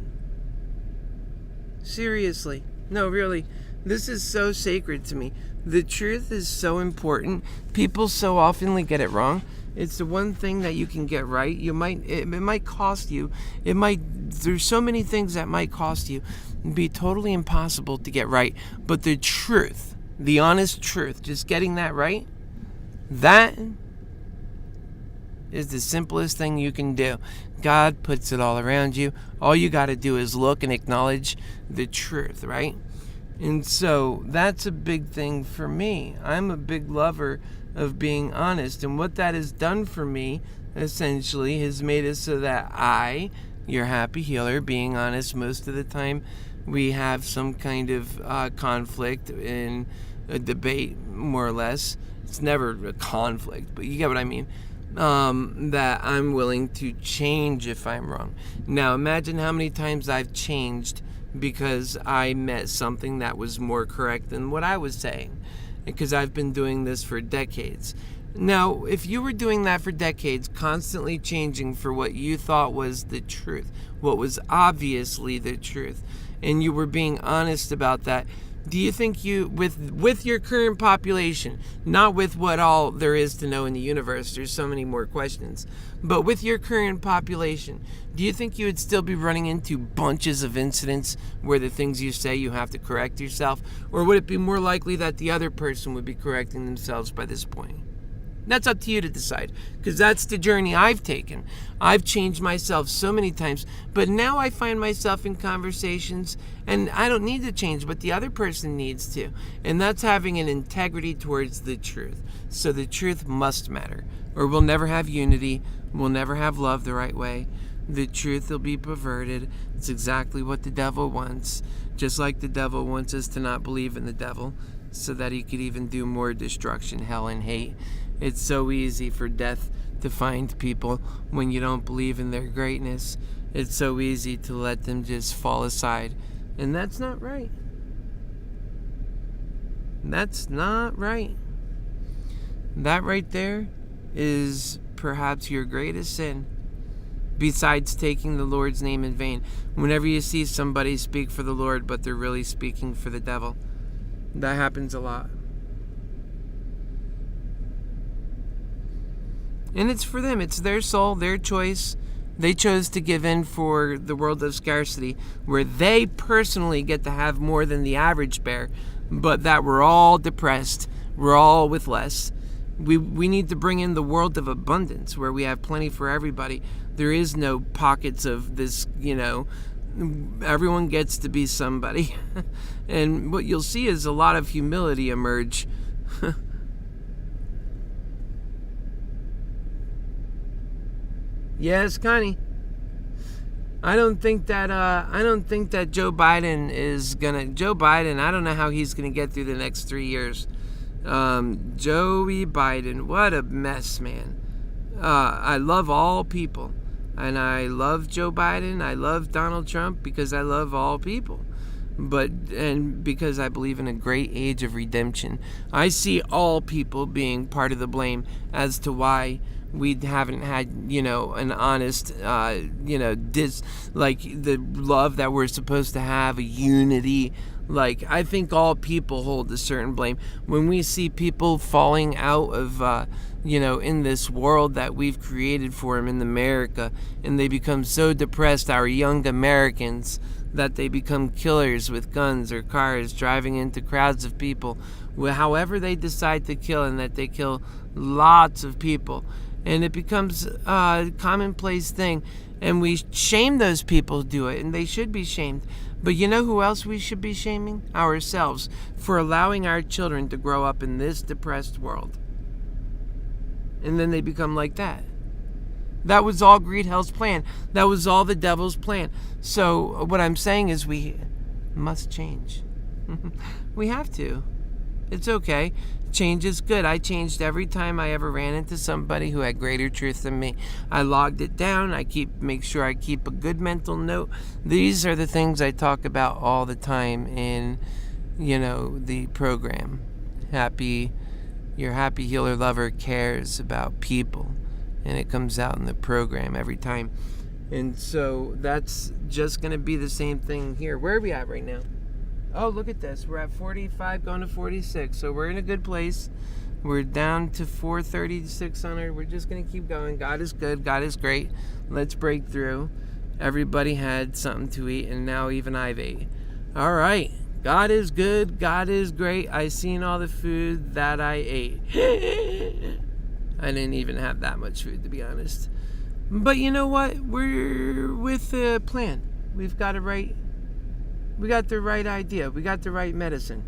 Seriously. No, really. This is so sacred to me. The truth is so important. People so often get it wrong. It's the one thing that you can get right. It might cost you. There's so many things that might cost you. It'd be totally impossible to get right. But the truth, the honest truth, just getting that right, that is the simplest thing you can do. God puts it all around you. All you got to do is look and acknowledge the truth, right? And so that's a big thing for me. I'm a big lover of being honest. And what that has done for me, essentially, has made it so that I, your happy healer, being honest most of the time, we have some kind of conflict in a debate, more or less. It's never a conflict, but you get what I mean. That I'm willing to change if I'm wrong. Now, imagine how many times I've changed because I met something that was more correct than what I was saying, because I've been doing this for decades. Now, if you were doing that for decades, constantly changing for what you thought was the truth, what was obviously the truth, and you were being honest about that, do you think you, with your current population, not with what all there is to know in the universe, there's so many more questions, but with your current population, do you think you would still be running into bunches of incidents where the things you say you have to correct yourself? Or would it be more likely that the other person would be correcting themselves by this point? That's up to you to decide, because that's the journey I've taken. I've changed myself so many times, but now I find myself in conversations, and I don't need to change, but the other person needs to. And that's having an integrity towards the truth. So the truth must matter, or we'll never have unity, we'll never have love the right way. The truth will be perverted. It's exactly what the devil wants. Just like the devil wants us to not believe in the devil, so that he could even do more destruction, hell, and hate. It's so easy for death to find people when you don't believe in their greatness. It's so easy to let them just fall aside. And that's not right. That's not right. That right there is perhaps your greatest sin, besides taking the Lord's name in vain. Whenever you see somebody speak for the Lord, but they're really speaking for the devil, that happens a lot. And it's for them. It's their soul, their choice. They chose to give in for the world of scarcity, where they personally get to have more than the average bear, but that we're all depressed. We're all with less. We need to bring in the world of abundance, where we have plenty for everybody. There is no pockets of this, everyone gets to be somebody. And what you'll see is a lot of humility emerge. Yes, Connie. I don't think that Joe Biden, I don't know how he's gonna get through the next 3 years. Joey Biden, what a mess, man. I love all people, And I love Joe Biden. I love Donald Trump because I love all people. And because I believe in a great age of redemption. I see all people being part of the blame as to why we haven't had, an honest, like the love that we're supposed to have, a unity. Like, I think all people hold a certain blame. When we see people falling out of, in this world that we've created for them in America, and they become so depressed, our young Americans, that they become killers with guns or cars, driving into crowds of people, however they decide to kill, and that they kill lots of people. And it becomes a commonplace thing. And we shame those people who do it, and they should be shamed. But you know who else we should be shaming? Ourselves, for allowing our children to grow up in this depressed world. And then they become like that. That was all greed hell's plan. That was all the devil's plan. So what I'm saying is we must change. We have to. It's okay. Change is good. I changed every time I ever ran into somebody who had greater truth than me. I logged it down. Make sure I keep a good mental note. These are the things I talk about all the time in, the program. Your happy healer lover cares about people. And it comes out in the program every time. And so that's just going to be the same thing here. Where are we at right now? Oh, look at this. We're at 45 going to 46. So we're in a good place. We're down to 436 We're just going to keep going. God is good. God is great. Let's break through. Everybody had something to eat, and now even I've ate. All right. God is good. God is great. I seen all the food that I ate. I didn't even have that much food, to be honest. But you know what? We're with a plan. We got the right idea. We got the right medicine.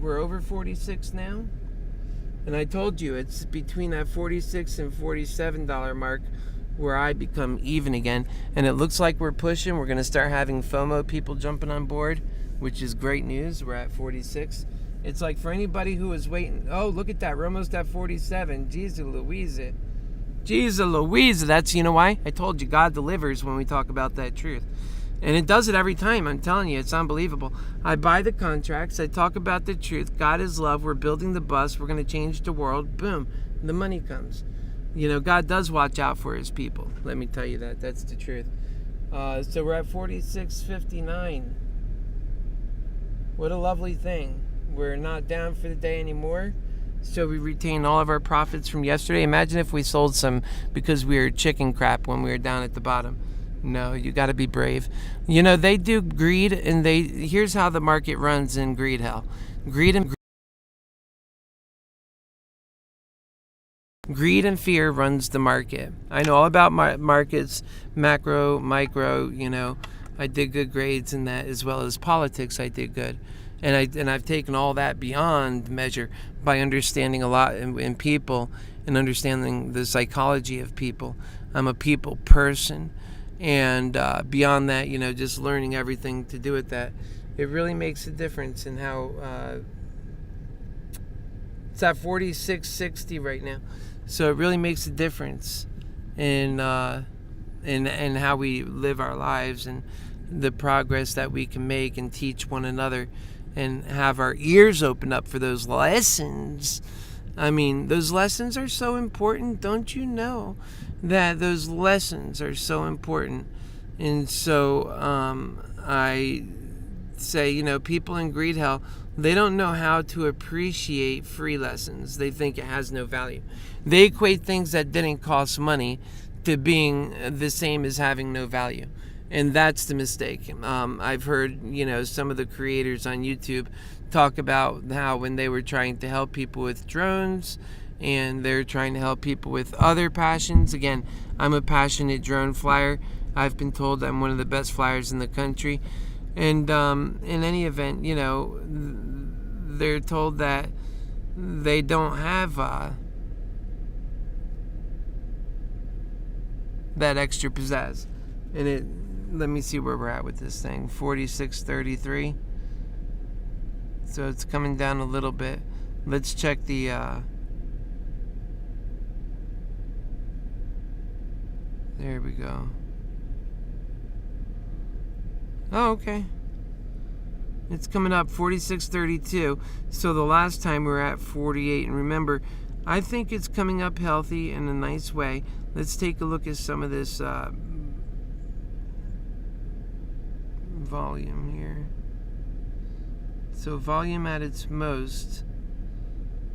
We're over 46 now. And I told you, it's between that $46 and $47 mark where I become even again. And it looks like we're pushing. We're going to start having FOMO people jumping on board, which is great news. We're at 46. It's like for anybody who is waiting, oh, look at that, we're almost at 47. Jesus Louise. Jesus Louise. That's, you know why? I told you, God delivers when we talk about that truth. And it does it every time. I'm telling you, it's unbelievable. I buy the contracts. I talk about the truth. God is love. We're building the bus. We're going to change the world. Boom. The money comes. God does watch out for his people. Let me tell you that. That's the truth. So we're at 46.59. What a lovely thing. We're not down for the day anymore. So we retain all of our profits from yesterday. Imagine if we sold some because we were chicken crap when we were down at the bottom. No, you got to be brave. They do greed, and here's how the market runs in greed hell. Greed and fear runs the market. I know all about markets, macro, micro, I did good grades in that, as well as politics I did good. And I've taken all that beyond measure by understanding a lot in people and understanding the psychology of people. I'm a people person. And beyond that, just learning everything to do with that. It really makes a difference in how it's at 46.60 right now. So it really makes a difference in how we live our lives and the progress that we can make and teach one another and have our ears open up for those lessons. I mean, those lessons are so important. Don't you know that those lessons are so important? And so I say, people in greed hell, they don't know how to appreciate free lessons. They think it has no value. They equate things that didn't cost money to being the same as having no value. And that's the mistake. I've heard, some of the creators on YouTube talk about how when they were trying to help people with drones and they're trying to help people with other passions. Again, I'm a passionate drone flyer. I've been told I'm one of the best flyers in the country. And in any event, they're told that they don't have that extra pizzazz. And let me see where we're at with this thing. 46.33. So it's coming down a little bit. Let's check the There we go. Oh, okay. It's coming up 46.32. So the last time we were at 48. And remember, I think it's coming up healthy in a nice way. Let's take a look at some of this volume here. So volume at its most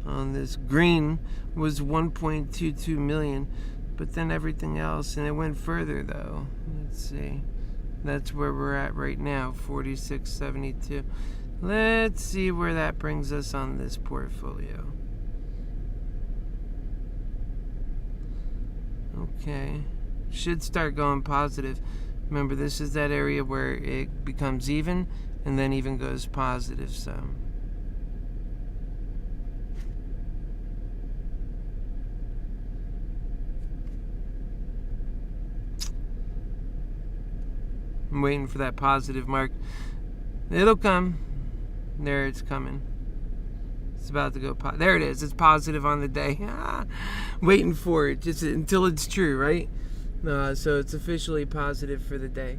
on this green was 1.22 million, but then everything else, and it went further though. Let's see. That's where we're at right now, 46.72. Let's see where that brings us on this portfolio. Okay, should start going positive. Remember, this is that area where it becomes even and then even goes positive. So I'm waiting for that positive mark. It'll come. There, it's coming. It's about to go there it is. It's positive on the day. Waiting for it just until it's true, right? So it's officially positive for the day.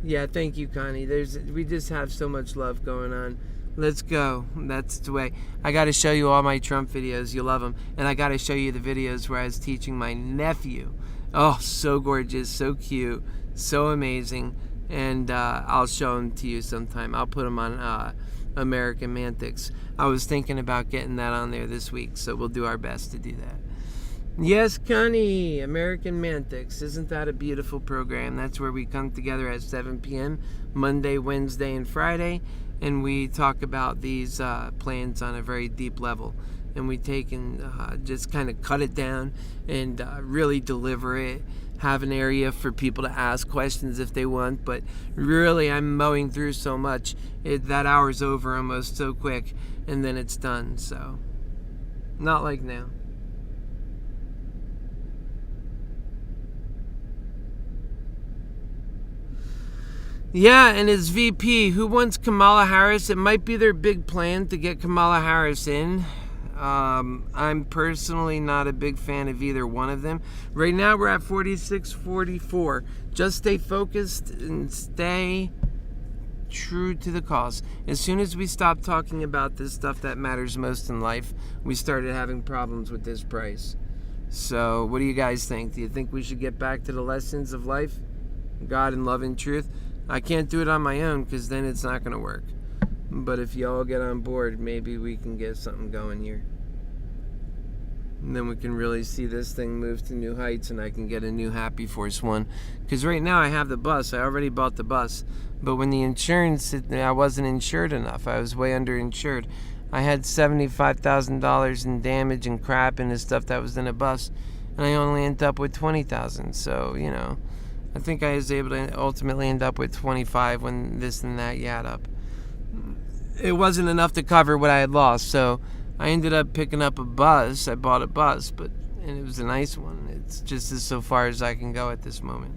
Yeah, thank you, Connie. We just have so much love going on. Let's go. That's the way. I got to show you all my Trump videos. You love them. And I got to show you the videos where I was teaching my nephew. Oh, so gorgeous, so cute, so amazing. And I'll show them to you sometime. I'll put them on MoneyMantics. I was thinking about getting that on there this week, so we'll do our best to do that. Yes, Connie, MoneyMantics. Isn't that a beautiful program? That's where we come together at 7 p.m. Monday, Wednesday, and Friday, and we talk about these plans on a very deep level. And we take and just kind of cut it down and really deliver it. Have an area for people to ask questions if they want, but really I'm mowing through so much that hour's over almost so quick, and then it's done. So not like now. Yeah, and as VP, who wants Kamala Harris? It might be their big plan to get Kamala Harris in. I'm personally not a big fan of either one of them. Right now we're at 46.44. Just stay focused and stay true to the cause. As soon as we stop talking about this stuff that matters most in life, we started having problems with this price. So what do you guys think? Do you think we should get back to the lessons of life, God and love and truth? I can't do it on my own because then it's not going to work. But if you all get on board, maybe we can get something going here. And then we can really see this thing move to new heights, and I can get a new Happy Force one. Because right now I have the bus. I already bought the bus. But when the insurance, I wasn't insured enough. I was way underinsured. I had $75,000 in damage and crap and the stuff that was in the bus. And I only ended up with $20,000. So, you know, I think I was able to ultimately end up with 25 when this and that add up. It wasn't enough to cover what I had lost, so I ended up picking up a bus. I bought a bus, and it was a nice one. It's just as so far as I can go at this moment.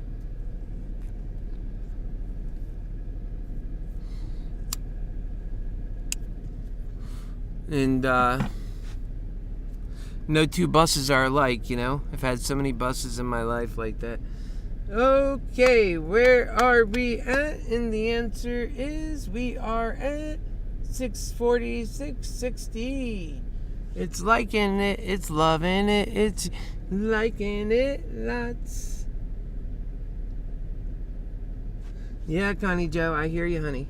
And no two buses are alike, you know? I've had so many buses in my life like that. Okay, where are we at? And the answer is we are at 640, 660. It's liking it, it's loving it, it's liking it lots. Yeah, Connie Joe, I hear you, honey.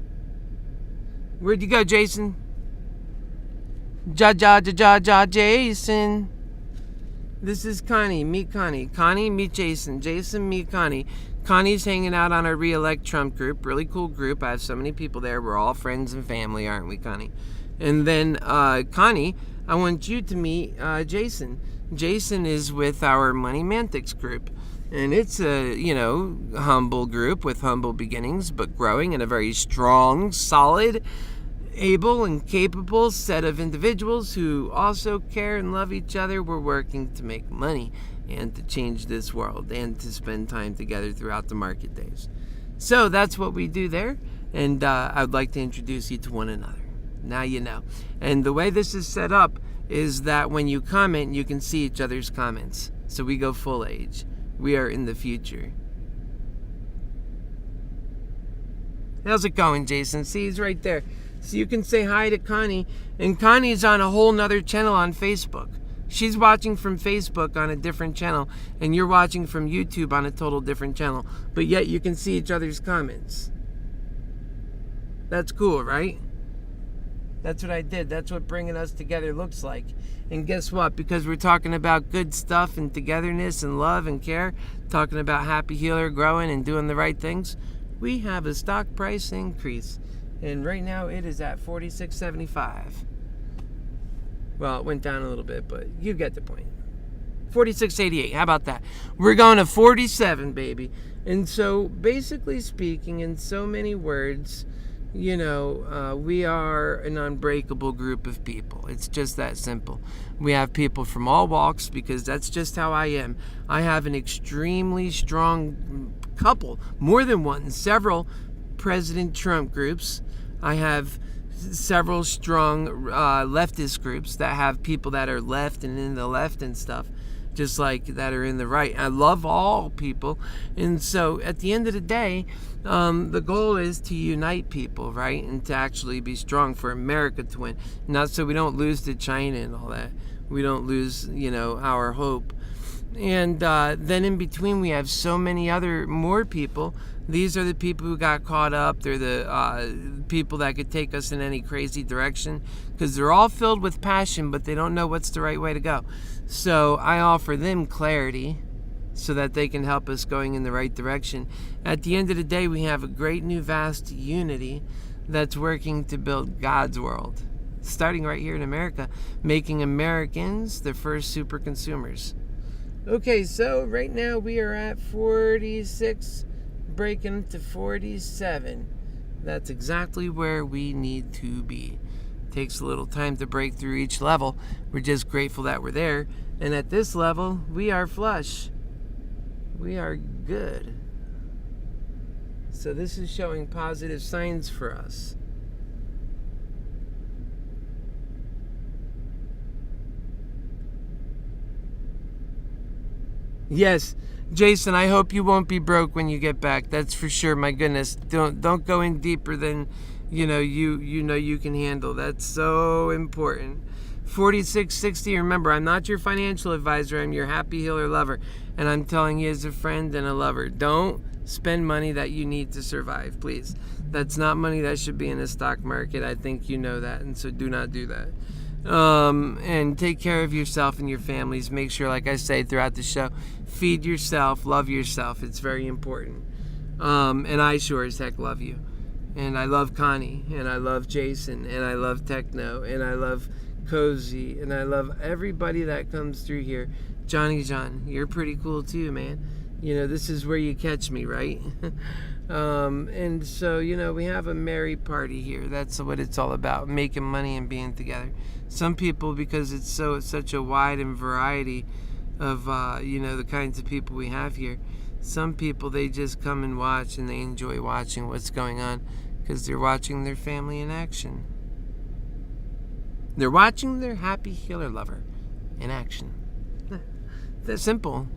Where'd you go, Jason? Jason. This is Connie. Meet Connie. Connie, meet Jason. Jason, meet Connie. Connie's hanging out on our Re-Elect Trump group. Really cool group. I have so many people there. We're all friends and family, aren't we, Connie? And then, Connie, I want you to meet Jason. Jason is with our MoneyMantics group. And it's a, humble group with humble beginnings, but growing, and a very strong, solid, able and capable set of individuals who also care and love each other. We're working to make money and to change this world and to spend time together throughout the market days. So that's what we do there, and I'd like to introduce you to one another. Now you know. And the way this is set up is that when you comment, you can see each other's comments. So we go full age. We are in the future. How's it going, Jason? See, he's right there. So you can say hi to Connie. And Connie's on a whole nother channel on Facebook. She's watching from Facebook on a different channel, and you're watching from YouTube on a total different channel. But yet you can see each other's comments. That's cool, right? That's what I did. That's what bringing us together looks like. And guess what? Because we're talking about good stuff and togetherness and love and care, talking about HappyHealer growing and doing the right things, we have a stock price increase. And right now it is at $46.75. Well, it went down a little bit, but you get the point. $46.88. How about that? We're going to 47, baby. And so, basically speaking, in so many words, you know, we are an unbreakable group of people. It's just that simple. We have people from all walks, because that's just how I am. I have an extremely strong couple, more than one, several President Trump groups. I have several strong leftist groups that have people that are left and in the left and stuff, just like that are in the right. I love all people. And so at the end of the day, the goal is to unite people, right? And to actually be strong for America to win. Not so we don't lose to China and all that. We don't lose, you know, our hope. And then in between, we have so many more people. These are the people who got caught up. They're the people that could take us in any crazy direction, because they're all filled with passion, but they don't know what's the right way to go. So I offer them clarity so that they can help us going in the right direction. At the end of the day, we have a great new vast unity that's working to build God's world, starting right here in America, making Americans the first super consumers. Okay, so right now we are at 46, breaking to 47. That's exactly where we need to be. Takes a little time to break through each level. We're just grateful that we're there. And at this level, we are flush. We are good. So this is showing positive signs for us. Yes, Jason, I hope you won't be broke when you get back. That's for sure. My goodness, don't go in deeper than you know you can handle. That's so important. 4660. Remember, I'm not your financial advisor. I'm your HappyHealer lover, and I'm telling you as a friend and a lover, don't spend money that you need to survive, please. That's not money that should be in the stock market. I think you know that, and so do not do that. And take care of yourself and your families. Make sure, like I say throughout the show, feed yourself, love yourself. It's very important. And I sure as heck love you. And I love Connie, and I love Jason, and I love Techno, and I love Cozy, and I love everybody that comes through here. Johnny John, you're pretty cool too, man. You know, this is where you catch me, right? And so, you know, we have a merry party here. That's what it's all about, making money and being together. Some people, because it's such a wide and variety of, you know, the kinds of people we have here, some people, they just come and watch, and they enjoy watching what's going on because they're watching their family in action. They're watching their HappyHealer lover in action. That's simple.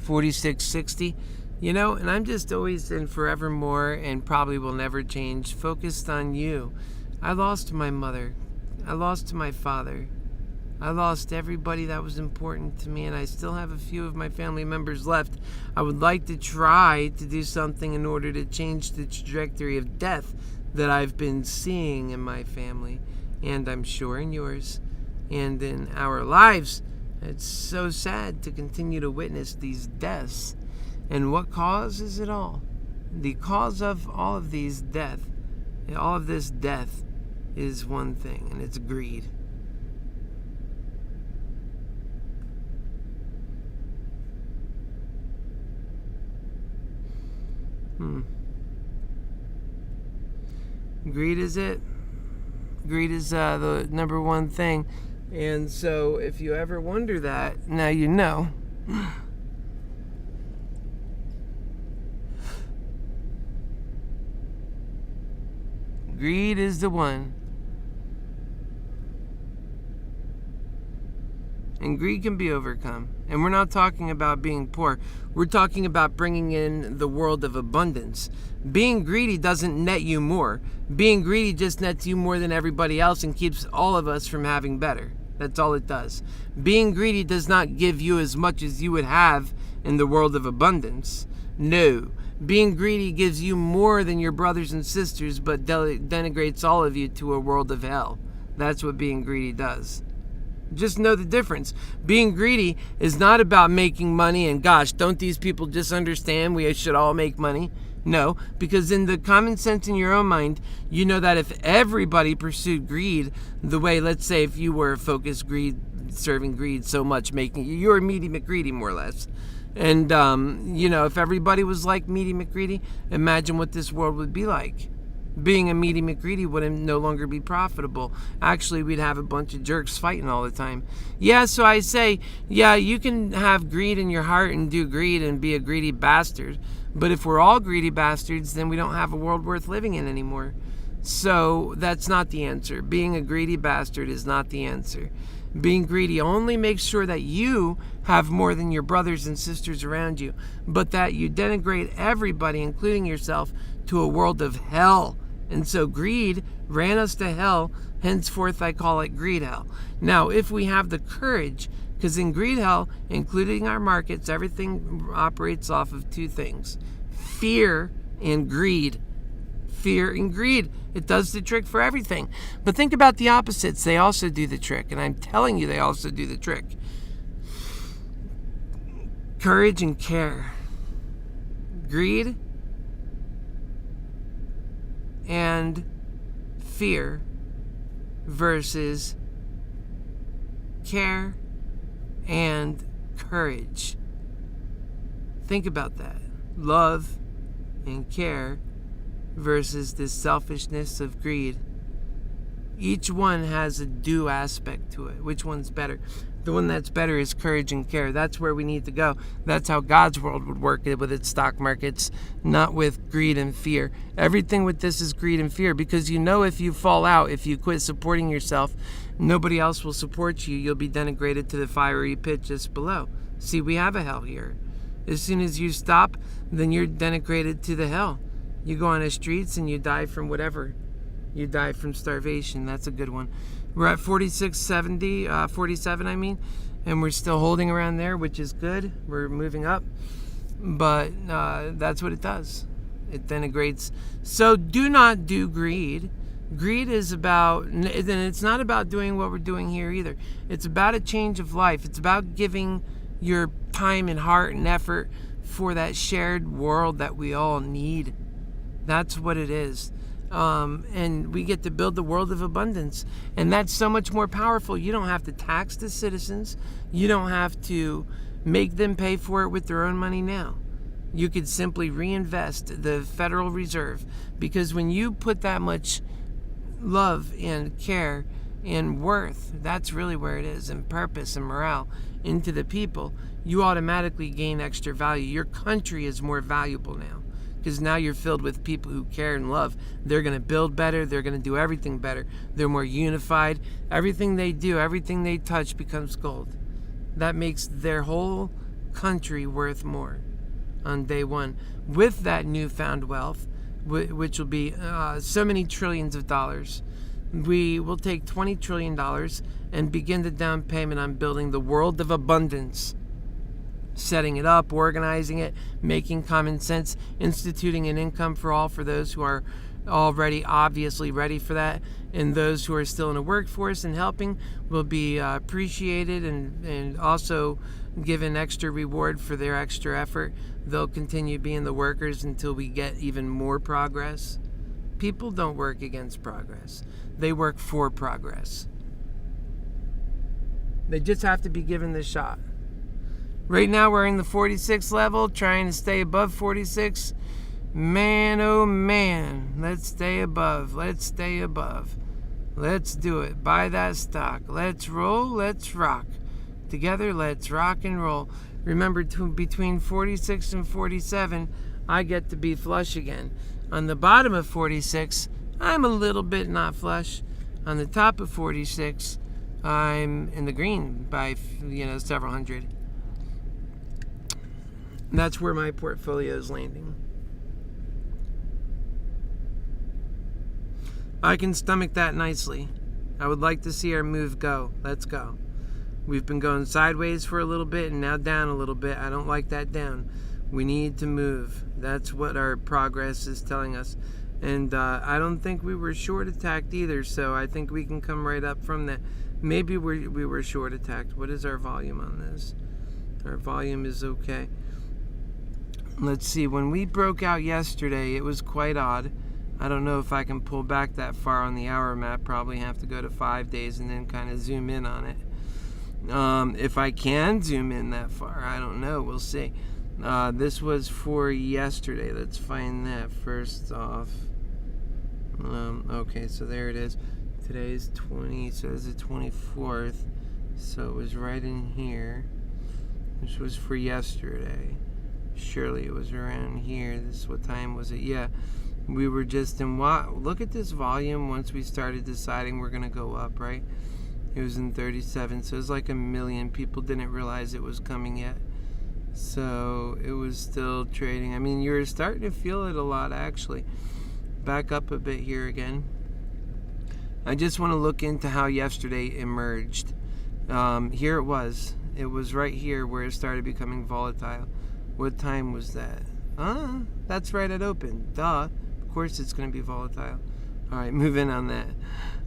$46.60, you know, and I'm just always and forevermore, and probably will never change, focused on you. I lost my mother. I lost my father. I lost everybody that was important to me, and I still have a few of my family members left. I would like to try to do something in order to change the trajectory of death that I've been seeing in my family, and I'm sure in yours, and in our lives. It's so sad to continue to witness these deaths. And what causes it all? The cause of all of these death, all of this death, is one thing, and it's greed. Greed is it. Greed is the number one thing. And so if you ever wonder that, now you know. Greed is the one. and greed can be overcome. And we're not talking about being poor. We're talking about bringing in the world of abundance. Being greedy doesn't net you more. Being greedy just nets you more than everybody else and keeps all of us from having better. That's all it does. Being greedy does not give you as much as you would have in the world of abundance. No. Being greedy gives you more than your brothers and sisters, but denigrates all of you to a world of hell. That's what being greedy does. Just know the difference. Being greedy is not about making money and gosh, don't these people just understand we should all make money? No, because in the common sense in your own mind, you know that if everybody pursued greed the way, let's say if you were focused greed, serving greed so much, you're Meaty McGreedy more or less. And, if everybody was like Meaty McGreedy, imagine what this world would be like. Being a Meaty McGreedy wouldn't no longer be profitable. Actually, we'd have a bunch of jerks fighting all the time. Yeah, so I say, yeah, you can have greed in your heart and do greed and be a greedy bastard. But if we're all greedy bastards, then we don't have a world worth living in anymore. So that's not the answer. Being a greedy bastard is not the answer. Being greedy only makes sure that you have more than your brothers and sisters around you, but that you denigrate everybody, including yourself, to a world of hell. And so greed ran us to hell. Henceforth, I call it greed hell. Now, if we have the courage, because in greed hell, including our markets, everything operates off of two things: fear and greed. Fear and greed. It does the trick for everything. But think about the opposites. They also do the trick. And I'm telling you, they also do the trick. Courage and care. Greed and fear versus care and courage. Think about that. Love and care versus the selfishness of greed. Each one has a do aspect to it. Which one's better? The one that's better is courage and care. That's where we need to go. That's how God's world would work with its stock markets, not with greed and fear. Everything with this is greed and fear, because if you fall out, if you quit supporting yourself, nobody else will support you. You'll be denigrated to the fiery pit just below. See, we have a hell here. As soon as you stop, then you're denigrated to the hell. You go on the streets and you die from whatever. You die from starvation. That's a good one. We're at 47 and we're still holding around there, which is good. We're moving up. But that's what it does. It denigrates. So do not do greed. Greed is about, and it's not about doing what we're doing here either. It's about a change of life. It's about giving your time and heart and effort for that shared world that we all need. That's what it is. And we get to build the world of abundance. And that's so much more powerful. You don't have to tax the citizens. You don't have to make them pay for it with their own money now. You could simply reinvest the Federal Reserve. Because when you put that much love and care and worth, that's really where it is, and purpose and morale into the people, you automatically gain extra value. Your country is more valuable now. Because now you're filled with people who care and love. They're going to build better. They're going to do everything better. They're more unified. Everything they do, everything they touch becomes gold. That makes their whole country worth more on day one. With that newfound wealth, which will be so many trillions of dollars, we will take $20 trillion and begin the down payment on building the world of abundance. Setting it up, organizing it, making common sense, instituting an income for all for those who are already obviously ready for that, and those who are still in the workforce and helping will be appreciated and also given extra reward for their extra effort. They'll continue being the workers until we get even more progress. People don't work against progress. They work for progress. They just have to be given the shot. Right now we're in the 46 level, trying to stay above 46. Man, oh man, let's stay above. Let's stay above. Let's do it. Buy that stock. Let's roll. Let's rock. Together, let's rock and roll. Remember, between 46 and 47, I get to be flush again. On the bottom of 46, I'm a little bit not flush. On the top of 46, I'm in the green by, several hundred. And that's where my portfolio is landing. I can stomach that nicely. I would like to see our move go. Let's go. We've been going sideways for a little bit and now down a little bit. I don't like that down. We need to move. That's what our progress is telling us. And I don't think we were short attacked either, so I think we can come right up from that. Maybe we were short attacked. What is our volume on this? Our volume is okay. Let's see. When we broke out yesterday, it was quite odd. I don't know if I can pull back that far on the hour map. Probably have to go to 5 days and then kind of zoom in on it. If I can zoom in that far, I don't know. We'll see. This was for yesterday. Let's find that first off. Okay, so there it is. Today's 20, so this is the 24th. So it was right in here. This was for yesterday. Surely it was around here. What time was it? Yeah. We were just in, look at this volume once we started deciding we're going to go up, right? It was in 37, so it was like 1 million. People didn't realize it was coming yet. So it was still trading. I mean, you're starting to feel it a lot, actually. Back up a bit here again. I just want to look into how yesterday emerged. Here it was. It was right here where it started becoming volatile. What time was that? That's right at open. Duh. Of course it's going to be volatile. All right, move in on that.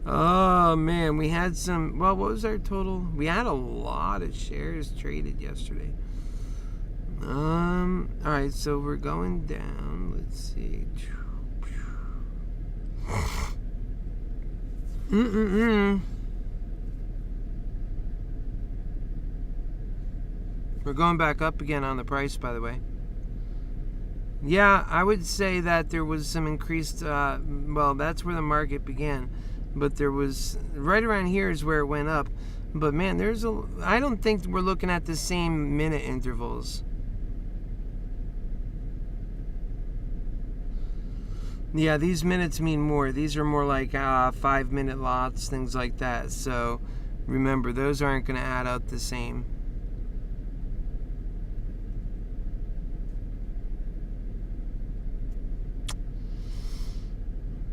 Oh, man, we had some... Well, what was our total? We had a lot of shares traded yesterday. All right, so we're going down. Let's see. We're going back up again on the price, by the way. Yeah, I would say that there was some increased, well, that's where the market began. But there was, right around here is where it went up. But man, I don't think we're looking at the same minute intervals. Yeah, these minutes mean more. These are more like 5-minute lots, things like that. So remember, those aren't going to add up the same.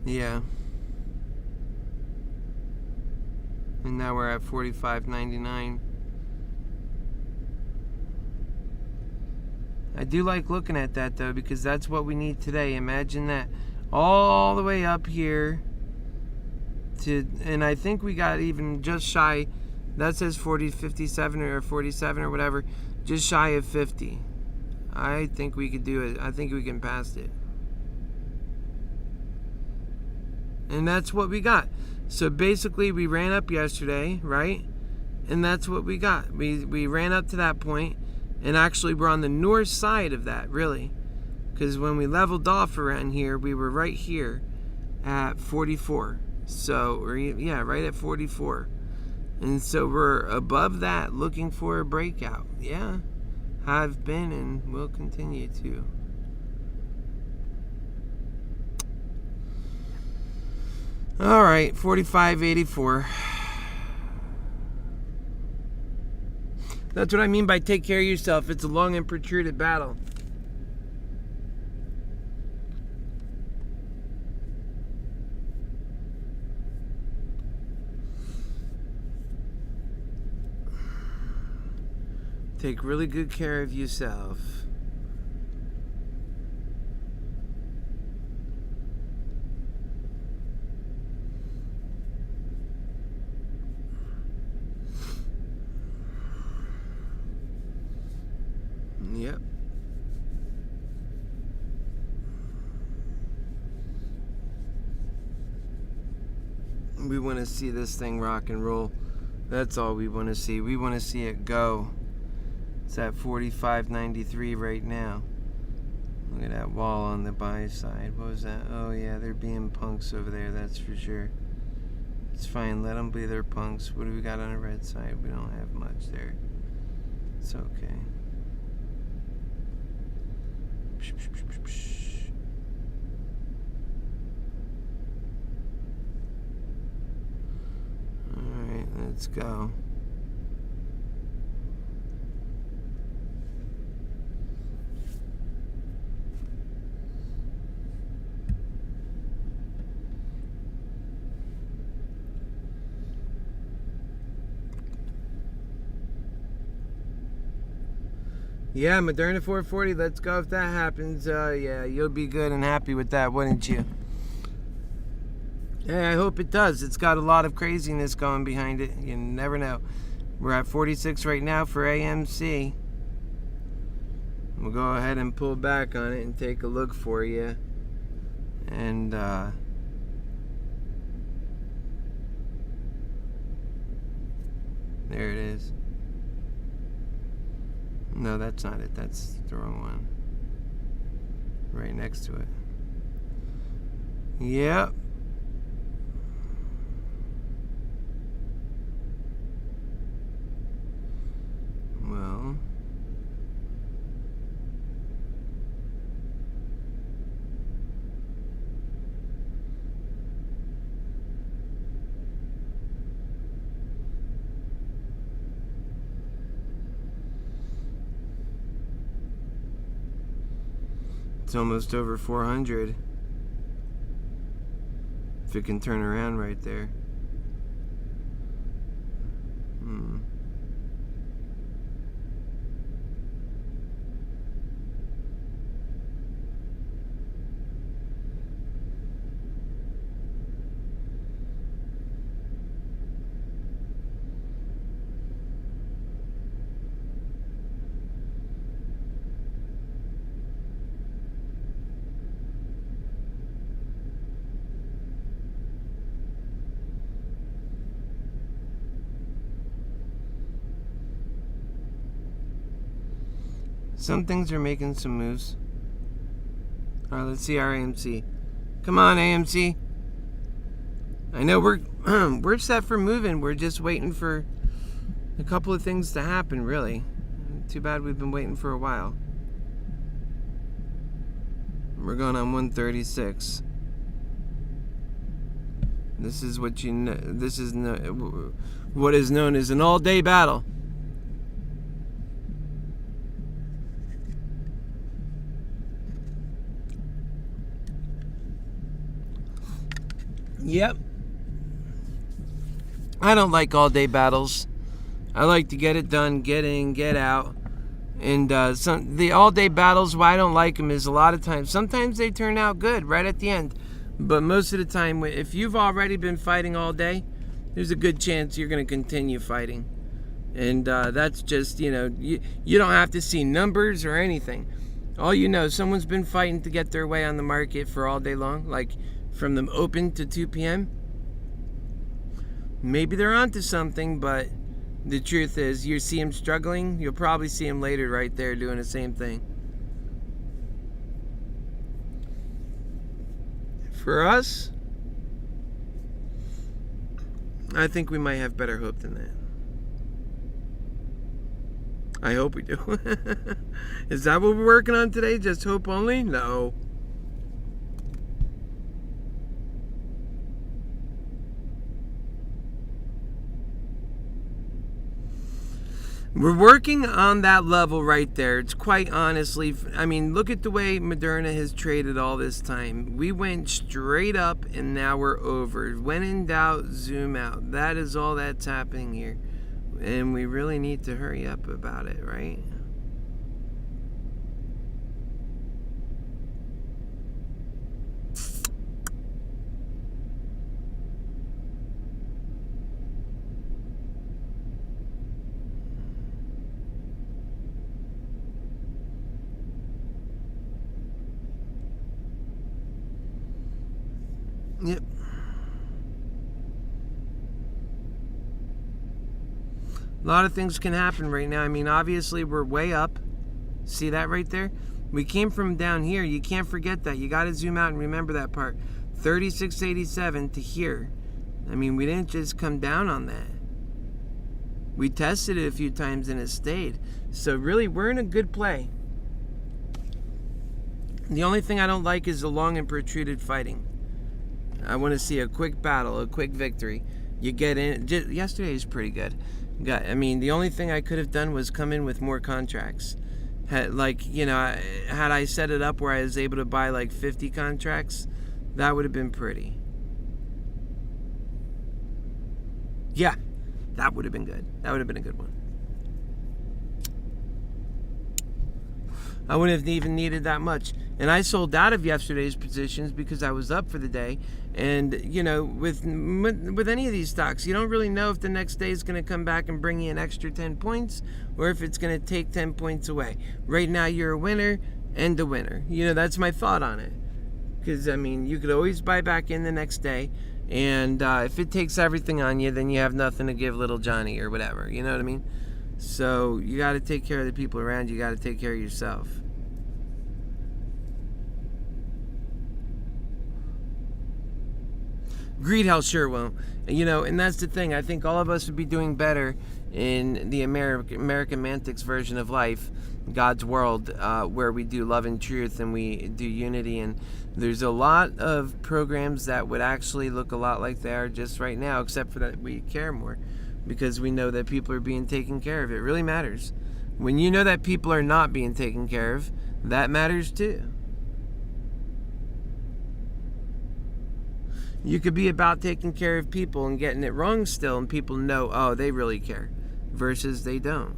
Yeah. And now we're at 45.99. I do like looking at that though, because that's what we need today. Imagine that. All the way up here to, and I think we got even just shy, that says 57 or 47 or whatever, just shy of 50. I think we could do it. I think we can pass it. And that's what we got. So basically we ran up yesterday, right? And that's what we got. We ran up to that point, and actually we're on the north side of that, really. Because when we leveled off around here, we were right here at 44. So, yeah, right at 44. And so we're above that, looking for a breakout. Yeah, have been and will continue to. All right, 45.84. That's what I mean by take care of yourself. It's a long and protruded battle. Take really good care of yourself. Yep. We want to see this thing rock and roll. That's all we want to see. We want to see it go. It's at 45.93 right now. Look at that wall on the buy side. What was that? Oh yeah, they're being punks over there, that's for sure. It's fine, let them be their punks. What do we got on the red side? We don't have much there. It's okay. Alright, Let's go. Yeah, Moderna 440, let's go if that happens. Yeah, you'll be good and happy with that, wouldn't you? Yeah, I hope it does. It's got a lot of craziness going behind it. You never know. We're at 46 right now for AMC. We'll go ahead and pull back on it and take a look for you. And, there it is. No, that's not it. That's the wrong one. Right next to it. Yep. Well. It's almost over 400. If it can turn around right there. Some things are making some moves. Alright, let's see our AMC. Come on, AMC. I know we're set for moving. We're just waiting for a couple of things to happen, really. Too bad we've been waiting for a while. We're going on 136. This is what you know. This is what is known as an all-day battle. Yep. I don't like all-day battles. I like to get it done, get in, get out. And the all-day battles, why I don't like them is a lot of times, sometimes they turn out good right at the end. But most of the time, if you've already been fighting all day, there's a good chance you're going to continue fighting. And that's just, you don't have to see numbers or anything. All you know, someone's been fighting to get their way on the market for all day long, like from the open to 2 p.m. Maybe they're onto something, but the truth is, you see them struggling, you'll probably see them later right there doing the same thing. For us, I think we might have better hope than that. I hope we do. Is that what we're working on today? Just hope only? No. We're working on that level right there. It's quite honestly, I mean, look at the way Moderna has traded all this time. We went straight up and now we're over. When in doubt, zoom out. That is all that's happening here. And we really need to hurry up about it, right? Yep. A lot of things can happen right now. I mean, obviously, we're way up. See that right there? We came from down here. You can't forget that. You got to zoom out and remember that part. 3687 to here. I mean, we didn't just come down on that. We tested it a few times and it stayed. So really, we're in a good play. The only thing I don't like is the long and protruded fighting. I want to see a quick battle, a quick victory. You get in. Yesterday is pretty good. I mean, the only thing I could have done was come in with more contracts. Had I set it up where I was able to buy like 50 contracts, that would have been pretty. Yeah, that would have been good. That would have been a good one. I wouldn't have even needed that much. And I sold out of yesterday's positions because I was up for the day. And, with any of these stocks, you don't really know if the next day is going to come back and bring you an extra 10 points or if it's going to take 10 points away. Right now, you're a winner and a winner. That's my thought on it. Because, you could always buy back in the next day. And if it takes everything on you, then you have nothing to give little Johnny or whatever. You know what I mean? So you got to take care of the people around you. You got to take care of yourself. Greed hell sure won't. And that's the thing. I think all of us would be doing better in the MoneyMantics version of life, God's world, where we do love and truth and we do unity. And there's a lot of programs that would actually look a lot like they are just right now, except for that we care more because we know that people are being taken care of. It really matters. When you know that people are not being taken care of, that matters too. You could be about taking care of people and getting it wrong still, and people know, oh, they really care, versus they don't.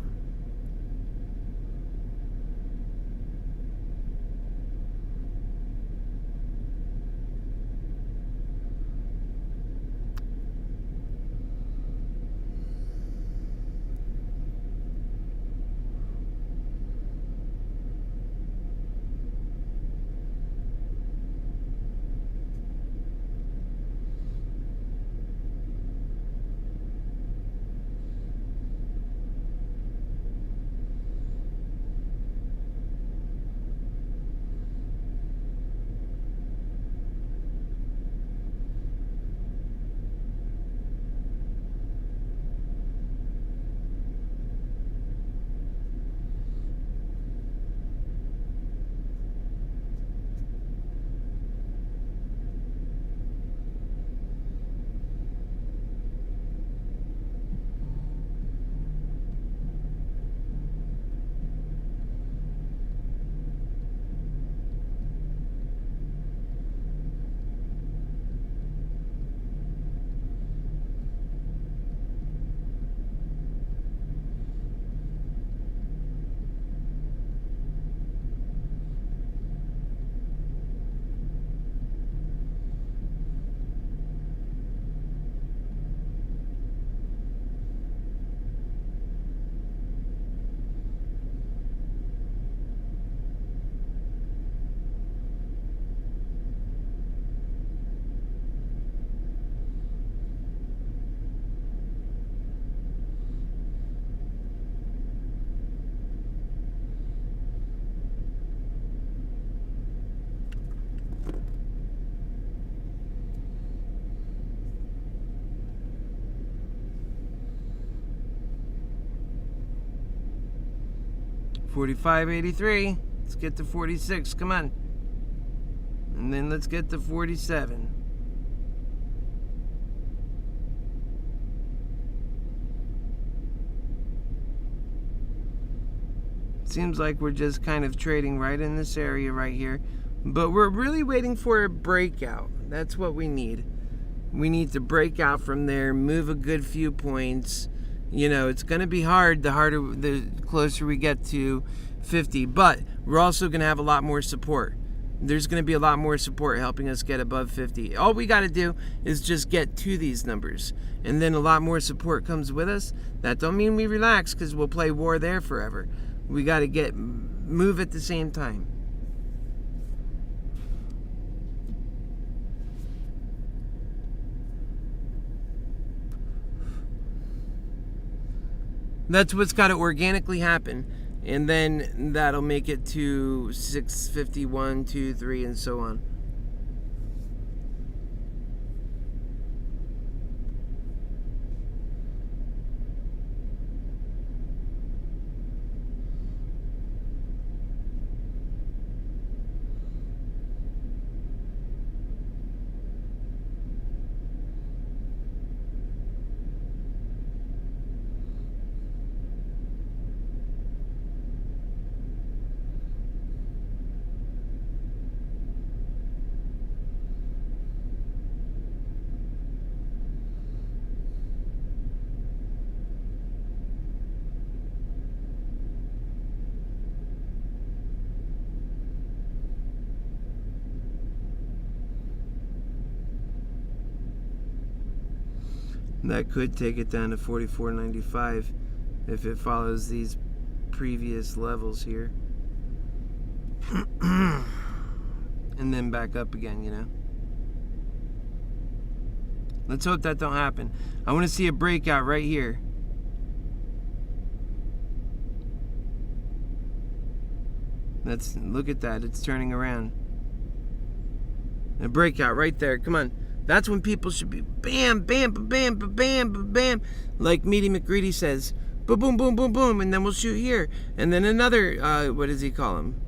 $45.83. Let's get to 46. Come on. And then let's get to 47. Seems like we're just kind of trading right in this area right here. But we're really waiting for a breakout. That's what we need. We need to break out from there, move a good few points. It's going to be hard the closer we get to 50. But we're also going to have a lot more support. There's going to be a lot more support helping us get above 50. All we got to do is just get to these numbers. And then a lot more support comes with us. That don't mean we relax because we'll play war there forever. We got to move at the same time. That's what's got to organically happen. And then that'll make it to 651, 2, 3, and so on. That could take it down to 44.95 if it follows these previous levels here. And then back up again, you know. Let's hope that don't happen. I want to see a breakout right here. Look at that. It's turning around. A breakout right there. Come on. That's when people should be bam, bam, bam, bam, bam, bam, like Meaty McGreedy says. Boom, boom, boom, boom, boom, and then we'll shoot here. And then another, what does he call him?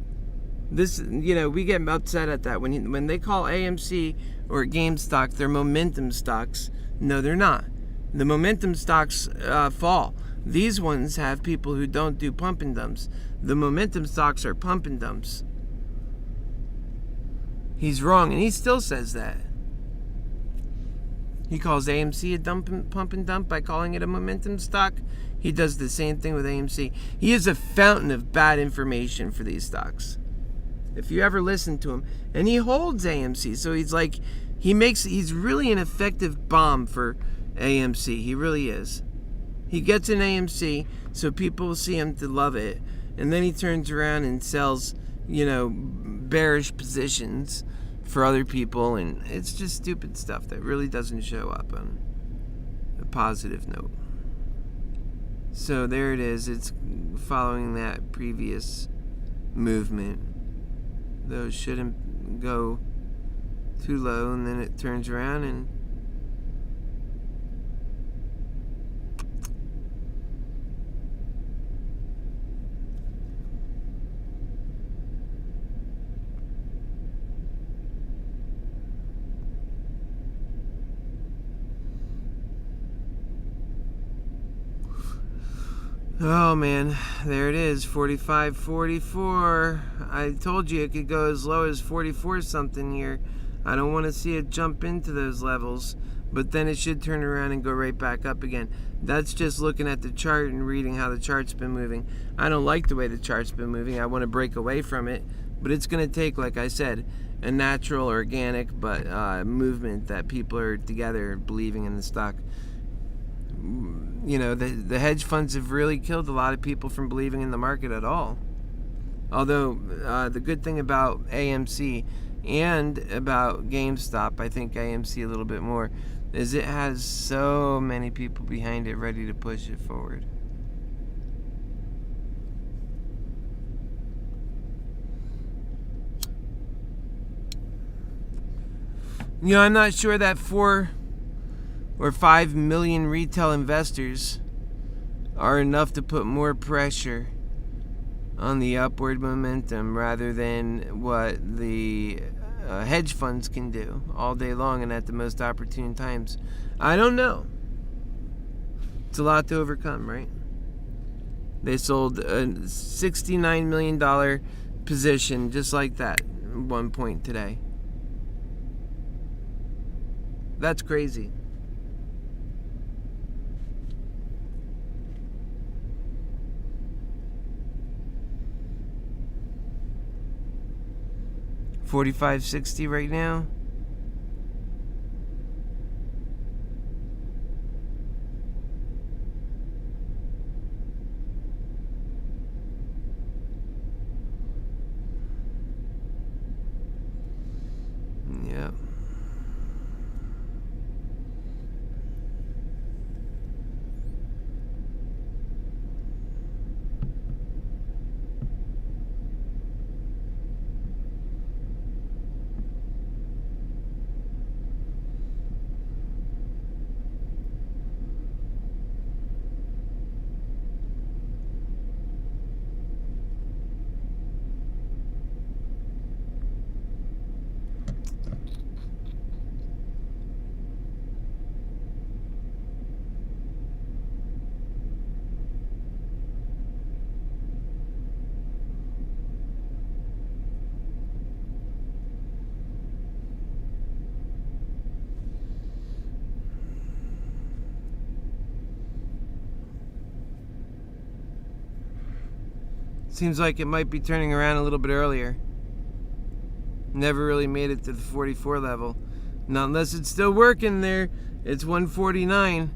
This, you know, we get upset at that. When they call AMC or GameStop, they're momentum stocks. No, they're not. The momentum stocks fall. These ones have people who don't do pump and dumps. The momentum stocks are pump and dumps. He's wrong, and he still says that. He calls AMC a pump and dump by calling it a momentum stock. He does the same thing with AMC. He is a fountain of bad information for these stocks. If you ever listen to him, and he holds AMC, so he's like, he's really an effective bomb for AMC. He really is. He gets an AMC, so people will see him to love it, and then he turns around and sells, you know, bearish positions for other people, and it's just stupid stuff that really doesn't show up on a positive note. So there it is. It's following that previous movement. Those shouldn't go too low, and then it turns around and oh man, there it is, 45.44. I told you it could go as low as 44 something here. I don't want to see it jump into those levels, but then it should turn around and go right back up again. That's just looking at the chart and reading how the chart's been moving. I don't like the way the chart's been moving. I want to break away from it, but it's going to take, like I said, a natural, organic, but movement that people are together believing in the stock. You know, the hedge funds have really killed a lot of people from believing in the market at all. Although the good thing about AMC and about GameStop, I think AMC a little bit more, is it has so many people behind it ready to push it forward. You know, I'm not sure that 4 or 5 million retail investors are enough to put more pressure on the upward momentum rather than what the hedge funds can do all day long and at the most opportune times. I don't know. It's a lot to overcome, right? They sold a $69 million position just like that at one point today. That's crazy. $45.60 right now. Yeah. Seems like it might be turning around a little bit earlier. Never really made it to the 44 level. Not unless it's still working there. It's 149.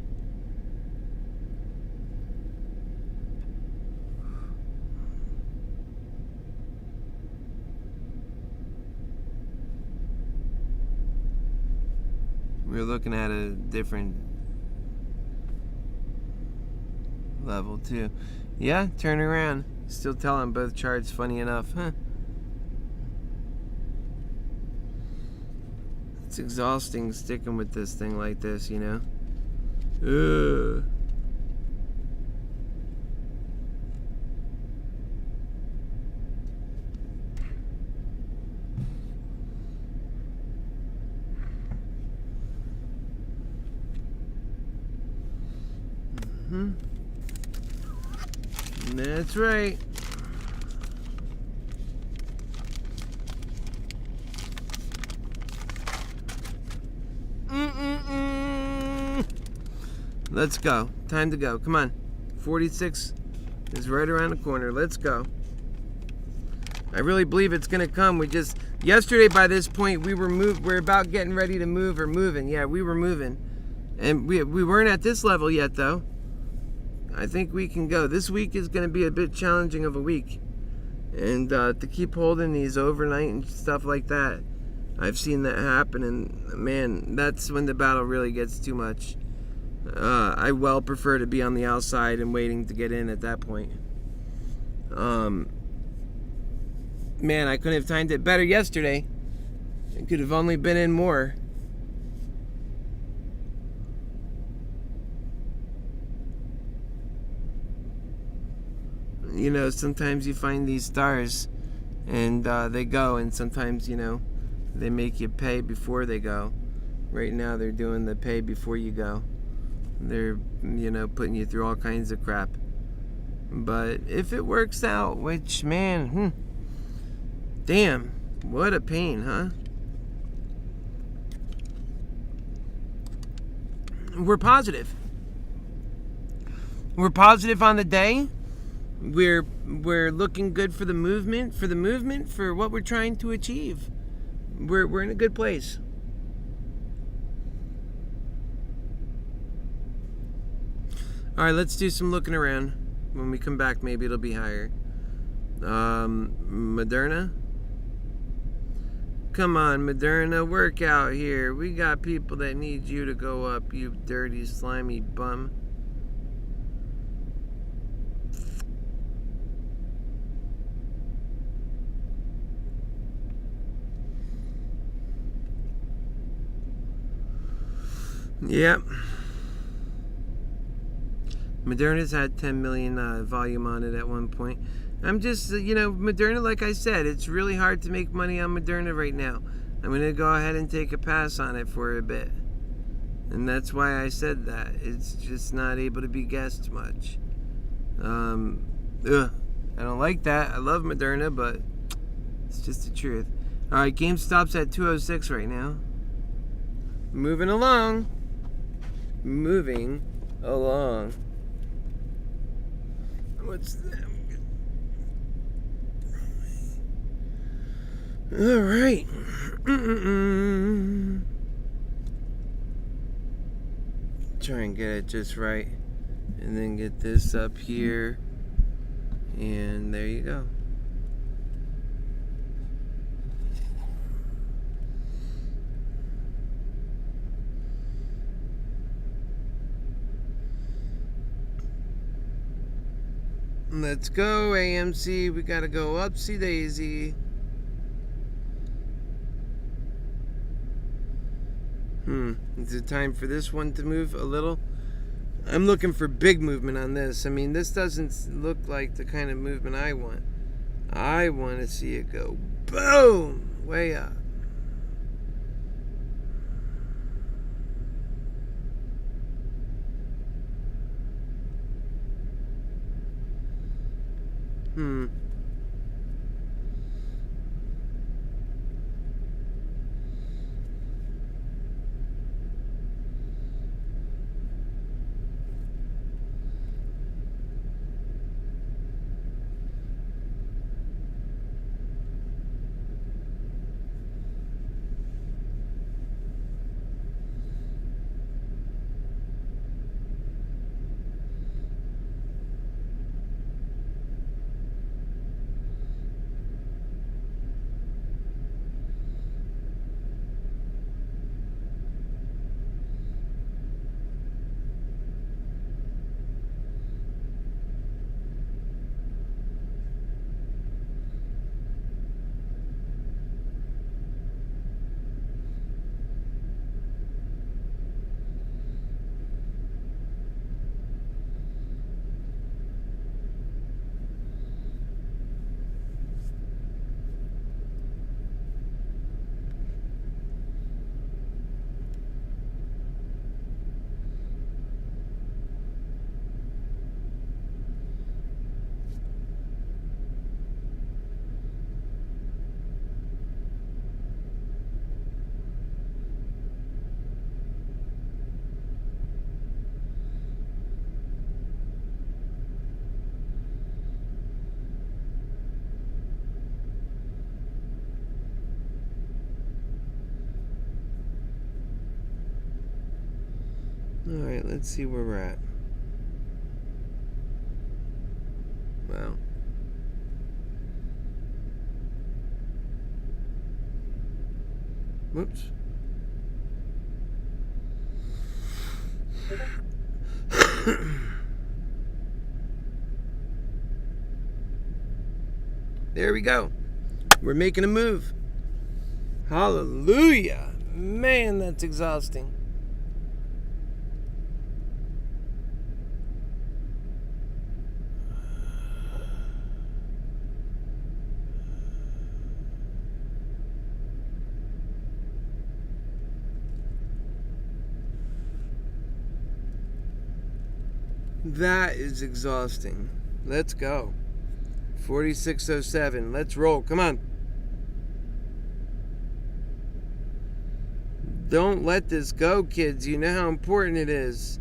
We're looking at a different level too. Yeah, turn around. Still telling both charts, funny enough, huh? It's exhausting sticking with this thing like this, you know? Ugh. That's right. Let's go. Time to go. Come on. 46 is right around the corner. Let's go. I really believe it's gonna come. Yesterday by this point we're about getting ready to move or moving. Yeah, we were moving. And we weren't at this level yet though. I think we can go. This week is gonna be a bit challenging of a week. And to keep holding these overnight and stuff like that, I've seen that happen, and man, that's when the battle really gets too much. I well prefer to be on the outside and waiting to get in at that point. Man, I couldn't have timed it better yesterday. I could have only been in more. You know, sometimes you find these stars and they go, and sometimes, you know, they make you pay before they go. Right now they're doing the pay before you go. They're, you know, putting you through all kinds of crap. But if it works out, which, man, damn, what a pain, huh? We're positive. We're positive on the day. We're looking good for the movement, for what we're trying to achieve. We're in a good place. All right, let's do some looking around. When we come back, maybe it'll be higher. Moderna. Come on, Moderna, work out here. We got people that need you to go up, you dirty, slimy bum. Yep. Moderna's had 10 million volume on it at one point. I'm just, you know, Moderna, like I said, it's really hard to make money on Moderna right now. I'm going to go ahead and take a pass on it for a bit. And that's why I said that. It's just not able to be guessed much. I don't like that. I love Moderna, but it's just the truth. All right, GameStop's at 206 right now. Moving along. Moving along. What's that? All right. Try and get it just right, and then get this up here, and there you go. Let's go, AMC. We gotta go upsy daisy. Is it time for this one to move a little? I'm looking for big movement on this. I mean, this doesn't look like the kind of movement I want. I want to see it go boom, way up. Alright, let's see where we're at. Wow. Whoops. There we go. We're making a move. Hallelujah. Man, that's exhausting. That is exhausting. Let's go. 4607. Let's roll. Come on. Don't let this go, kids. You know how important it is.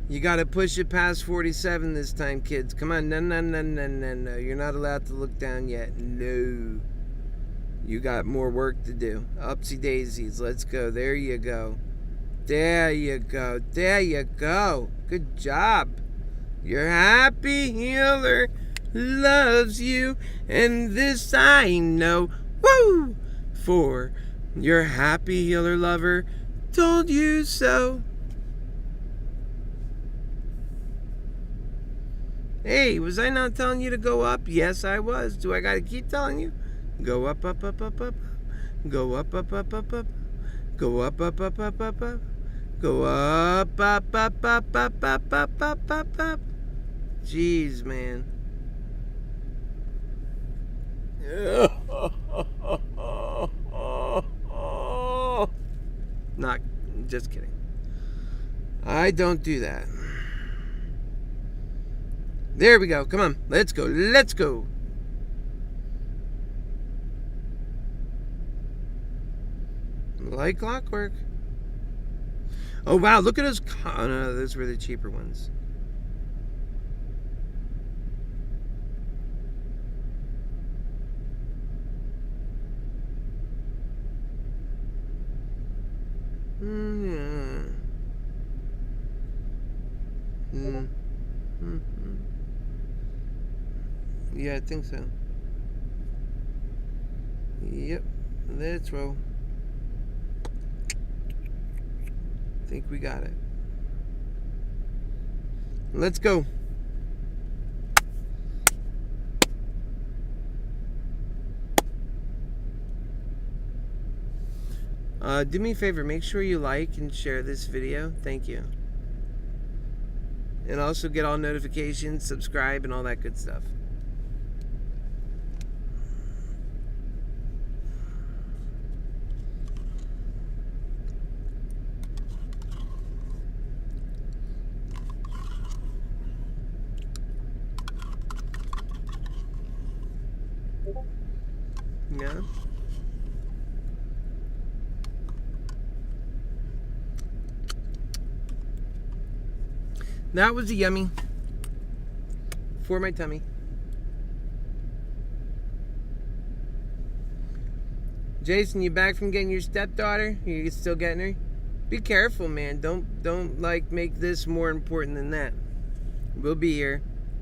You got to push it past 47 this time, kids. Come on. No, no, no, no, no, no. You're not allowed to look down yet. No. You got more work to do. Upsy daisies. Let's go. There you go. There you go. There you go. Good job. Your happy healer loves you. And this I know. Woo! For your happy healer lover told you so. Hey, was I not telling you to go up? Yes, I was. Do I got to keep telling you? Go up, up, up, up, up. Go up, up, up, up, up. Go up, up, up, up, up, up. Go up, up, up, up, up, up, up, up, up, up. Jeez, man. Not, just kidding. I don't do that. There we go. Come on. Let's go. Let's go. Like clockwork. Oh, wow. Look at those. Oh, no, those were the cheaper ones. Yeah. Yeah, I think so. Yep. Let's roll. Think we got it. Let's go. Do me a favor, make sure you like and share this video. Thank you. And also get all notifications, subscribe, and all that good stuff. Yeah. That was a yummy for my tummy. Jason, you back from getting your stepdaughter? You still getting her? Be careful, man. Don't like make this more important than that. We'll be here.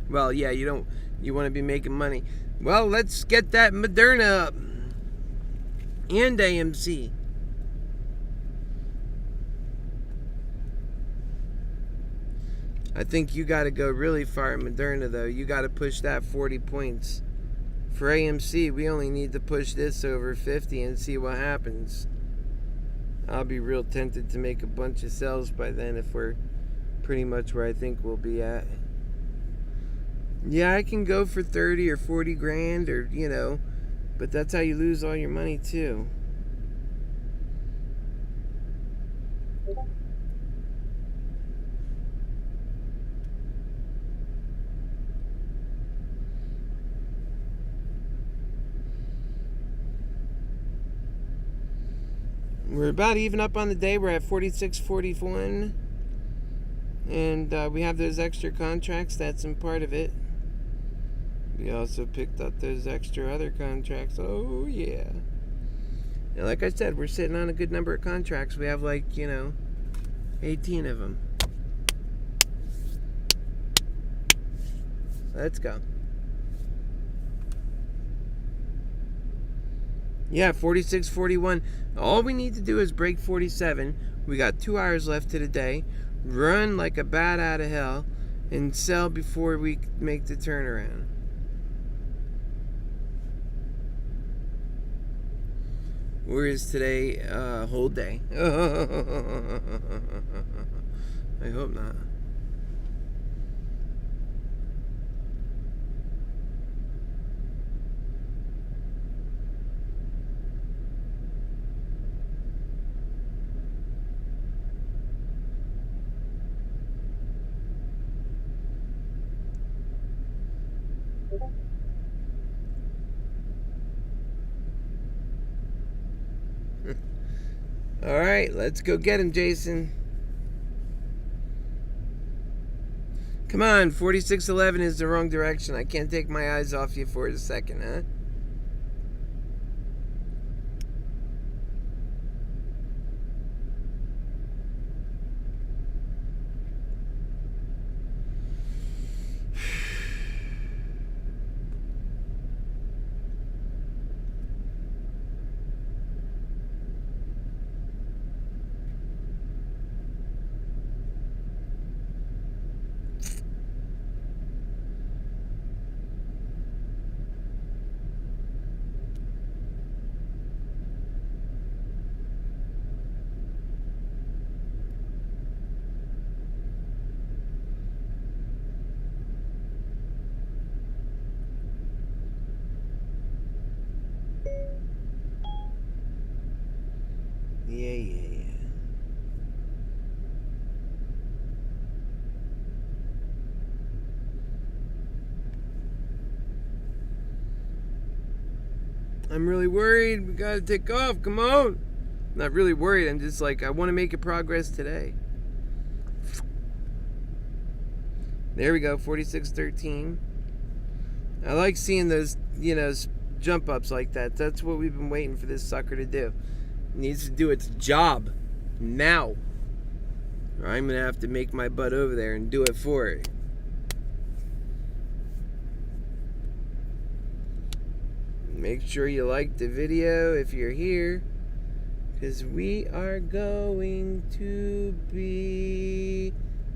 Well, yeah, you want to be making money. Well, let's get that Moderna up. And AMC. I think you got to go really far in Moderna, though. You got to push that 40 points. For AMC, we only need to push this over 50 and see what happens. I'll be real tempted to make a bunch of sales by then if we're pretty much where I think we'll be at. Yeah, I can go for 30 or 40 grand or, you know, but that's how you lose all your money, too. We're about even up on the day. We're at 46.41. And we have those extra contracts. That's in part of it. We also picked up those extra other contracts. Oh, yeah. And like I said, we're sitting on a good number of contracts. We have 18 of them. Let's go. Yeah, 46.41. All we need to do is break 47. We got 2 hours left to the day. Run like a bat out of hell and sell before we make the turnaround. Where is today? Whole day. I hope not. All right, let's go get him, Jason. Come on, 46.11 is the wrong direction. I can't take my eyes off you for a second, huh? Yeah. I'm really worried. We gotta take off. Come on. I'm not really worried. I'm just I want to make a progress today. There we go. 46.13. I like seeing those, jump ups like that. That's what we've been waiting for this sucker to do. It needs to do its job now. Or I'm gonna have to make my butt over there and do it for it. Make sure you like the video if you're here, because we are going to be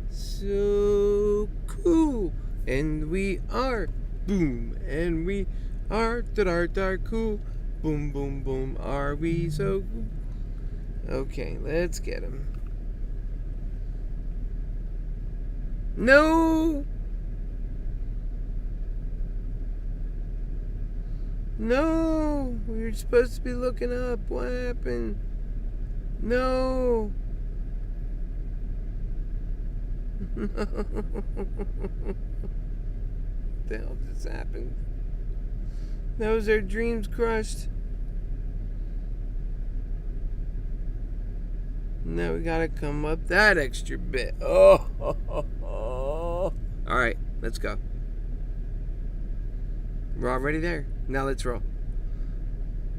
so cool. And we are boom. And we are cool. Boom, boom, boom. Are we so cool? Okay, let's get him. No! No! We were supposed to be looking up. What happened? No! What the hell just happened? That was our dreams crushed. Now we gotta come up that extra bit. Oh! Alright, let's go. We're already there. Now let's roll.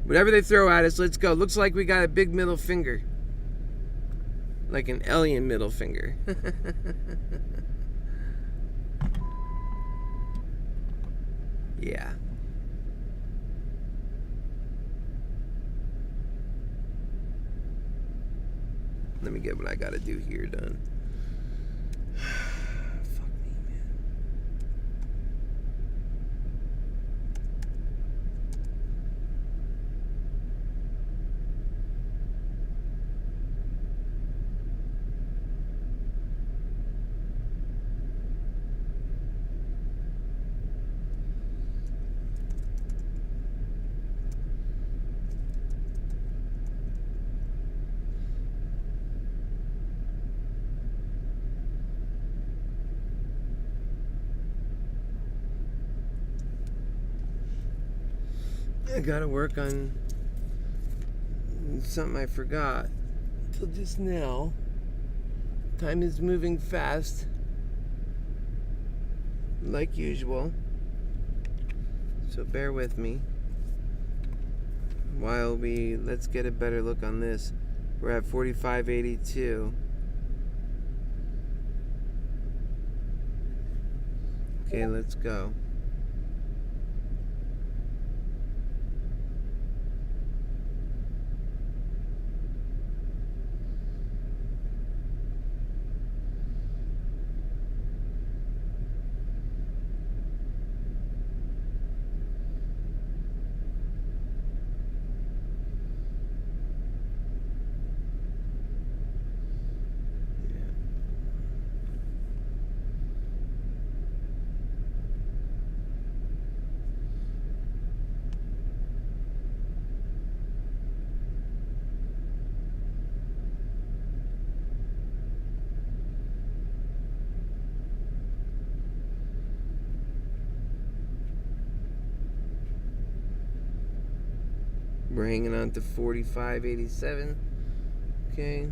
Whatever they throw at us, let's go. Looks like we got a big middle finger. Like an alien middle finger. Yeah. Let me get what I gotta do here done. Fuck me, man. I gotta work on something I forgot till just now. Time is moving fast, like usual. So bear with me while let's get a better look on this. We're at 45.82. Okay, let's go. We're hanging on to 45.87. Okay.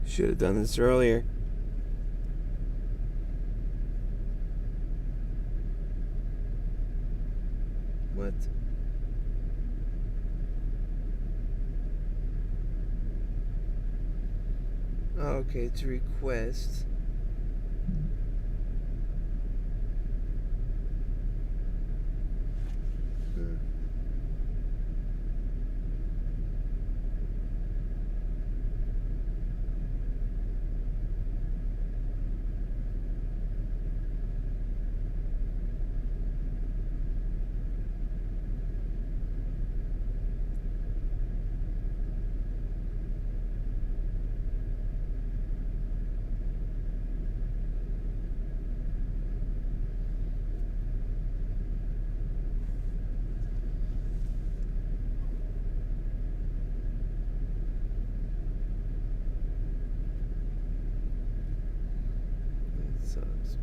Should have done this earlier. What? Oh, okay, to request. Sucks.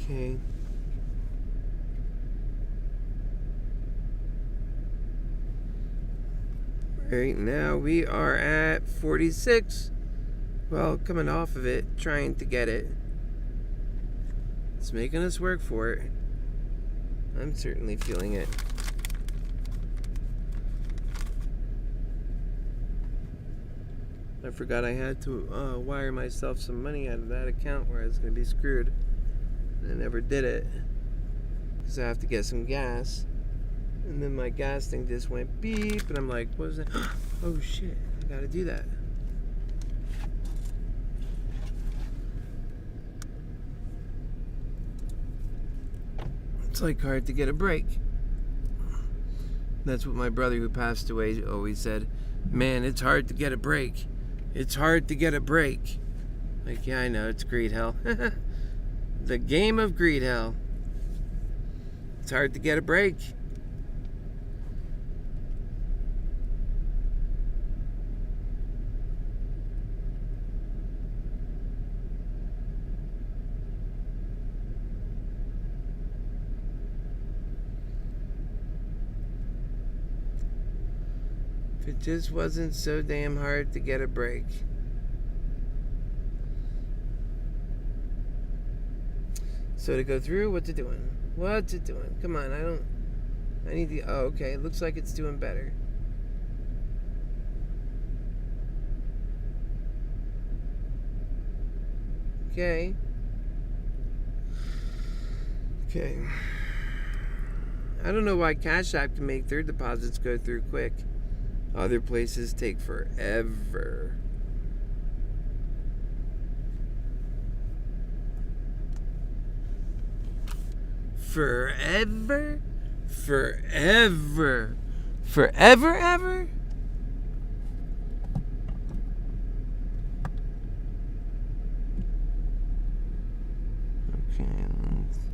Okay. Right now we are at 46. Well, coming off of it, trying to get it. It's making us work for it. I'm certainly feeling it. I forgot I had to wire myself some money out of that account where I was going to be screwed. And I never did it. Because I have to get some gas. And then my gas thing just went beep. And I'm like, what was that? Oh shit, I got to do that. It's like hard to get a break. That's what my brother who passed away always said. Man, it's hard to get a break. It's hard to get a break. Like, yeah, I know, it's great hell. The game of greed hell. It's hard to get a break. If it just wasn't so damn hard to get a break. So to go through, what's it doing? What's it doing? Come on, I need the, oh, okay, it looks like it's doing better. Okay. Okay. I don't know why Cash App can make their deposits go through quick. Other places take forever. Forever? Forever? Forever ever? Okay, let's see.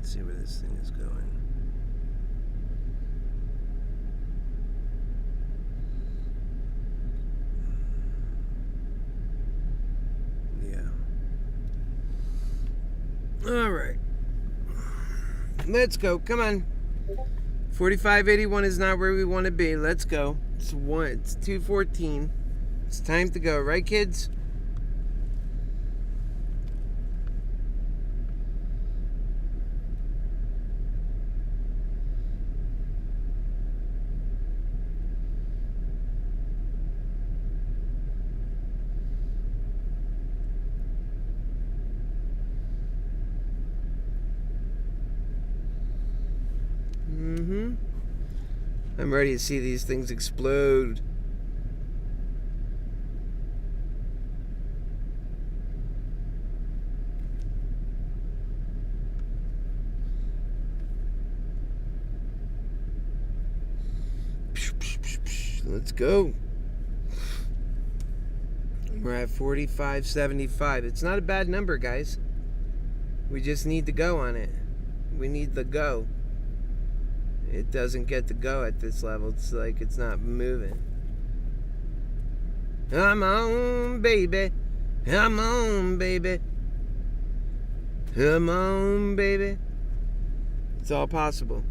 Let's see where this thing is going. Yeah. All right. Let's go. Come on. 45.81 is not where we want to be. Let's go. It's 2:14. It's time to go, right, kids? I'm ready to see these things explode. Let's go. We're at 45.75. It's not a bad number, guys. We just need to go on it. We need the go. It doesn't get to go at this level. It's like it's not moving. Come on, baby. Come on, baby. Come on, baby. It's all possible.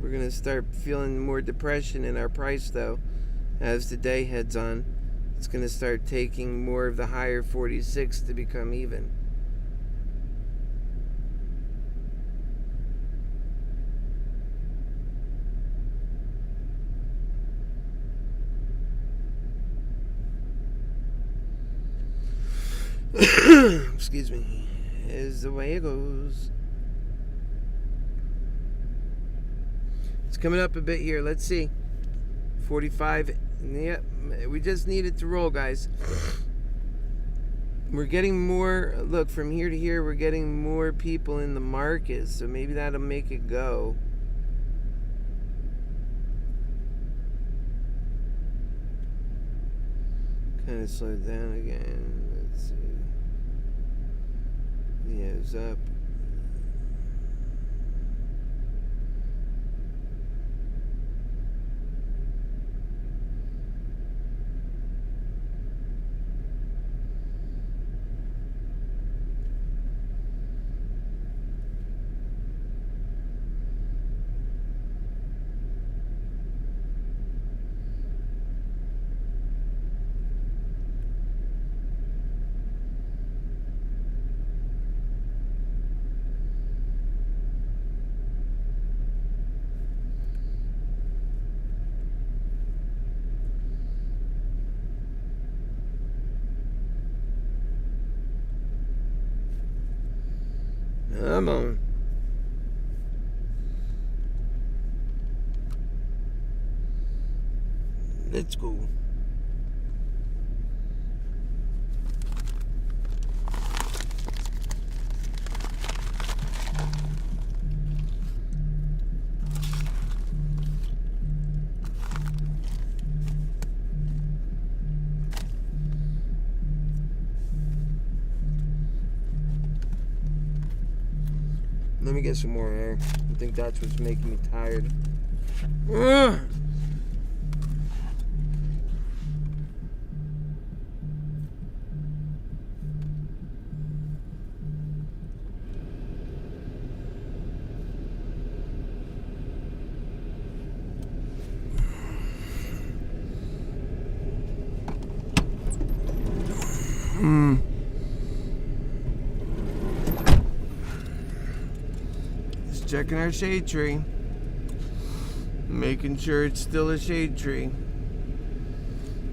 We're going to start feeling more depression in our price, though, as the day heads on. It's going to start taking more of the higher 46 to become even. Excuse me. Is the way it goes. It's coming up a bit here. Let's see. 45. Yep. We just need it to roll, guys. We're getting more. Look, from here to here, we're getting more people in the market. So maybe that'll make it go. Kind of slowed down again. Let's see. Yeah, it was up. Come on. Let's go. Let me get some more air. I think that's what's making me tired. Ugh. Just checking our shade tree. Making sure it's still a shade tree.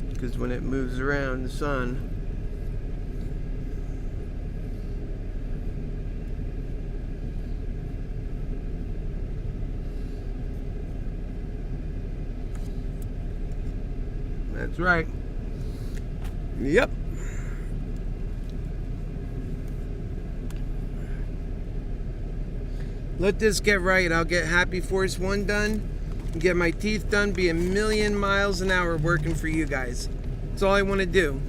Because when it moves around the sun, that's right. Yep. Let this get right. I'll get Happy Force 1 done. Get my teeth done. Be a million miles an hour working for you guys. That's all I want to do.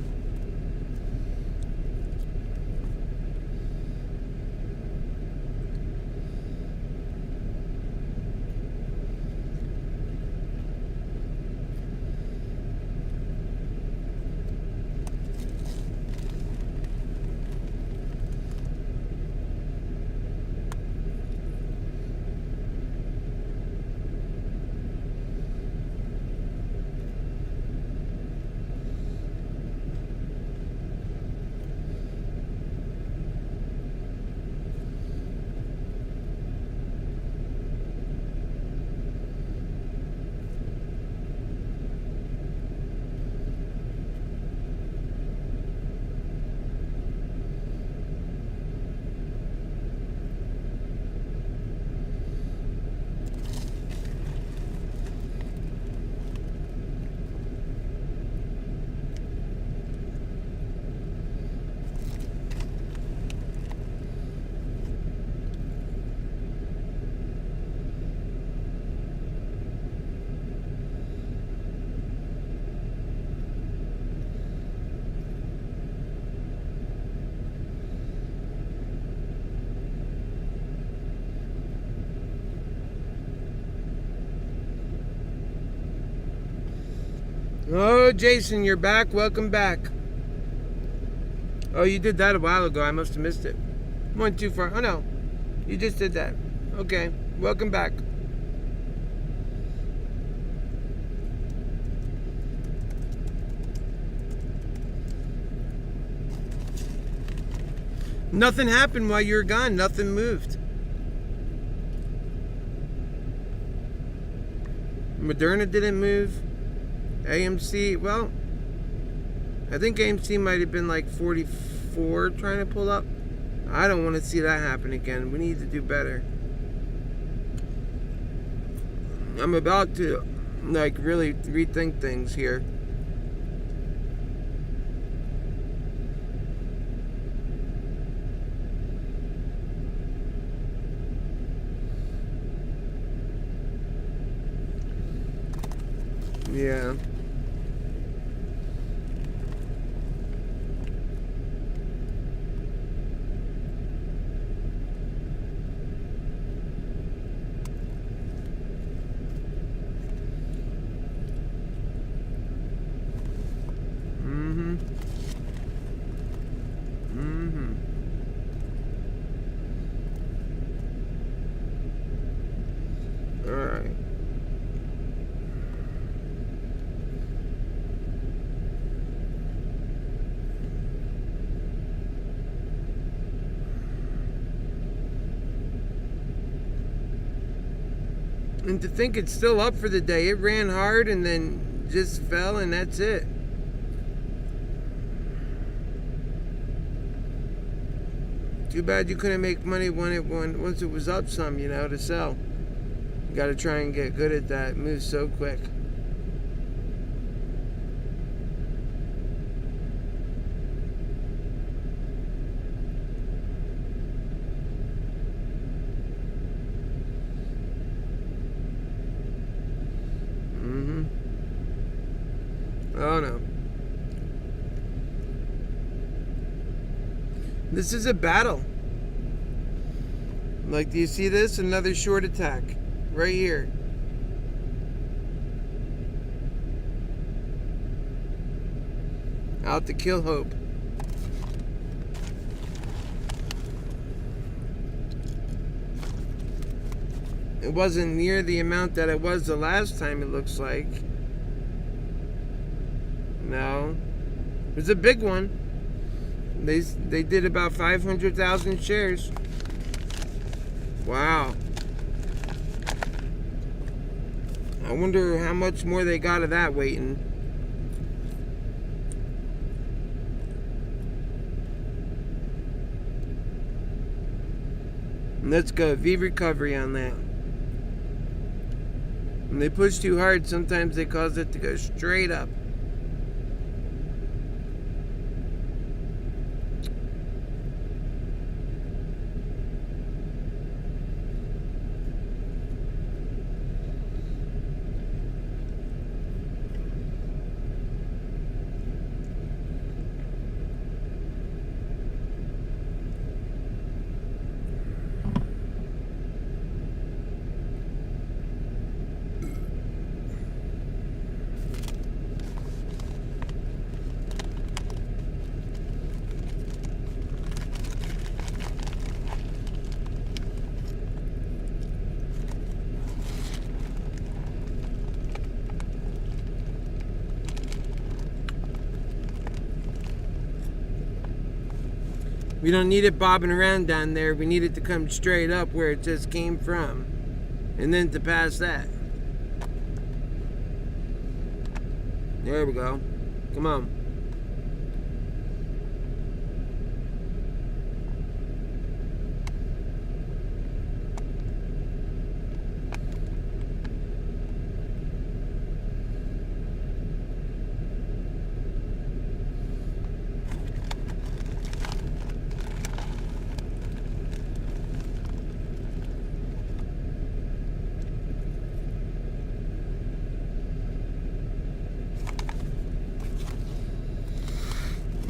Oh, Jason, you're back. Welcome back. Oh, you did that a while ago. I must have missed it. Went too far. Oh, no. You just did that. Okay. Welcome back. Nothing happened while you were gone. Nothing moved. Moderna didn't move. AMC, well, I think AMC might have been like 44 trying to pull up. I don't want to see that happen again. We need to do better. I'm about to like really rethink things here. Yeah. All right. And to think it's still up for the day. It ran hard and then just fell, and that's it. Too bad you couldn't make money once it was up some, you know, to sell. You got to try and get good at that. It moves so quick. Oh no. This is a battle. Like, do you see this? Another short attack. Right here. Out to kill hope. It wasn't near the amount that it was the last time, it looks like. No. It was a big one. They did about 500,000 shares. Wow. I wonder how much more they got of that waiting. Let's go. V recovery on that. When they push too hard, sometimes they cause it to go straight up. We don't need it bobbing around down there. We need it to come straight up where it just came from. And then to pass that. There we go. Come on.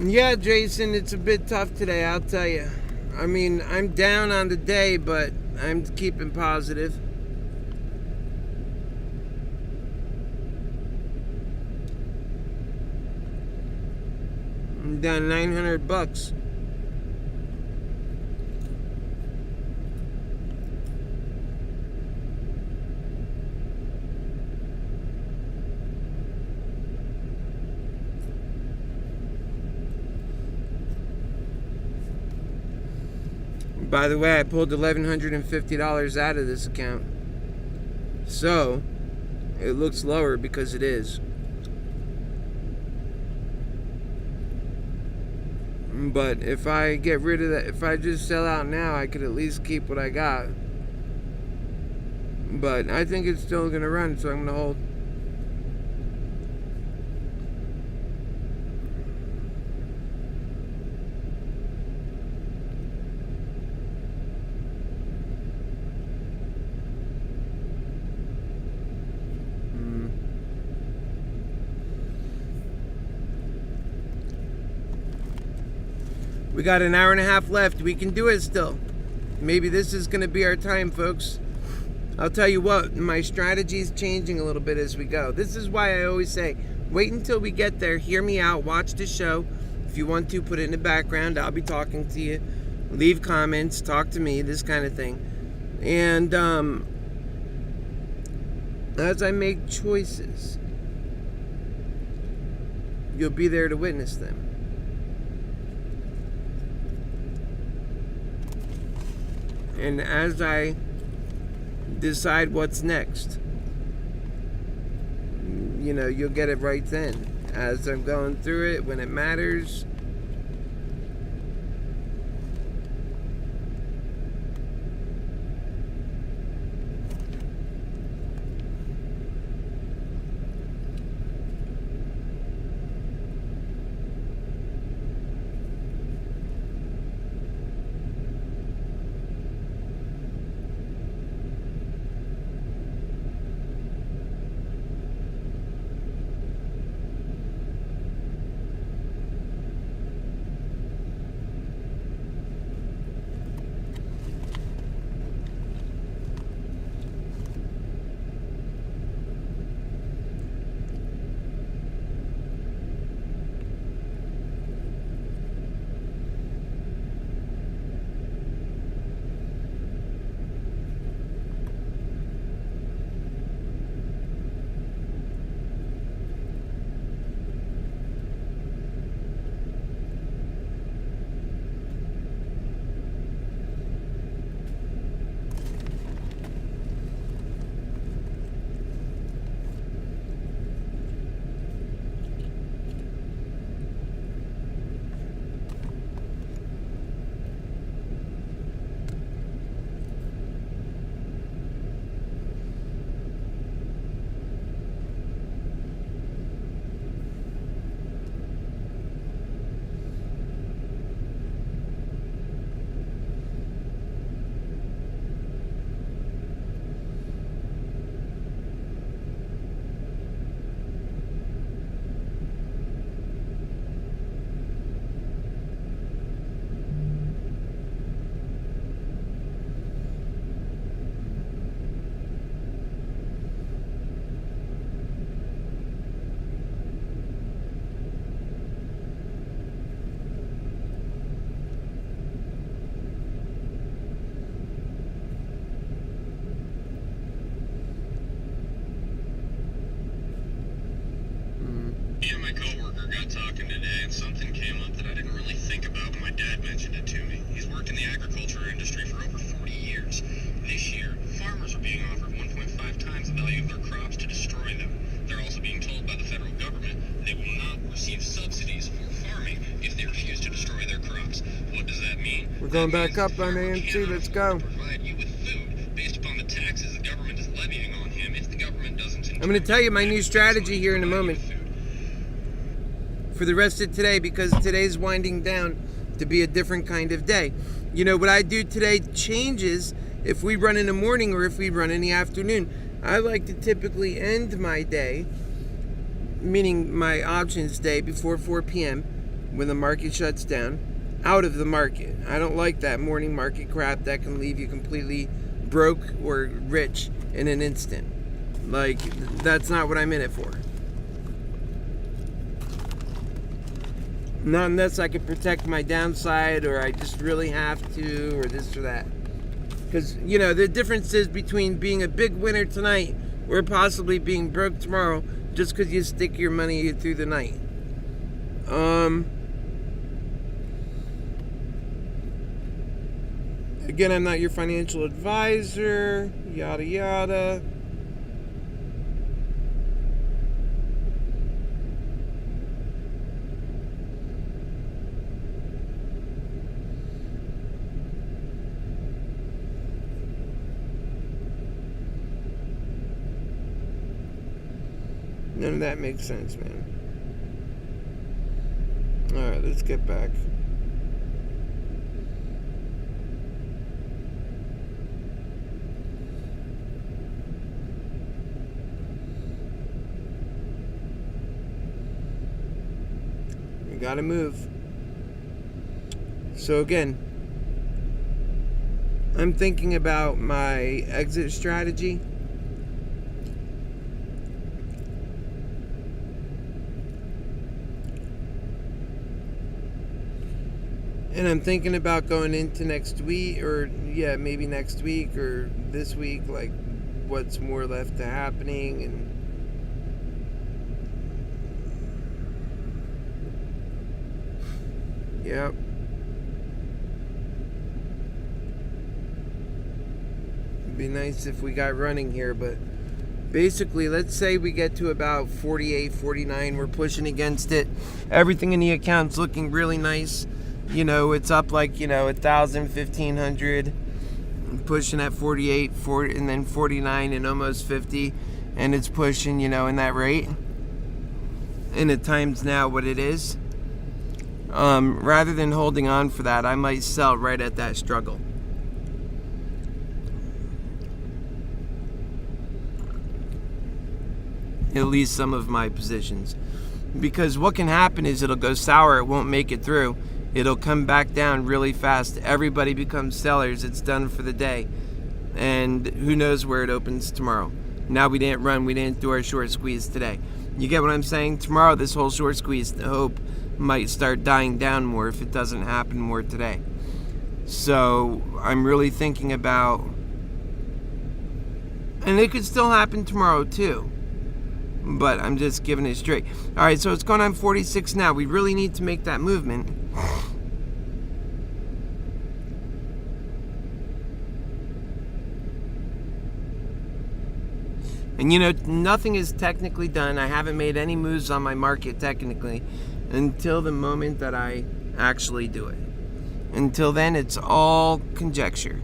Yeah, Jason, it's a bit tough today, I'll tell you. I mean, I'm down on the day, but I'm keeping positive. I'm down $900. By the way, I pulled $1,150 out of this account. So, it looks lower because it is. But if I get rid of that, if I just sell out now, I could at least keep what I got. But I think it's still going to run, so I'm going to hold. We got an hour and a half left. We can do it still. Maybe this is going to be our time, folks. I'll tell you what, my strategy is changing a little bit as we go. This is why I always say, wait until we get there. Hear me out. Watch the show. If you want to, put it in the background. I'll be talking to you. Leave comments. Talk to me. This kind of thing. And as I make choices, you'll be there to witness them. And as I decide what's next, you know, you'll get it right then. As I'm going through it, when it matters. Me and my coworker got talking today, and something came up that I didn't really think about when my dad mentioned it to me. He's worked in the agriculture industry for over 40 years. This year, farmers are being offered 1.5 times the value of their crops to destroy them. They're also being told by the federal government they will not receive subsidies for farming if they refuse to destroy their crops. What does that mean? We're going back up on AMC. Let's go. Provide you with food based upon the taxes the government is levying on him if the government doesn't. I'm going to tell you my new strategy here in a moment for the rest of today, because today's winding down to be a different kind of day. You know, what I do today changes if we run in the morning or if we run in the afternoon. I like to typically end my day, meaning my options day, before 4 p.m. when the market shuts down, out of the market. I don't like that morning market crap that can leave you completely broke or rich in an instant. Like, that's not what I'm in it for. Not unless I can protect my downside, or I just really have to, or this or that. Because, you know, the difference is between being a big winner tonight or possibly being broke tomorrow just because you stick your money through the night. Again, I'm not your financial advisor, yada yada. None of that makes sense, man. Alright, let's get back. We gotta move. So again, I'm thinking about my exit strategy. And I'm thinking about going into next week, or yeah, maybe next week or this week, like what's more left to happening. And yep. It'd be nice if we got running here, but basically, let's say we get to about 48, 49. We're pushing against it. Everything in the account's looking really nice. You know, it's up like, 1,000, 1,500, pushing at 48, 40, and then 49 and almost 50. And it's pushing, in that rate. And at times now what it is. Rather than holding on for that, I might sell right at that struggle. At least some of my positions. Because what can happen is it'll go sour, it won't make it through. It'll come back down really fast. Everybody becomes sellers. It's done for the day. And who knows where it opens tomorrow. Now we didn't run. We didn't do our short squeeze today. You get what I'm saying? Tomorrow this whole short squeeze, the hope, might start dying down more if it doesn't happen more today. So I'm really thinking about... And it could still happen tomorrow too. But I'm just giving it straight. Alright, so it's going on 46 now. We really need to make that movement. And nothing is technically done. I haven't made any moves on my market technically until the moment that I actually do it. Until then, it's all conjecture.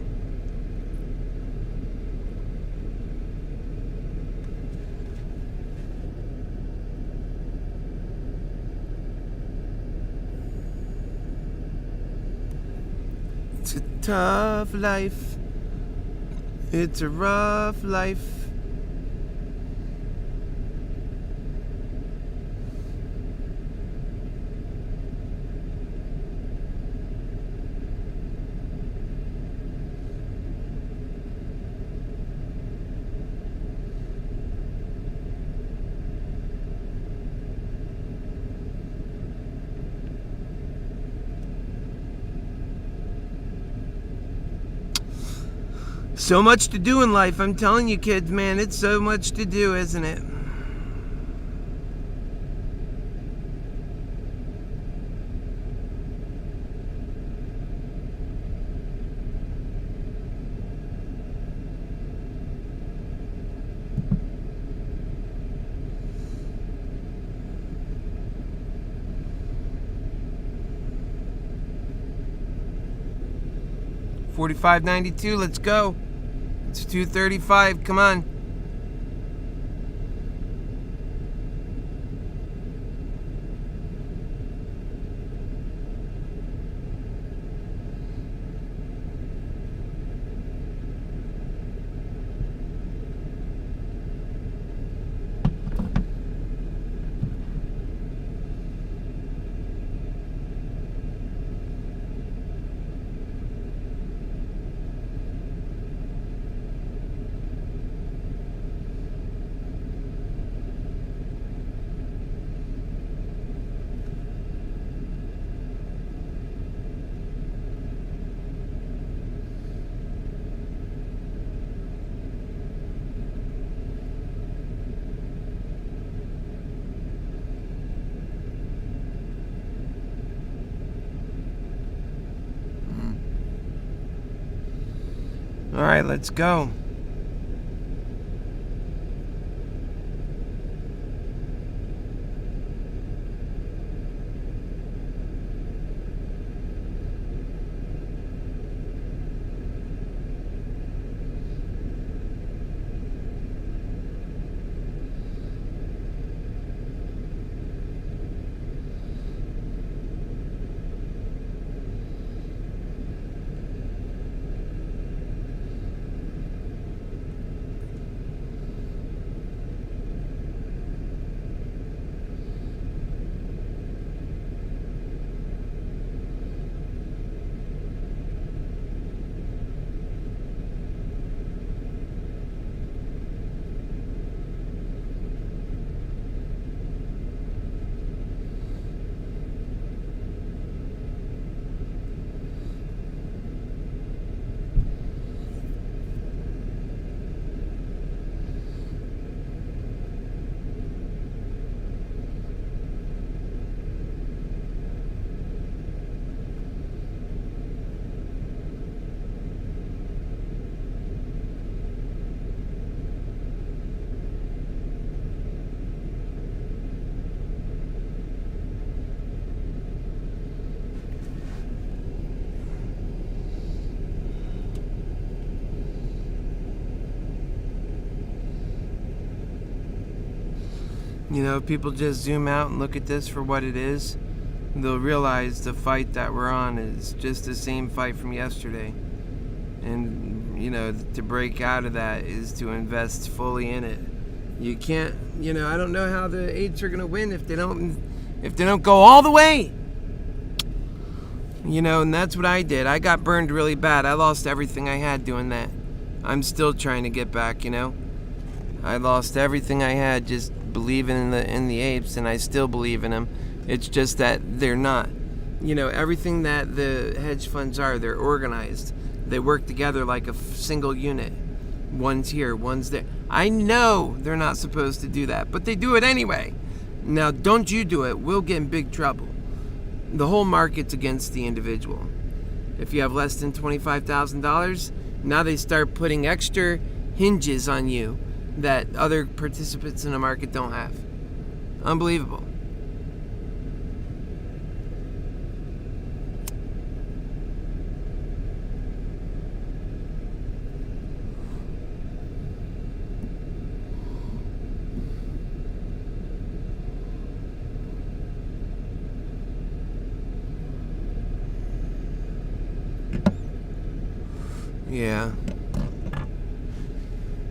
It's a tough life. It's a rough life. So much to do in life, I'm telling you kids, man, it's so much to do, isn't it? $45.92, let's go. It's $2.35, come on. All right, let's go. You know, people just zoom out and look at this for what it is. They'll realize the fight that we're on is just the same fight from yesterday. And, you know, to break out of that is to invest fully in it. You can't, you know, I don't know how the eights are going to win if they don't go all the way. You know, and that's what I did. I got burned really bad. I lost everything I had doing that. I'm still trying to get back, you know. I lost everything I had just believing in the apes, and I still believe in them. It's just that they're not. You know, everything that the hedge funds are, they're organized. They work together like a single unit. One's here, one's there. I know they're not supposed to do that, but they do it anyway. Now, don't you do it. We'll get in big trouble. The whole market's against the individual. If you have less than $25,000, now they start putting extra hinges on you that other participants in the market don't have. Unbelievable. Yeah.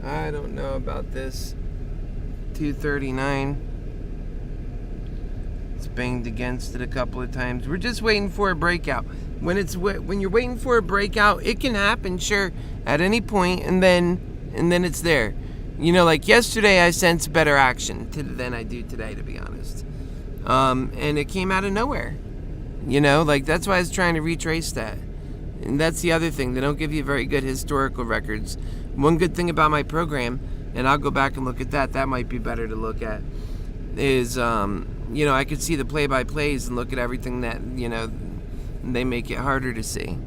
I don't know about this. 239. It's banged against it a couple of times. We're just waiting for a breakout. When you're waiting for a breakout, it can happen, sure, at any point, and then it's there. You know, like yesterday, I sensed better action than I do today, to be honest. And it came out of nowhere. You know, like that's why I was trying to retrace that. And that's the other thing. They don't give you very good historical records. One good thing about my program, and I'll go back and look at that. That might be better to look at. Is you know, I could see the play-by-plays and look at everything that, you know, they make it harder to see.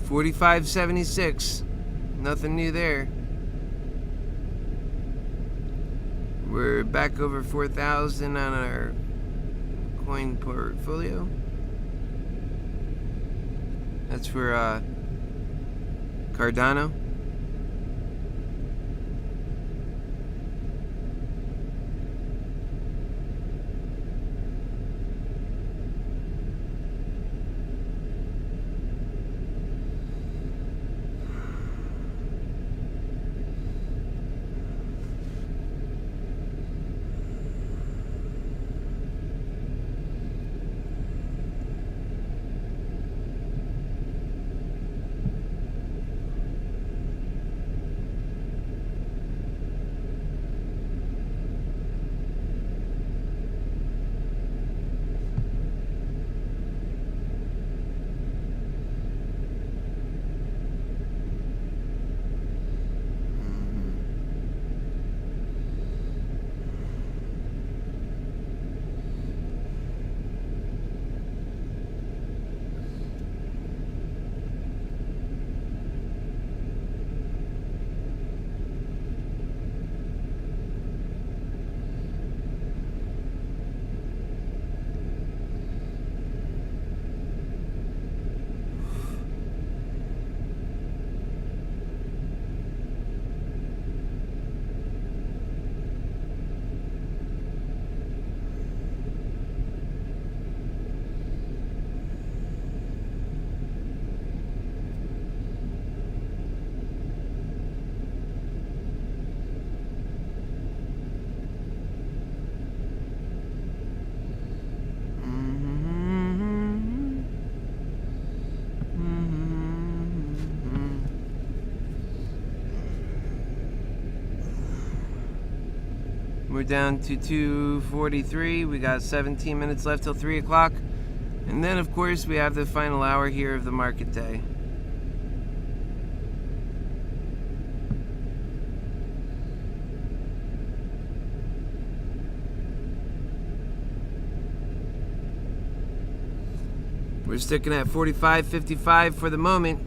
$45.76. Nothing new there. We're back over 4,000 on our coin portfolio. That's for Cardano. We're down to 2:43. We got 17 minutes left till 3 o'clock. And then, of course, we have the final hour here of the market day. We're sticking at 45.55 for the moment.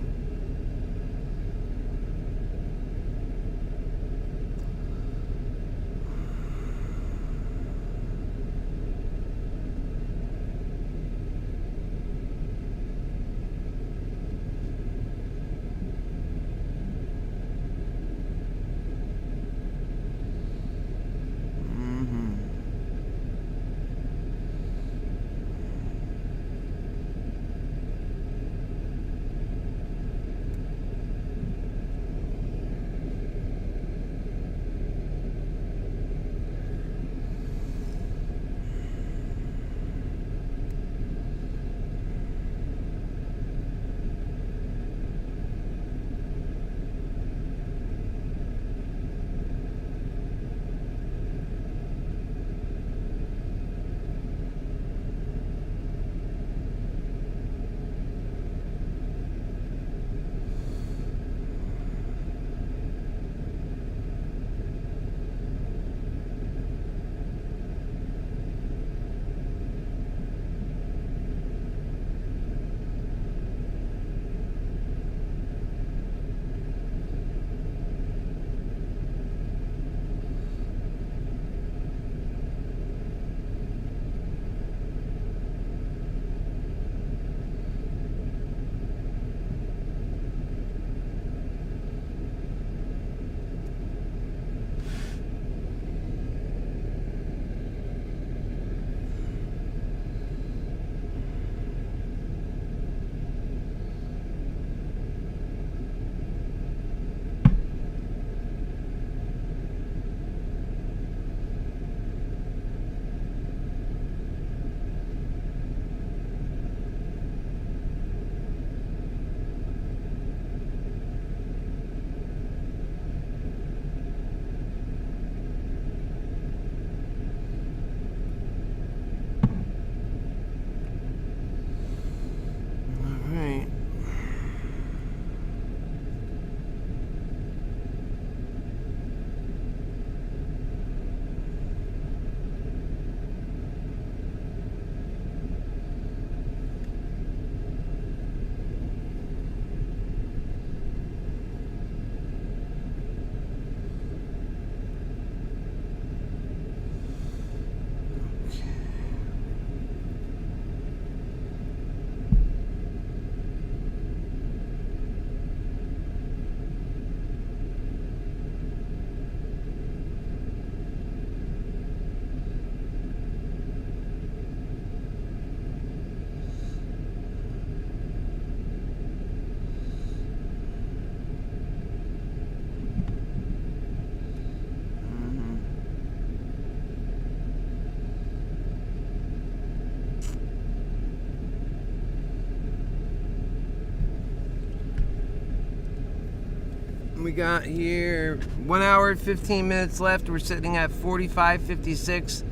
We got here 1 hour 15 minutes left. We're sitting at 45.56.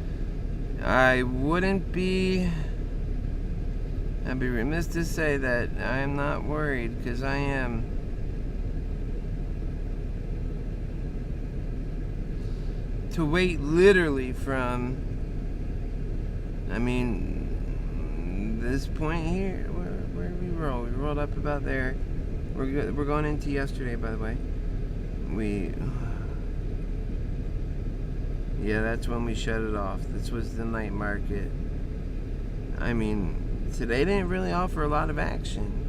I'd be remiss to say that I'm not worried, because I am. To wait literally from, this point here, where did we roll? We rolled up about there. We're going into yesterday, by the way. Yeah, that's when we shut it off. This was the night market. Today didn't really offer a lot of action.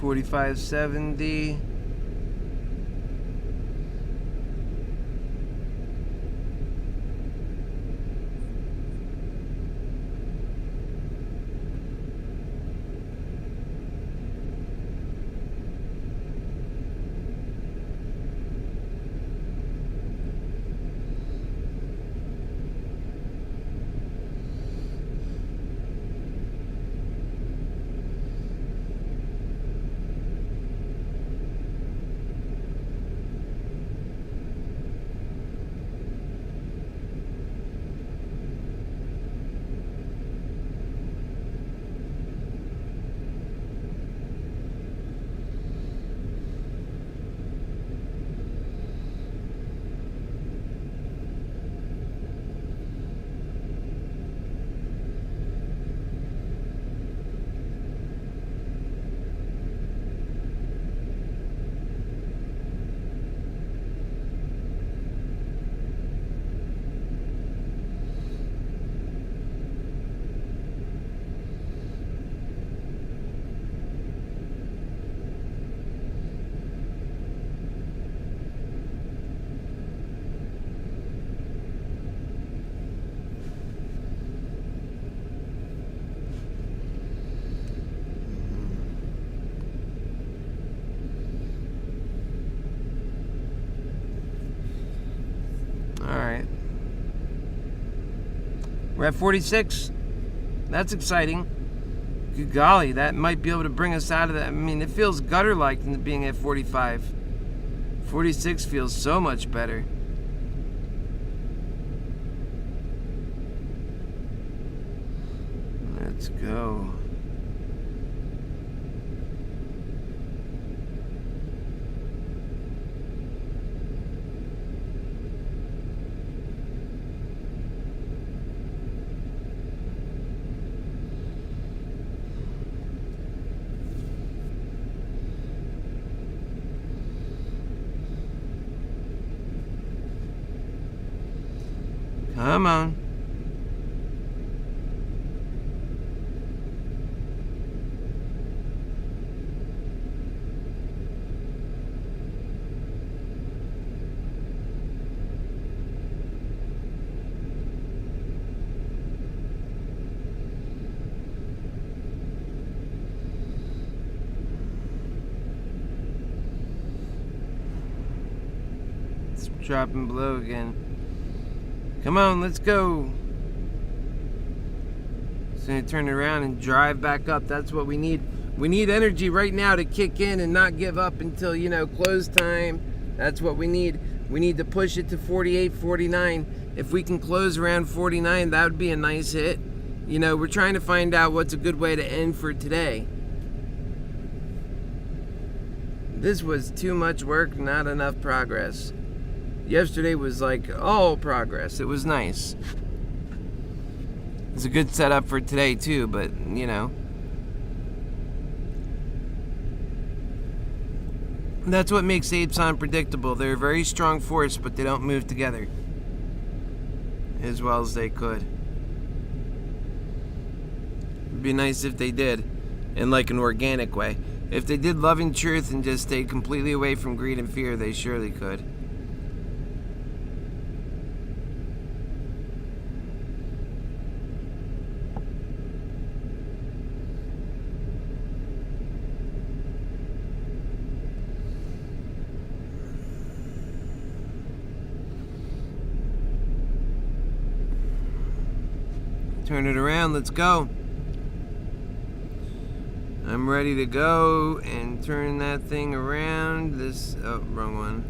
$45.70. Alright. We're at 46. That's exciting. Good golly, that might be able to bring us out of that. It feels gutter-like being at 45. 46 feels so much better. Let's go. Come on. It's dropping below again. Come on, let's go. So you turn around and drive back up. That's what we need. We need energy right now to kick in and not give up until, close time. That's what we need. We need to push it to 48, 49. If we can close around 49, that would be a nice hit. We're trying to find out what's a good way to end for today. This was too much work, not enough progress. Yesterday was like all progress. It was nice. It's a good setup for today too, but that's what makes apes unpredictable. They're a very strong force, but they don't move together as well as they could. It'd be nice if they did, in like an organic way. If they did loving truth and just stayed completely away from greed and fear, they surely could. Turn it around. Let's go. I'm ready to go and turn that thing around. This, oh, wrong one.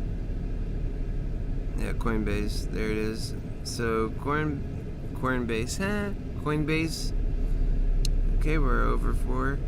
Yeah, Coinbase. There it is. So, Coinbase, huh? Coinbase. Okay, we're over 4.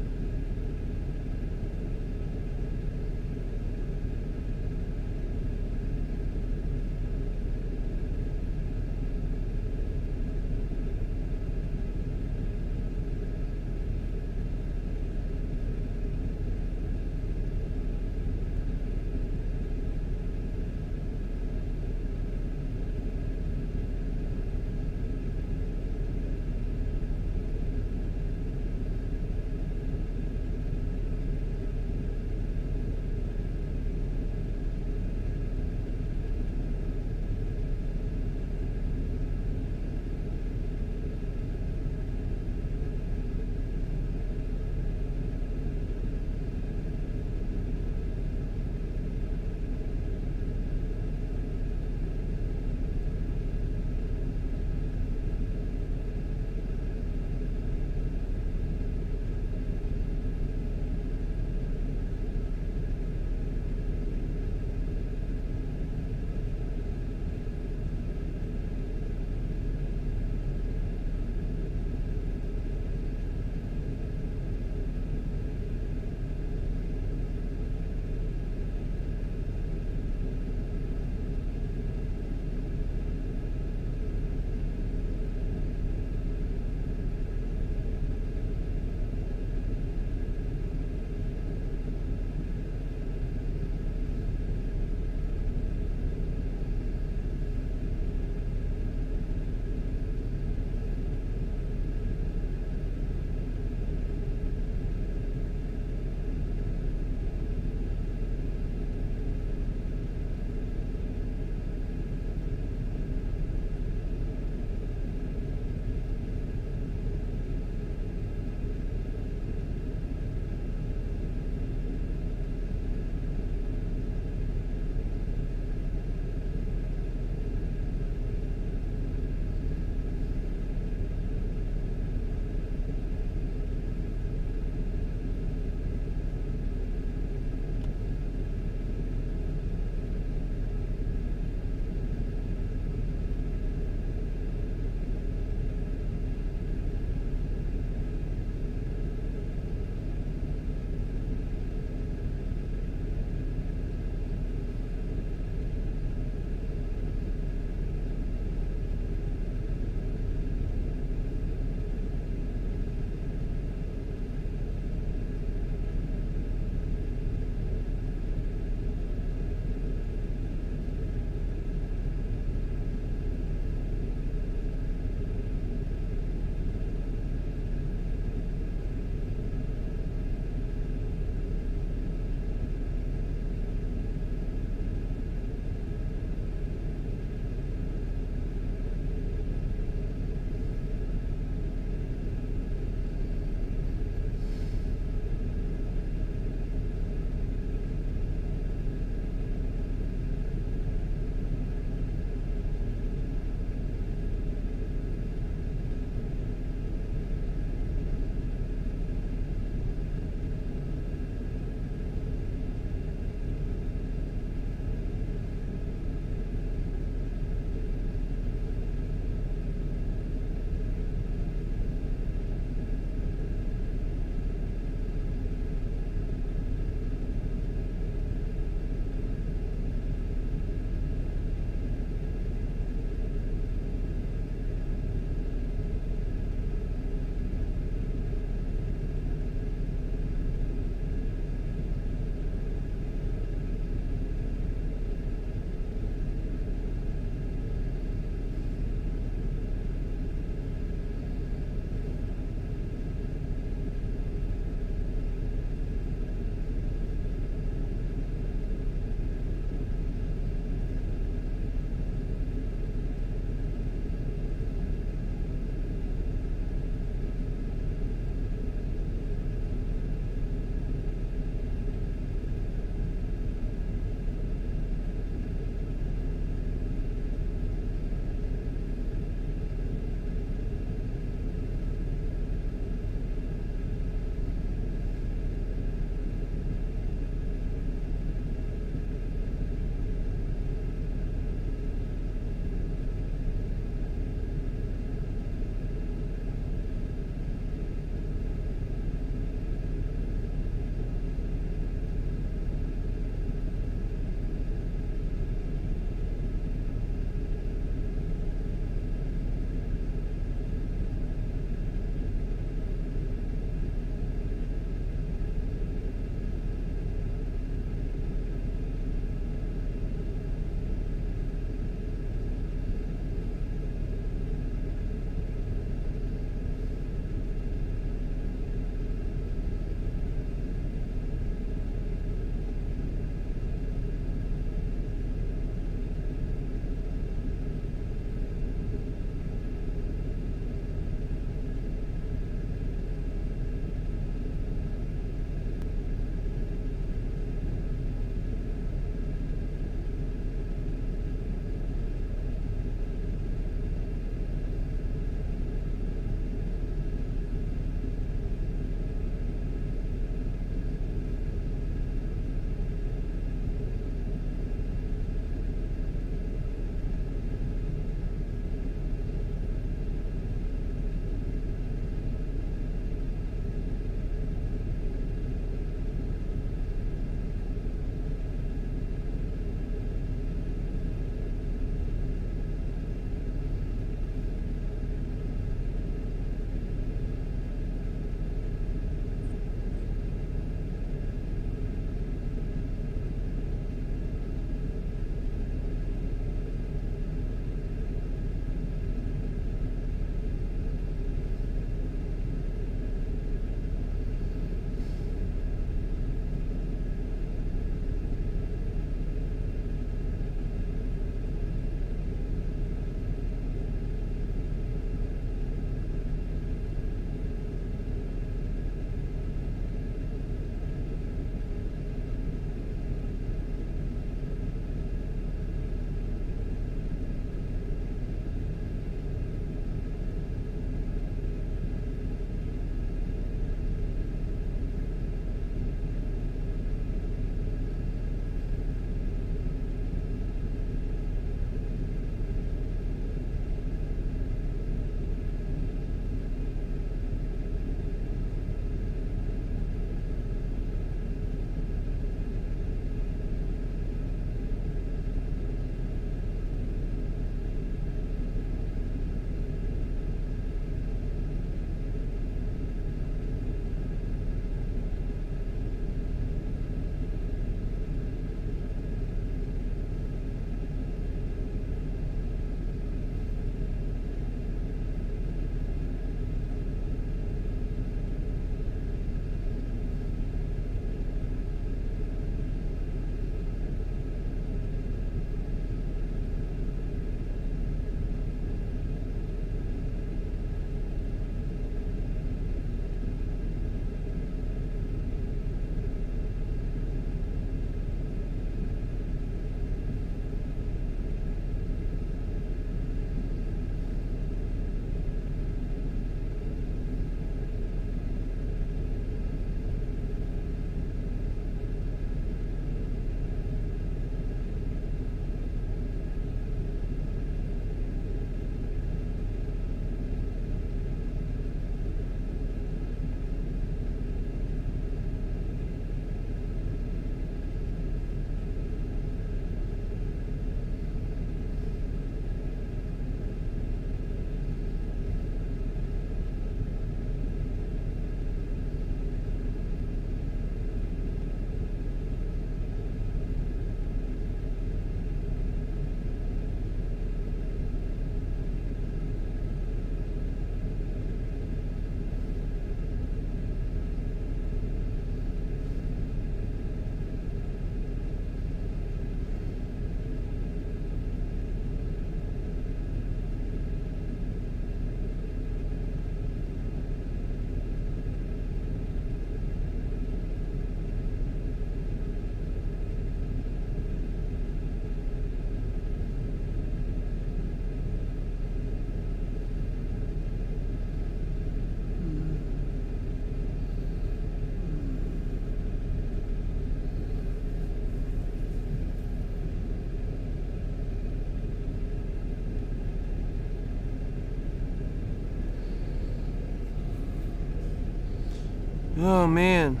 Oh man,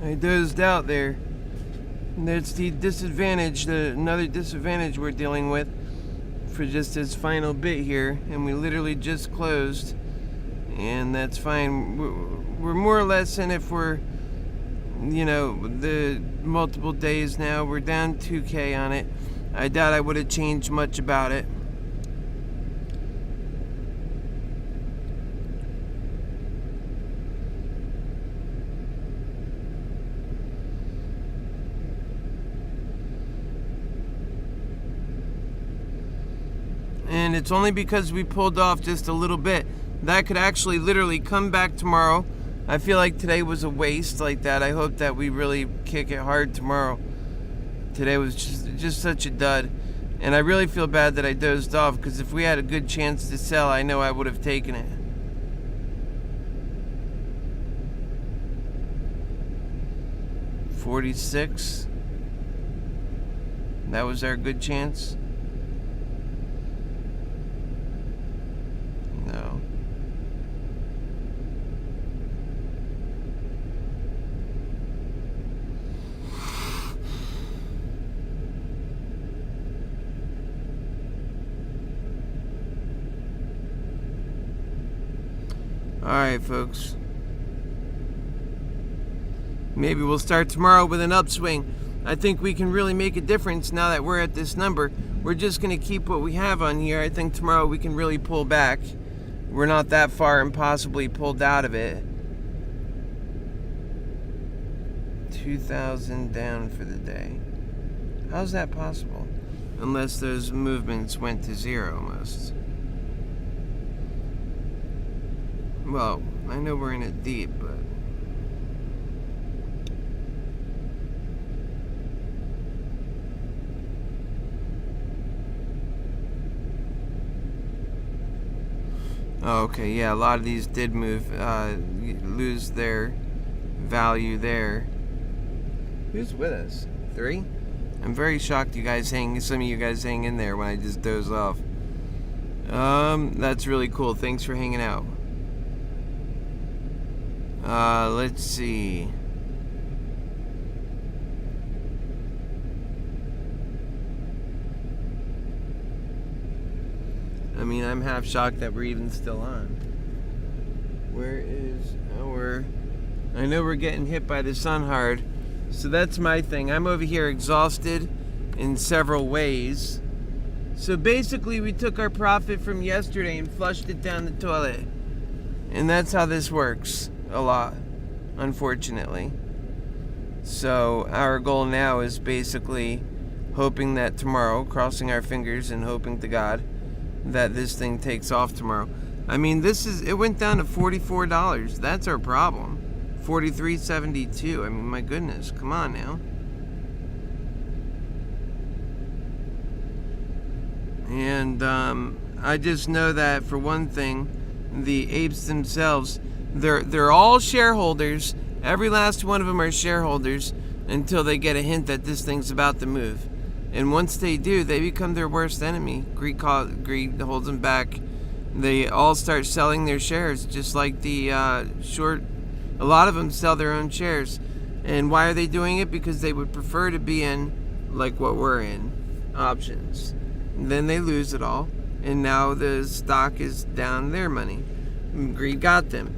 I dozed out there. That's the disadvantage, another disadvantage we're dealing with for just this final bit here, and we literally just closed, and that's fine. We're more or less in it for, you know, the multiple days now. We're down 2K on it. I doubt I would have changed much about it. And it's only because we pulled off just a little bit. That could actually literally come back tomorrow. I feel like today was a waste like that. I hope that we really kick it hard tomorrow. Today was just such a dud. And I really feel bad that I dozed off, because if we had a good chance to sell, I know I would have taken it. $46. That was our good chance. No. Alright, folks. Maybe we'll start tomorrow with an upswing. I think we can really make a difference now that we're at this number. We're just going to keep what we have on here. I think tomorrow we can really pull back. We're not that far and possibly pulled out of it. 2,000 down for the day. How's that possible? Unless those movements went to zero almost. Well, I know we're in it deep, but... Oh, okay, yeah, a lot of these did move, lose their value there. Who's with us? 3? I'm very shocked some of you guys hang in there when I just doze off. That's really cool. Thanks for hanging out. Let's see. I mean, I'm half shocked that we're even still on. Where is our... I know we're getting hit by the sun hard, so that's my thing. I'm over here exhausted in several ways. So basically, we took our profit from yesterday and flushed it down the toilet. And that's how this works a lot, unfortunately. So our goal now is basically hoping that tomorrow, crossing our fingers and hoping to God that this thing takes off tomorrow. I mean, it went down to $44. That's our problem. $43.72. I mean, my goodness, come on now. And I just know that for one thing, the apes themselves, they're all shareholders. Every last one of them are shareholders until they get a hint that this thing's about to move. And once they do, they become their worst enemy. Greed holds them back. They all start selling their shares, just like the short. A lot of them sell their own shares. And why are they doing it? Because they would prefer to be in, like what we're in, options. And then they lose it all. And now the stock is down their money. Greed got them.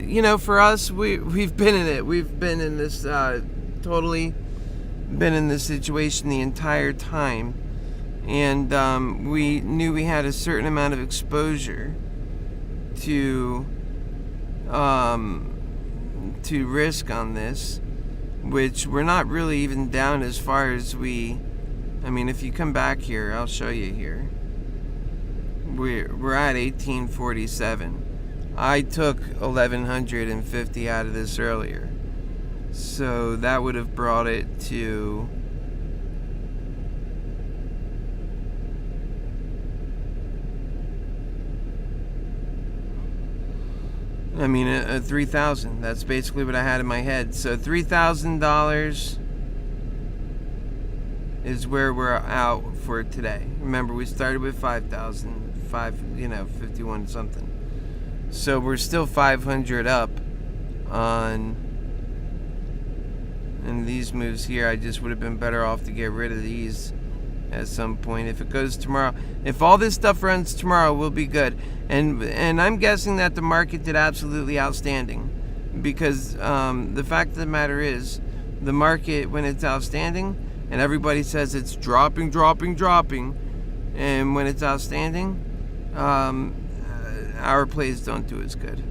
You know, for us, we've been in it. We've been in this, totally been in this situation the entire time. And we knew we had a certain amount of exposure to risk on this, which we're not really even down as far as we... I mean, if you come back here, I'll show you here. We're at 1847. I took 1150 out of this earlier. So that would have brought it to... I mean, a 3,000. That's basically what I had in my head. So $3,000 is where we're out for today. Remember, we started with 5,000, 51 something. So we're still 500 up on. And these moves here, I just would have been better off to get rid of these at some point. If it goes tomorrow, if all this stuff runs tomorrow, we'll be good. And I'm guessing that the market did absolutely outstanding, because the fact of the matter is, the market, when it's outstanding and everybody says it's dropping, and when it's outstanding, our plays don't do as good.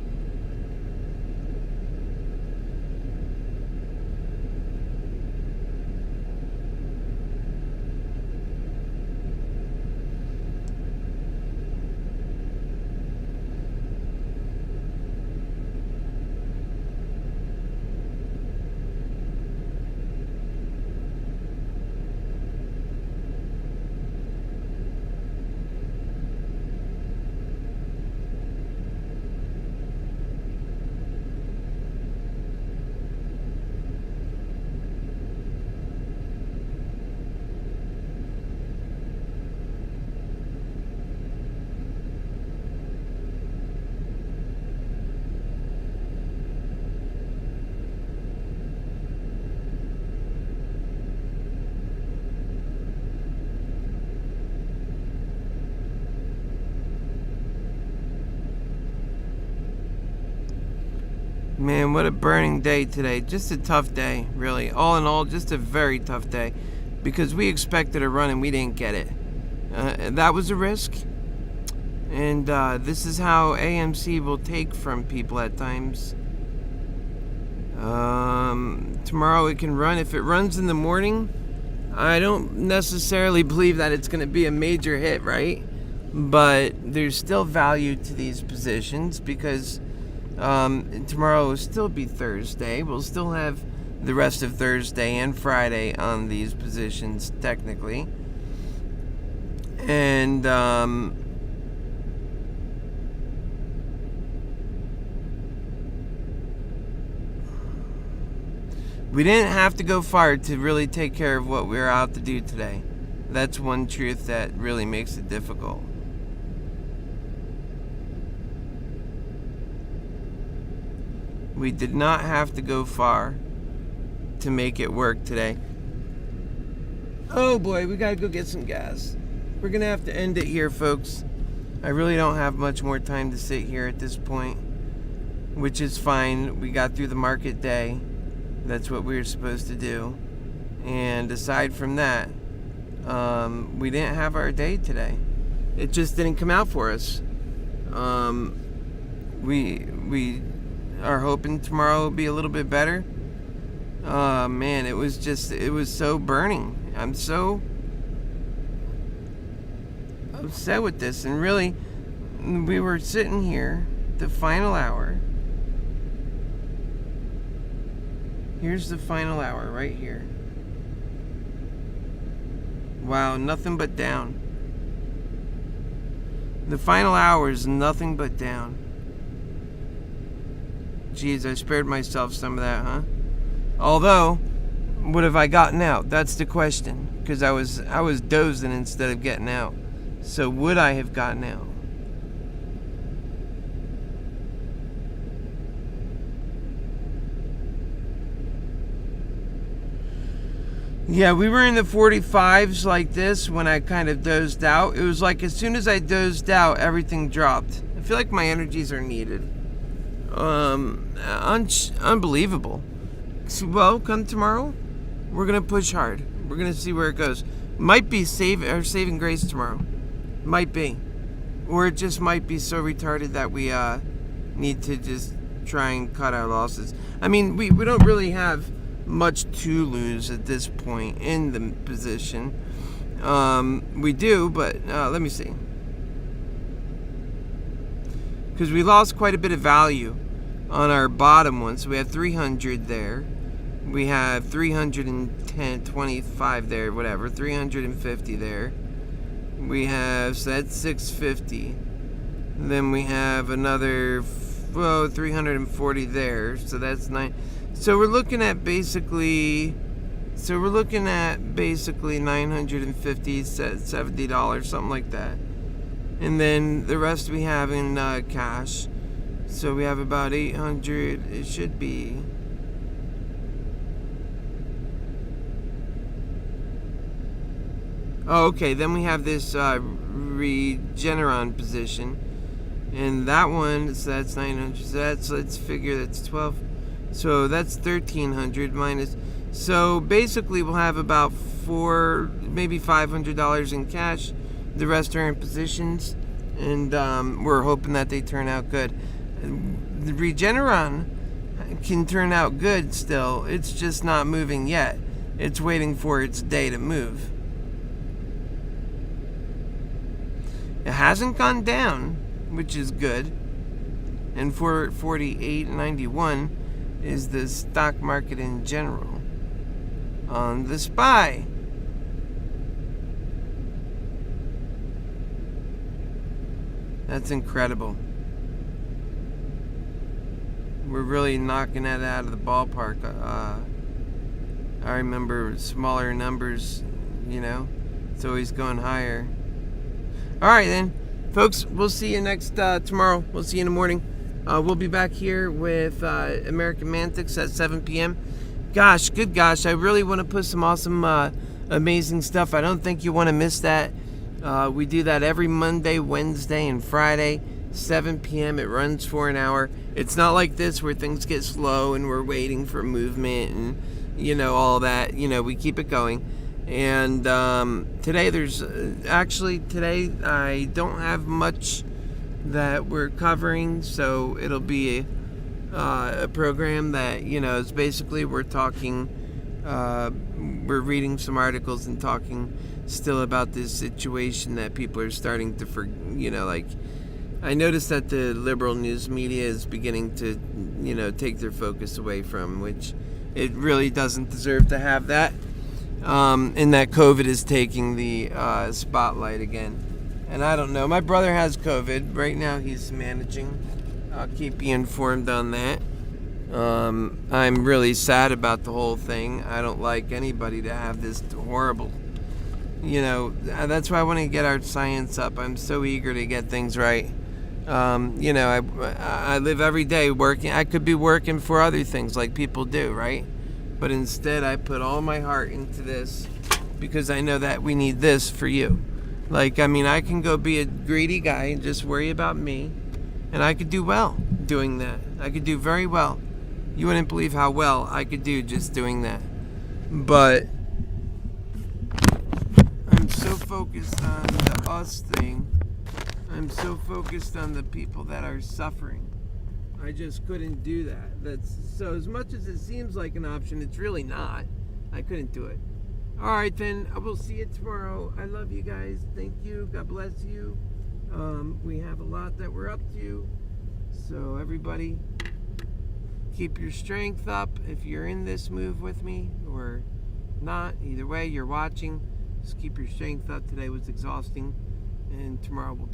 Man, what a burning day today. Just a tough day, really. All in all, just a very tough day, because we expected a run and we didn't get it. That was a risk. And this is how AMC will take from people at times. Tomorrow it can run. If it runs in the morning, I don't necessarily believe that it's going to be a major hit, right? But there's still value to these positions, because tomorrow will still be Thursday. We'll still have the rest of Thursday and Friday on these positions, technically. And we didn't have to go far to really take care of what we were out to do today. That's one truth that really makes it difficult. We did not have to go far to make it work today. Oh boy, we gotta go get some gas. We're gonna have to end it here, folks. I really don't have much more time to sit here at this point, which is fine. We got through the market day. That's what we were supposed to do. And aside from that, we didn't have our day today. It just didn't come out for us. We are hoping tomorrow will be a little bit better. Man, it was so burning. I'm so upset with this. And really, we were sitting here the final hour. Here's the final hour right here. Wow, nothing but down. The final hour is nothing but down. Jeez, I spared myself some of that, huh? Although, what have I gotten out? That's the question. Because I was dozing instead of getting out. So would I have gotten out? Yeah, we were in the 45s like this when I kind of dozed out. It was like as soon as I dozed out, everything dropped. I feel like my energies are needed. Unbelievable. Well, come tomorrow, we're gonna push hard. We're gonna see where it goes. Might be saving grace tomorrow. Might be, or it just might be so retarded that we need to just try and cut our losses. I mean, we don't really have much to lose at this point in the position. We do, but let me see. Because we lost quite a bit of value on our bottom one. So we have 300 there. We have 310, 25 there, whatever. 350 there. We have, so that's 650. And then we have another, 340 there. So that's 9. So we're looking at basically, $950, $70, something like that. And then the rest we have in cash. So we have about 800. It should be. Oh, okay. Then we have this Regeneron position. And that one, so that's 900. So let's figure that's 12. So that's 1,300 minus. So basically we'll have about maybe $500 in cash. The rest are in positions. And we're hoping that they turn out good. The Regeneron can turn out good still. It's just not moving yet. It's waiting for its day to move. It hasn't gone down, which is good. And 448.91 is the stock market in general. On the SPY, that's incredible. We're really knocking that out of the ballpark. I remember smaller numbers, you know. It's always going higher. All right, then, folks. We'll see you next tomorrow. We'll see you in the morning. We'll be back here with MoneyMantics at 7 p.m. Gosh, good gosh, I really want to put some awesome, amazing stuff. I don't think you want to miss that. We do that every Monday, Wednesday, and Friday, 7 p.m. It runs for an hour. It's not like this where things get slow and we're waiting for movement and, you know, all that. You know, we keep it going. And today today I don't have much that we're covering, so it'll be a program that, you know, is basically we're talking, we're reading some articles and talking still about this situation that people are starting to, you know, like, I noticed that the liberal news media is beginning to, you know, take their focus away from, which it really doesn't deserve to have that. And that COVID is taking the spotlight again. And I don't know. My brother has COVID. Right now he's managing. I'll keep you informed on that. I'm really sad about the whole thing. I don't like anybody to have this horrible, you know, that's why I want to get our science up. I'm so eager to get things right. You know, I live every day working. I could be working for other things like people do, right? But instead I put all my heart into this because I know that we need this for you. Like, I mean, I can go be a greedy guy and just worry about me, and I could do well doing that. I could do very well. You wouldn't believe how well I could do just doing that. But I'm so focused on the us thing. I'm so focused on the people that are suffering. I just couldn't do that. That's so, as much as it seems like an option, it's really not. I couldn't do it. All right, then. I will see you tomorrow. I love you guys. Thank you. God bless you. We have a lot that we're up to. So everybody, keep your strength up. If you're in this move with me or not, either way, you're watching. Just keep your strength up. Today was exhausting, and tomorrow will